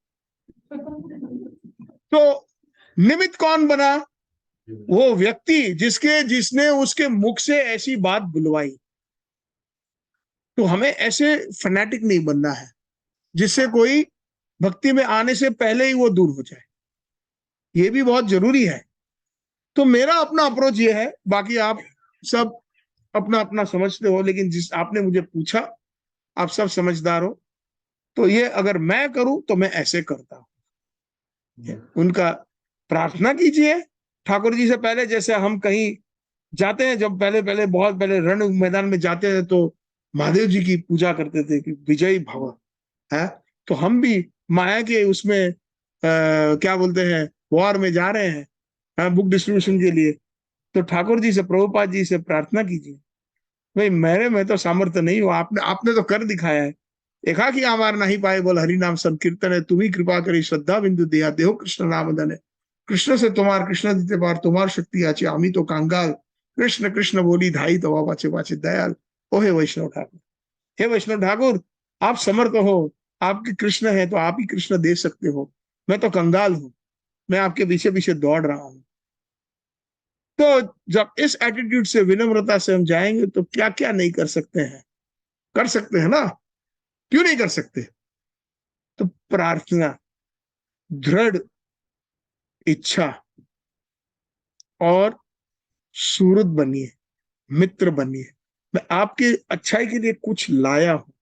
[SPEAKER 1] तो निमित्त कौन बना? वो व्यक्ति जिसने उसके मुख से ऐसी बात बुलवाई। तो हमें ऐसे फैनेटिक नहीं बनना है जिससे कोई भक्ति में आने से पहले ही वो दूर हो जाए। ये भी बहुत जरूरी है। तो मेरा अपना अप्रोच ये है, बाकी आप सब अपना अपना समझते हो, लेकिन जिस आपने मुझे पूछा, आप सब समझदार हो, तो ये अगर मैं करूं तो मैं ऐसे करता हूं। उनका प्रार्थना कीजिए ठाकुर जी से पहले। जैसे हम कहीं जाते हैं, जब पहले पहले बहुत पहले रण मैदान में जाते हैं तो महादेव जी की पूजा करते थे कि विजयी भव है। तो हम भी माया के उसमें क्या बोलते हैं, वॉर में जा रहे हैं, बुक डिस्ट्रीब्यूशन के लिए। तो ठाकुर जी से, प्रभुपाद जी से प्रार्थना कीजिए, भाई मेरे में तो सामर्थ्य नहीं हो, आपने आपने तो कर दिखाया है। एकाकी आमार नहीं पाए बोल हरि नाम संकीर्तन है, तुम्ही कृपा करी श्रद्धा बिंदु दिया देहो कृष्ण नाम धन है। कृष्ण से तुम्हार कृष्ण दीते पार तुम्हार शक्ति आचे, आमी तो कांगाल कृष्ण कृष्ण बोली धाई तो बाचे बाचे दयाल। ओ हे वैष्णव ठाकुर, हे वैष्णव ठाकुर, आप समर्थ हो, आपके कृष्ण है तो आप ही कृष्ण दे सकते हो। मैं तो कंगाल हूं, मैं आपके पीछे पीछे दौड़ रहा हूं। तो जब इस एटीट्यूड से, विनम्रता से हम जाएंगे तो क्या क्या नहीं कर सकते हैं, कर सकते हैं ना, क्यों नहीं कर सकते? तो प्रार्थना, दृढ़ इच्छा और सूरत बनिए, मित्र बनिए। मैं आपके अच्छाई के लिए कुछ लाया हूं,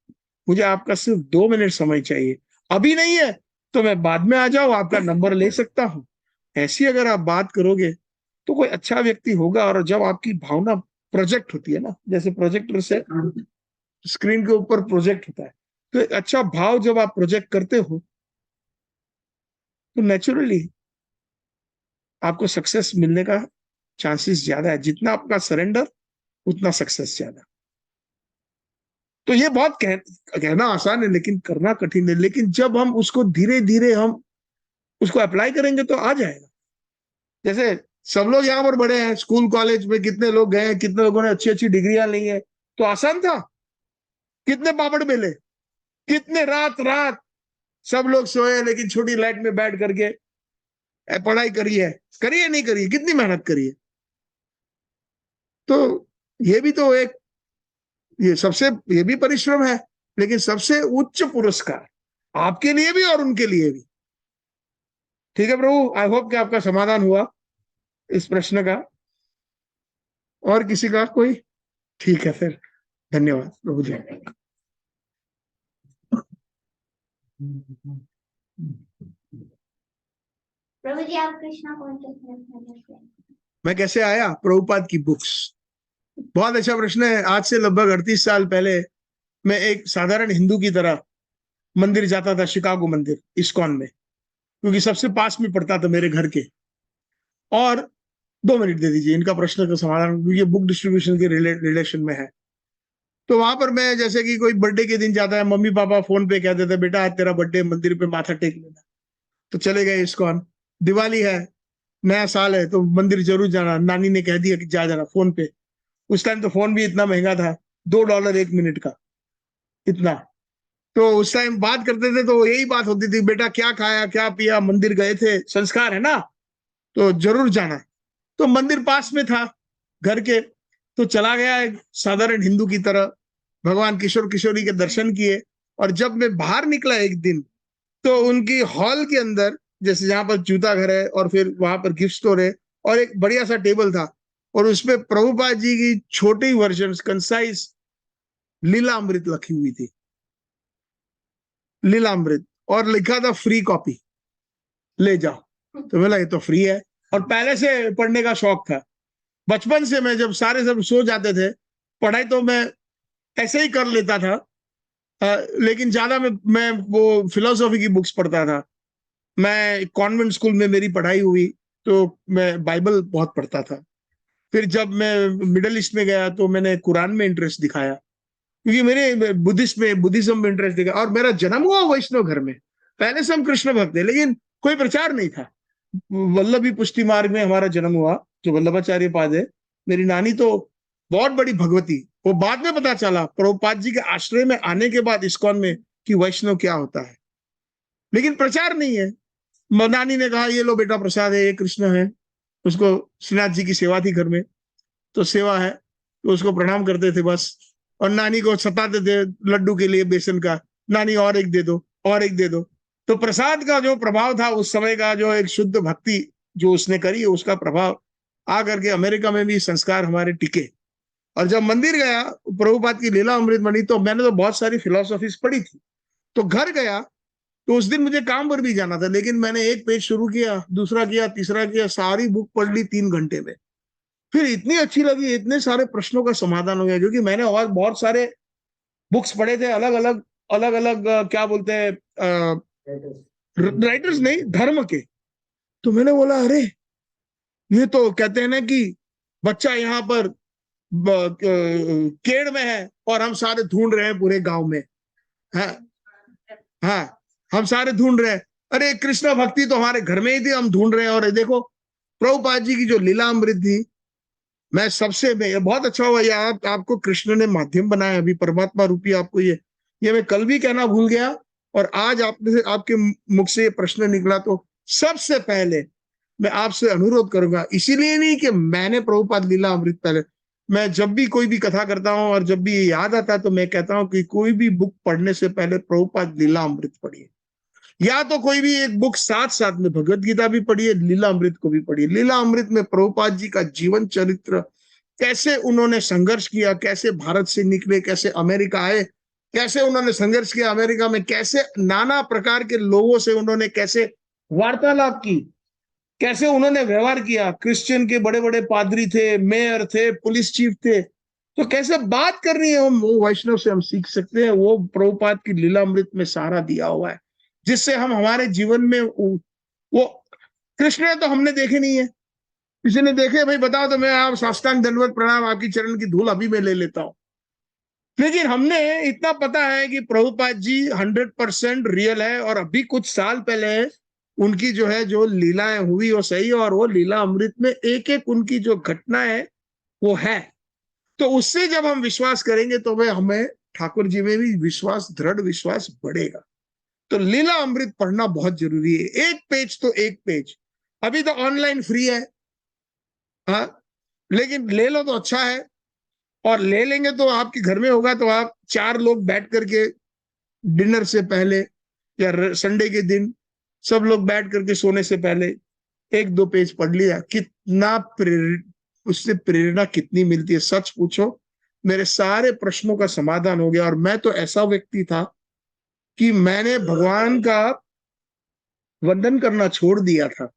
[SPEAKER 1] मुझे आपका सिर्फ 2 मिनट समय चाहिए। अभी नहीं है तो मैं बाद में आ जाऊं, आपका नंबर ले सकता हूं। ऐसी अगर आप बात करोगे तो कोई अच्छा व्यक्ति होगा। और जब आपकी भावना प्रोजेक्ट होती है ना, जैसे प्रोजेक्टर से स्क्रीन के ऊपर प्रोजेक्ट होता है, तो एक अच्छा भाव जब आप प्रोजेक्ट करते हो तो नेचुरली आपको सक्सेस मिलने का चांसेस ज्यादा है। जितना आपका सरेंडर, उतना सक्सेस ज्यादा। तो ये बहुत कहना आसान है लेकिन करना कठिन है। लेकिन जब हम उसको धीरे धीरे हम उसको अप्लाई करेंगे तो आ जाएगा। जैसे सब लोग यहाँ पर बड़े हैं, स्कूल कॉलेज में कितने लोग गए हैं, कितने लोगों ने अच्छी अच्छी डिग्रियां ली है, तो आसान था? कितने पापड़ बेले, कितने रात रात सब लोग सोए, लेकिन छोटी लाइट में बैठ करके पढ़ाई करी है नहीं करी है, कितनी मेहनत करी है। तो ये भी तो एक, ये सबसे, ये भी परिश्रम है, लेकिन सबसे उच्च पुरस्कार आपके लिए भी और उनके लिए भी। ठीक है प्रभु, आई होप कि आपका समाधान हुआ इस प्रश्न का। और किसी का कोई? ठीक है फिर, धन्यवाद प्रभु जी।
[SPEAKER 2] प्रभु जी, आप कृष्णा कॉन्शियसनेस।
[SPEAKER 1] मैं कैसे आया प्रभुपाद की बुक्स? बहुत अच्छा प्रश्न है। आज से लगभग 38 साल पहले मैं एक साधारण हिंदू की तरह मंदिर जाता था, शिकागो मंदिर, इस्कॉन में, क्योंकि सबसे पास में पड़ता था मेरे घर के। और 2 मिनट दे दीजिए, इनका प्रश्न का समाधान, क्योंकि बुक डिस्ट्रीब्यूशन के रिलेशन में है। तो वहां पर मैं, जैसे कि कोई बर्थडे के दिन जाता है, मम्मी पापा फोन पे कह देते हैं, बेटा आज तेरा बर्थडे, मंदिर पे माथा टेक लेना। तो चले गए इस्कॉन। दिवाली है, नया साल है, तो मंदिर जरूर जाना, नानी ने कह दिया कि जा जाना फोन पे। उस टाइम तो फोन भी इतना महंगा था, $2 1 मिनट का, इतना। तो उस टाइम बात करते थे तो यही बात होती थी, बेटा क्या खाया क्या पिया, मंदिर गए थे, संस्कार है ना, तो जरूर जाना। तो मंदिर पास में था घर के, तो चला गया एक साधारण हिंदू की तरह, भगवान किशोर किशोरी के दर्शन किए। और जब मैं बाहर निकला एक दिन, तो उनकी हॉल के अंदर, जैसे जहां पर जूता घर है और फिर वहां पर गिफ्ट स्टोर है, और एक बढ़िया सा टेबल था, और उसपे प्रभुपाद जी की छोटी वर्जन कंसाइज लीलामृत लिखी हुई थी, लीलामृत, और लिखा था फ्री कॉपी, ले जाओ। तो बोला ये तो फ्री है, और पहले से पढ़ने का शौक था। बचपन से मैं, जब सारे सब सो जाते थे, पढ़ाई तो मैं ऐसे ही कर लेता था। लेकिन ज्यादा मैं वो फिलोसॉफी की बुक्स पढ़ता था। मैं कॉन्वेंट स्कूल में मेरी पढ़ाई हुई, तो मैं बाइबल बहुत पढ़ता था। फिर जब मैं मिडिल ईस्ट में गया तो मैंने कुरान में इंटरेस्ट दिखाया, क्योंकि मेरे बुद्धिज्म में इंटरेस्ट दिखाया। और मेरा जन्म हुआ वैष्णव घर में, पहले से हम कृष्ण भक्त थे, लेकिन कोई प्रचार नहीं था। वल्लभी पुष्टि मार्ग में हमारा जन्म हुआ, जो वल्लभाचार्य पाद है। मेरी नानी तो बहुत बड़ी भगवती, वो बाद में पता चला प्रभुपाद जी के आश्रय में आने के बाद इस्कॉन में, कि वैष्णव क्या होता है, लेकिन प्रचार नहीं है। नानी ने कहा ये लो बेटा प्रसाद है, ये कृष्ण है। उसको श्रीनाथ जी की सेवा थी घर में, तो सेवा है, तो उसको प्रणाम करते थे बस। और नानी को सताते थे लड्डू के लिए बेसन का, नानी और एक दे दो, और एक दे दो। तो प्रसाद का जो प्रभाव था उस समय का, जो एक शुद्ध भक्ति जो उसने करी, उसका प्रभाव आकर के अमेरिका में भी संस्कार हमारे टिके। और जब मंदिर गया, प्रभुपाद की लीला अमृत बनी, तो मैंने तो बहुत सारी फिलोसॉफीज पढ़ी थी। तो घर गया, तो उस दिन मुझे काम पर भी जाना था, लेकिन मैंने एक पेज शुरू किया, दूसरा किया, तीसरा किया, सारी बुक पढ़ ली 3 घंटे में। फिर इतनी अच्छी लगी, इतने सारे प्रश्नों का समाधान हो गया, क्योंकि मैंने और बहुत सारे बुक्स पढ़े थे, अलग अलग अलग अलग, क्या बोलते हैं, राइटर्स नहीं, धर्म के। तो मैंने बोला अरे, ये तो कहते हैं ना कि बच्चा यहाँ पर केड़ में है और हम सारे ढूंढ रहे हैं पूरे गांव में। हाँ, हाँ, हम सारे ढूंढ रहे हैं। अरे कृष्ण भक्ति तो हमारे घर में ही थी, हम ढूंढ रहे हैं। और देखो प्रभुपाद जी की जो लीला अमृत थी, मैं सबसे मैं बहुत अच्छा हुआ ये आपको कृष्ण ने माध्यम बनाया, अभी परमात्मा रूपी आपको ये मैं कल भी कहना भूल गया, और आज आपने से आपके मुख से ये प्रश्न निकला, तो सबसे पहले मैं आपसे अनुरोध करूंगा, इसीलिए नहीं कि मैंने प्रभुपाद लीला अमृत, पहले मैं जब भी कोई भी कथा करता हूं और जब भी ये याद आता है, तो मैं कहता हूं कि कोई भी बुक पढ़ने से पहले प्रभुपाद लीला अमृत पढ़िए, या तो कोई भी एक बुक साथ साथ में भगवत गीता भी पढ़िए, लीला अमृत को भी पढ़िए। लीला अमृत में प्रभुपाद जी का जीवन चरित्र, कैसे उन्होंने संघर्ष किया, कैसे भारत से निकले, कैसे अमेरिका आए, कैसे उन्होंने संघर्ष किया अमेरिका में, कैसे नाना प्रकार के लोगों से उन्होंने कैसे वार्तालाप की, कैसे उन्होंने व्यवहार किया। क्रिश्चियन के बड़े बड़े पादरी थे, मेयर थे, पुलिस चीफ थे, तो कैसे बात करनी है हम, वो वैष्णव से हम सीख सकते हैं। वो प्रभुपाद की लीलामृत में सारा दिया हुआ है, जिससे हम हमारे जीवन में वो कृष्ण तो हमने देखे नहीं है, किसी ने देखे भाई बताओ, तो मैं आप साष्टांग दंडवत प्रणाम, आपकी चरण की धूल अभी मैं ले लेता हूं। लेकिन हमने इतना पता है कि प्रभुपाद जी 100% रियल है, और अभी कुछ साल पहले उनकी जो है जो लीलाएं हुई वो सही, और वो लीला अमृत में एक एक उनकी जो घटना है वो है। तो उससे जब हम विश्वास करेंगे, तो वह हमें ठाकुर जी में भी विश्वास, दृढ़ विश्वास बढ़ेगा। तो लीला अमृत पढ़ना बहुत जरूरी है, एक पेज तो एक पेज। अभी तो ऑनलाइन फ्री है, हाँ, लेकिन ले लो तो अच्छा है। और ले लेंगे तो आपके घर में होगा, तो आप 4 लोग बैठ करके डिनर से पहले या संडे के दिन सब लोग बैठ करके सोने से पहले 1-2 पेज पढ़ लिया, कितना उससे प्रेरणा कितनी मिलती है। सच पूछो, मेरे सारे प्रश्नों का समाधान हो गया। और मैं तो ऐसा व्यक्ति था कि मैंने भगवान का वंदन करना छोड़ दिया था,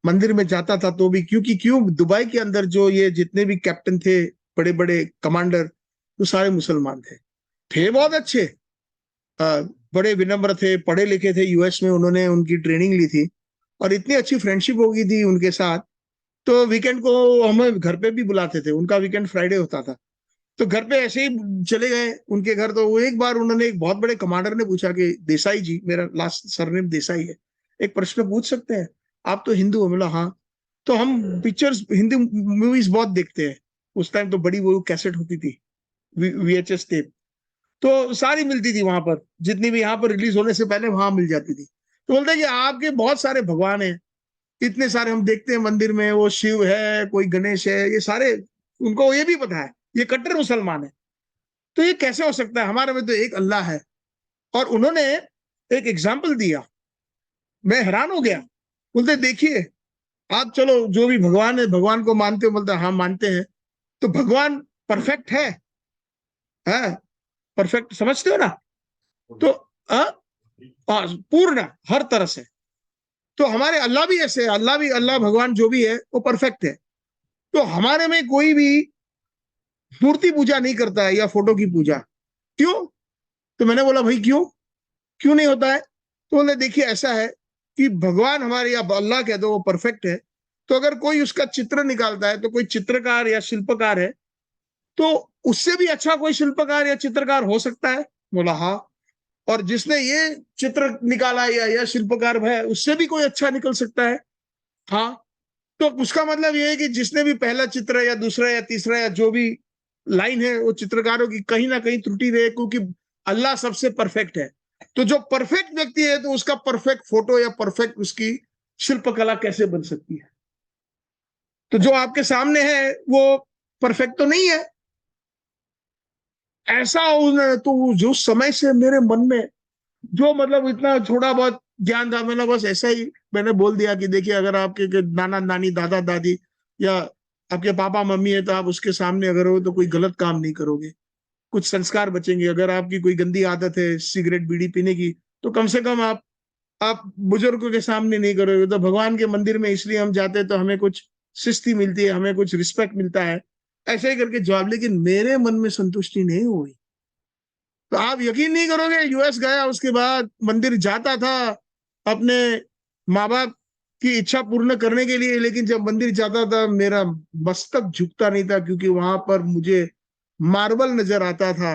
[SPEAKER 1] मंदिर में जाता था तो भी, क्योंकि दुबई के अंदर जो ये जितने भी कैप्टन थे, बड़े बड़े कमांडर, वो सारे मुसलमान थे बहुत अच्छे, बड़े विनम्र थे, पढ़े लिखे थे, यूएस में उन्होंने उनकी ट्रेनिंग ली थी, और इतनी अच्छी फ्रेंडशिप हो गई थी उनके साथ। तो वीकेंड को हमें घर पे भी बुलाते थे, उनका वीकेंड फ्राइडे होता था, तो घर पे ऐसे ही चले गए उनके घर। तो वो एक बार उन्होंने, एक बहुत बड़े कमांडर ने पूछा कि देसाई जी, मेरा लास्ट सरनेम देसाई है, एक प्रश्न पूछ सकते हैं, आप तो हिंदू हो? बोला हाँ। तो हम पिक्चर्स, हिंदी मूवीज बहुत देखते हैं, उस टाइम तो बड़ी वो कैसेट होती थी, VHS टेप, तो सारी मिलती थी वहां पर, जितनी भी यहाँ पर रिलीज होने से पहले वहां मिल जाती थी। तो बोलते हैं कि आपके बहुत सारे भगवान हैं, इतने सारे हम देखते हैं मंदिर में, वो शिव है, कोई गणेश है, ये सारे, उनको ये भी पता है, ये कट्टर मुसलमान है। तो ये कैसे हो सकता है, हमारे में तो एक अल्लाह है। और उन्होंने एक एग्जाम्पल दिया, मैं हैरान हो गया। बोलते देखिए, आप चलो जो भी भगवान है, भगवान को मानते हो? बोलते हाँ मानते हैं। तो भगवान परफेक्ट है परफेक्ट, समझते हो ना? तो पूर्ण हर तरह से। तो हमारे अल्लाह भी ऐसे है, अल्लाह भगवान जो भी है वो परफेक्ट है। तो हमारे में कोई भी मूर्ति पूजा नहीं करता है या फोटो की पूजा, क्यों? तो मैंने बोला भाई क्यों, क्यों नहीं होता है? तो बोले देखिए ऐसा है कि भगवान हमारे या अल्लाह कह दो, वो परफेक्ट है। तो अगर कोई उसका चित्र निकालता है, तो कोई चित्रकार या शिल्पकार है, तो उससे भी अच्छा कोई शिल्पकार या चित्रकार हो सकता है? बोला हाँ। और जिसने ये चित्र निकाला या शिल्पकार है, उससे भी कोई अच्छा निकल सकता है? हाँ। तो उसका मतलब ये है कि जिसने भी पहला चित्र या दूसरा या तीसरा या जो भी लाइन है, वो चित्रकारों की कहीं ना कहीं त्रुटि रहे, क्योंकि अल्लाह सबसे परफेक्ट है। तो जो परफेक्ट व्यक्ति है, तो उसका परफेक्ट फोटो या परफेक्ट उसकी शिल्पकला कैसे बन सकती है? तो जो आपके सामने है वो परफेक्ट तो नहीं है। ऐसा तो जो समय से मेरे मन में जो मतलब इतना थोड़ा बहुत ज्ञान था, मैंने बस ऐसा ही मैंने बोल दिया कि देखिए, अगर आपके नाना नानी दादा दादी या आपके पापा मम्मी है, तो आप उसके सामने अगर हो तो कोई गलत काम नहीं करोगे, कुछ संस्कार बचेंगे। अगर आपकी कोई गंदी आदत है सिगरेट बीड़ी पीने की, तो कम से कम आप बुजुर्गों के सामने नहीं करोगे। तो भगवान के मंदिर में इसलिए हम जाते हैं, तो हमें कुछ शिस्ती मिलती है, हमें कुछ रिस्पेक्ट मिलता है। ऐसे ही करके जवाब, लेकिन मेरे मन में संतुष्टि नहीं हुई। तो आप यकीन नहीं करोगे, US गया, उसके बाद मंदिर जाता था अपने माँ बाप की इच्छा पूर्ण करने के लिए, लेकिन जब मंदिर जाता था मेरा मस्तक झुकता नहीं था, क्योंकि वहां पर मुझे मार्बल नजर आता था,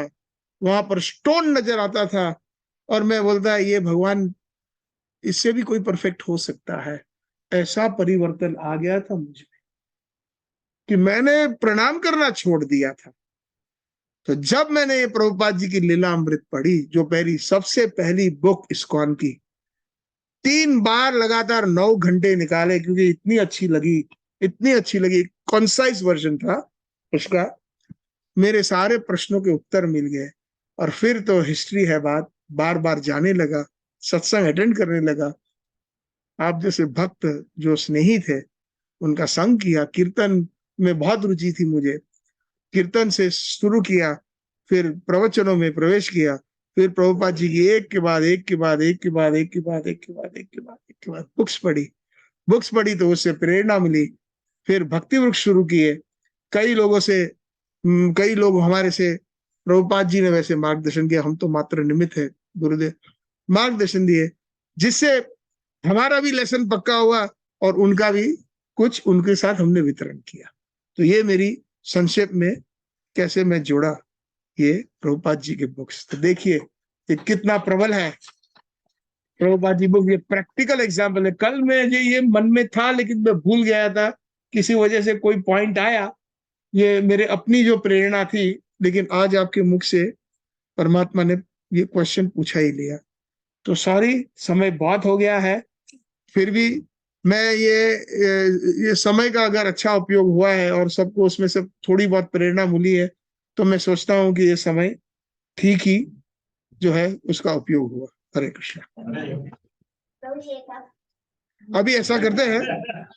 [SPEAKER 1] वहां पर स्टोन नजर आता था। और मैं बोलता है ये भगवान, इससे भी कोई परफेक्ट हो सकता है? ऐसा परिवर्तन आ गया था मुझे कि मैंने प्रणाम करना छोड़ दिया था। तो जब मैंने ये प्रभुपाद जी की लीला अमृत पढ़ी, जो पहली सबसे पहली बुक इस्कॉन की, 3 बार लगातार 9 घंटे निकाले, क्योंकि इतनी अच्छी लगी, इतनी अच्छी लगी। कॉन्साइज वर्जन था उसका, मेरे सारे प्रश्नों के उत्तर मिल गए। और फिर तो हिस्ट्री है बात, बार बार जाने लगा, सत्संग अटेंड करने लगा। आप जैसे भक्त जो स्नेही थे, उनका संग किया। कीर्तन में बहुत रुचि थी मुझे, कीर्तन से शुरू किया, फिर प्रवचनों में प्रवेश किया, फिर प्रभुपाद जी की एक के बाद एक के बाद एक के बाद एक के बाद एक के बाद एक के बाद एक के बाद बुक्स पढ़ी तो उससे प्रेरणा मिली। फिर भक्ति वृक्ष शुरू किए। कई लोग हमारे से, प्रभुपाद जी ने वैसे मार्गदर्शन किया, हम तो मात्र निमित्त है, गुरुदेव मार्गदर्शन दिए, जिससे हमारा भी लेसन पक्का हुआ और उनका भी कुछ उनके साथ हमने वितरण किया। तो ये मेरी संक्षेप में कैसे मैं जोड़ा ये प्रभुपाद जी के बुक्स। तो देखिए ये कितना प्रबल है प्रभुपाद जी बुक, ये प्रैक्टिकल एग्जाम्पल है। कल में ये मन में था, लेकिन मैं भूल गया था, किसी वजह से कोई पॉइंट आया, ये मेरे अपनी जो प्रेरणा थी, लेकिन आज आपके मुख से परमात्मा ने ये क्वेश्चन पूछा ही लिया। तो सॉरी, समय बहुत हो गया है। फिर भी मैं ये समय का अगर अच्छा उपयोग हुआ है और सबको उसमें से थोड़ी बहुत प्रेरणा मिली है, तो मैं सोचता हूँ कि ये समय ठीक ही जो है उसका उपयोग हुआ। हरे कृष्णा। अभी ऐसा करते हैं,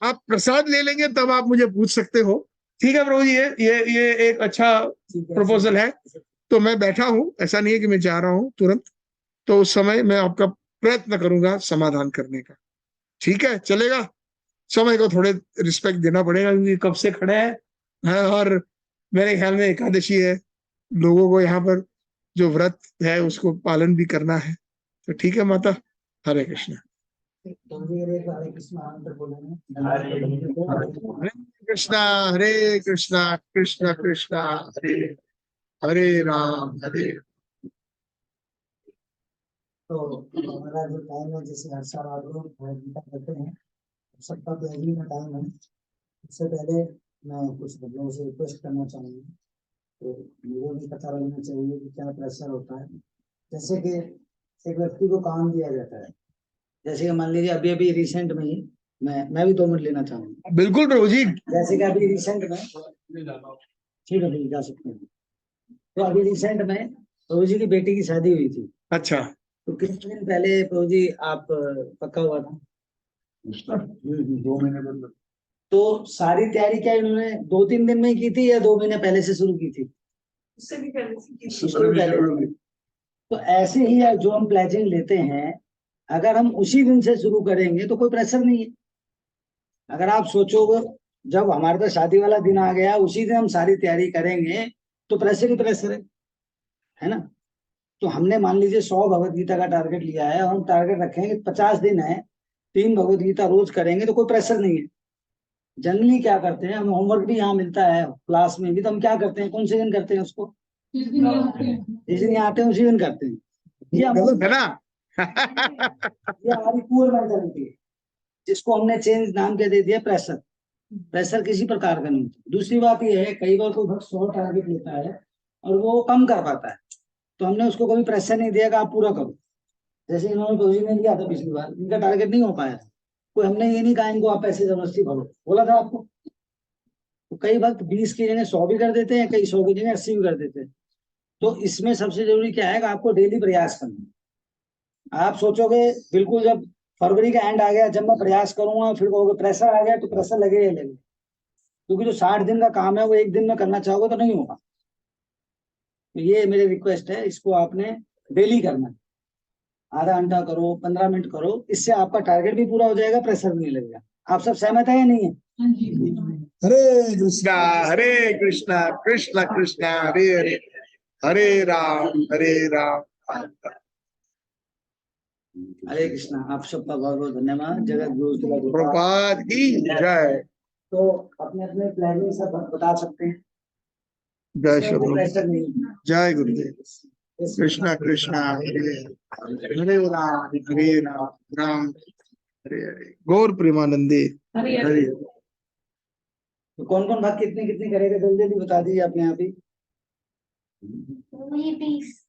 [SPEAKER 1] आप प्रसाद ले लेंगे तब आप मुझे पूछ सकते हो। ठीक है प्रभु जी, ये एक अच्छा प्रपोजल है। तो मैं बैठा हूँ, ऐसा नहीं है कि मैं जा रहा हूँ तुरंत। तो उस समय मैं आपका प्रयत्न करूंगा समाधान करने का। ठीक है, चलेगा? समय को थोड़े रिस्पेक्ट देना पड़ेगा, क्योंकि कब से खड़े हैं और मेरे ख्याल में एकादशी है, लोगों को यहाँ पर जो व्रत है उसको पालन भी करना है। तो ठीक है माता, हरे कृष्ण।
[SPEAKER 4] हरे कृष्ण बोलेंगे।
[SPEAKER 1] हरे कृष्णा, हरे कृष्णा, कृष्ण कृष्णा हरे हरे राम, हरे।
[SPEAKER 4] तो हमारा जो टाइम है, जैसे हर साल आप लोग गीता करते हैं, सबका पहली में टाइम है। उससे पहले मैं कुछ लोगों से रिक्वेस्ट करना चाहूंगा तो मुझे भी पता लगना चाहिए कि क्या प्रेशर होता है। जैसे कि एक व्यक्ति को काम दिया जाता है, जैसे कि मान लीजिए अभी अभी रिसेंट में ही मैं भी 2 मिनट लेना चाहूंगा।
[SPEAKER 1] बिल्कुल प्रभु जी।
[SPEAKER 4] जैसे कि अभी रिसेंट में, ठीक है भैया जा सकते हैं। तो अभी रिसेंट में प्रभु जी की बेटी की शादी हुई थी।
[SPEAKER 1] अच्छा।
[SPEAKER 4] तो कितने दिन पहले प्रभु जी आप पक्का हुआ था? 2 महीने। तो सारी तैयारी क्या इन्होंने 2-3 दिन में ही की थी या 2 महीने पहले से शुरू की थी? उससे भी पहले। तो ऐसे ही जो हम प्लेजिंग लेते हैं, अगर हम उसी दिन से शुरू करेंगे तो कोई प्रेशर नहीं है। अगर आप सोचोगे जब हमारे पास शादी वाला दिन आ गया उसी दिन हम सारी तैयारी करेंगे तो प्रेशर ही प्रेशर है ना। तो हमने मान लीजिए 100 भगवत गीता का टारगेट लिया है और हम टारगेट रखेंगे 50 दिन है, 3 भगवत गीता रोज करेंगे तो कोई प्रेशर नहीं है। जनरली क्या करते हैं, हम होमवर्क भी यहाँ मिलता है क्लास में भी, तो हम क्या करते हैं, कौन से दिन करते हैं उसको? जिस दिन यहाँ आते हैं उसी दिन करते हैं। ये
[SPEAKER 1] गलत है ना।
[SPEAKER 4] ये हमारी पूरी मेंटालिटी है, जिसको हमने चेंज नाम क्या दे दिया, प्रेशर। प्रेशर किसी प्रकार का नहीं होता। दूसरी बात ये है, कई बार कोई भक्त 100 टारगेट लेता है और वो कम कर पाता है, तो हमने उसको कभी प्रेशर नहीं दिया कि आप पूरा करो। जैसे इन्होंने पोजीशन लिया था पिछली बार, इनका टारगेट नहीं हो पाया था, कोई हमने ये नहीं कहा इनको आप पैसे जबरदस्ती भरो, बोला था आपको। तो कई वक्त 20 की जगह 100 भी कर देते हैं, कई 100 की जगह 80 भी कर देते हैं। तो इसमें सबसे जरूरी क्या है कि आपको डेली प्रयास करना है। आप सोचोगे बिल्कुल जब फरवरी का एंड आ गया जब मैं प्रयास करूंगा, फिर कहोगे प्रेशर आ गया, तो प्रेशर लगेगा ही लगेगा। क्योंकि जो 60 दिन का काम है वो एक दिन में करना चाहोगे तो नहीं होगा। तो ये मेरी रिक्वेस्ट है, इसको आपने डेली करना है। आधा घंटा करो, 15 मिनट करो, इससे आपका टारगेट भी पूरा हो जाएगा, प्रेशर भी नहीं लगेगा। आप सब सहमत है या नहीं है?
[SPEAKER 1] हरे कृष्णा कृष्ण कृष्ण हरे हरे, हरे राम
[SPEAKER 4] हरे कृष्णा। आप सबका बहुत बहुत धन्यवाद। जगत गुरु श्रील प्रभुपाद
[SPEAKER 1] प्रभुपाद की जय।
[SPEAKER 4] तो अपने अपने प्लानिंग सब बता सकते हैं,
[SPEAKER 1] जय
[SPEAKER 4] इसमें कोई
[SPEAKER 1] श्री
[SPEAKER 4] प्रेशर नहीं है।
[SPEAKER 1] जय गुरुदेव। कृष्णा कृष्णा हरे हरे राम राम हरे हरे। गौर प्रेमानंदे हरे हरे।
[SPEAKER 4] तो कौन कौन भाग कितने कितने करेगा जल्दी जल्दी बता दीजिए अपने आप ही।
[SPEAKER 2] वही 20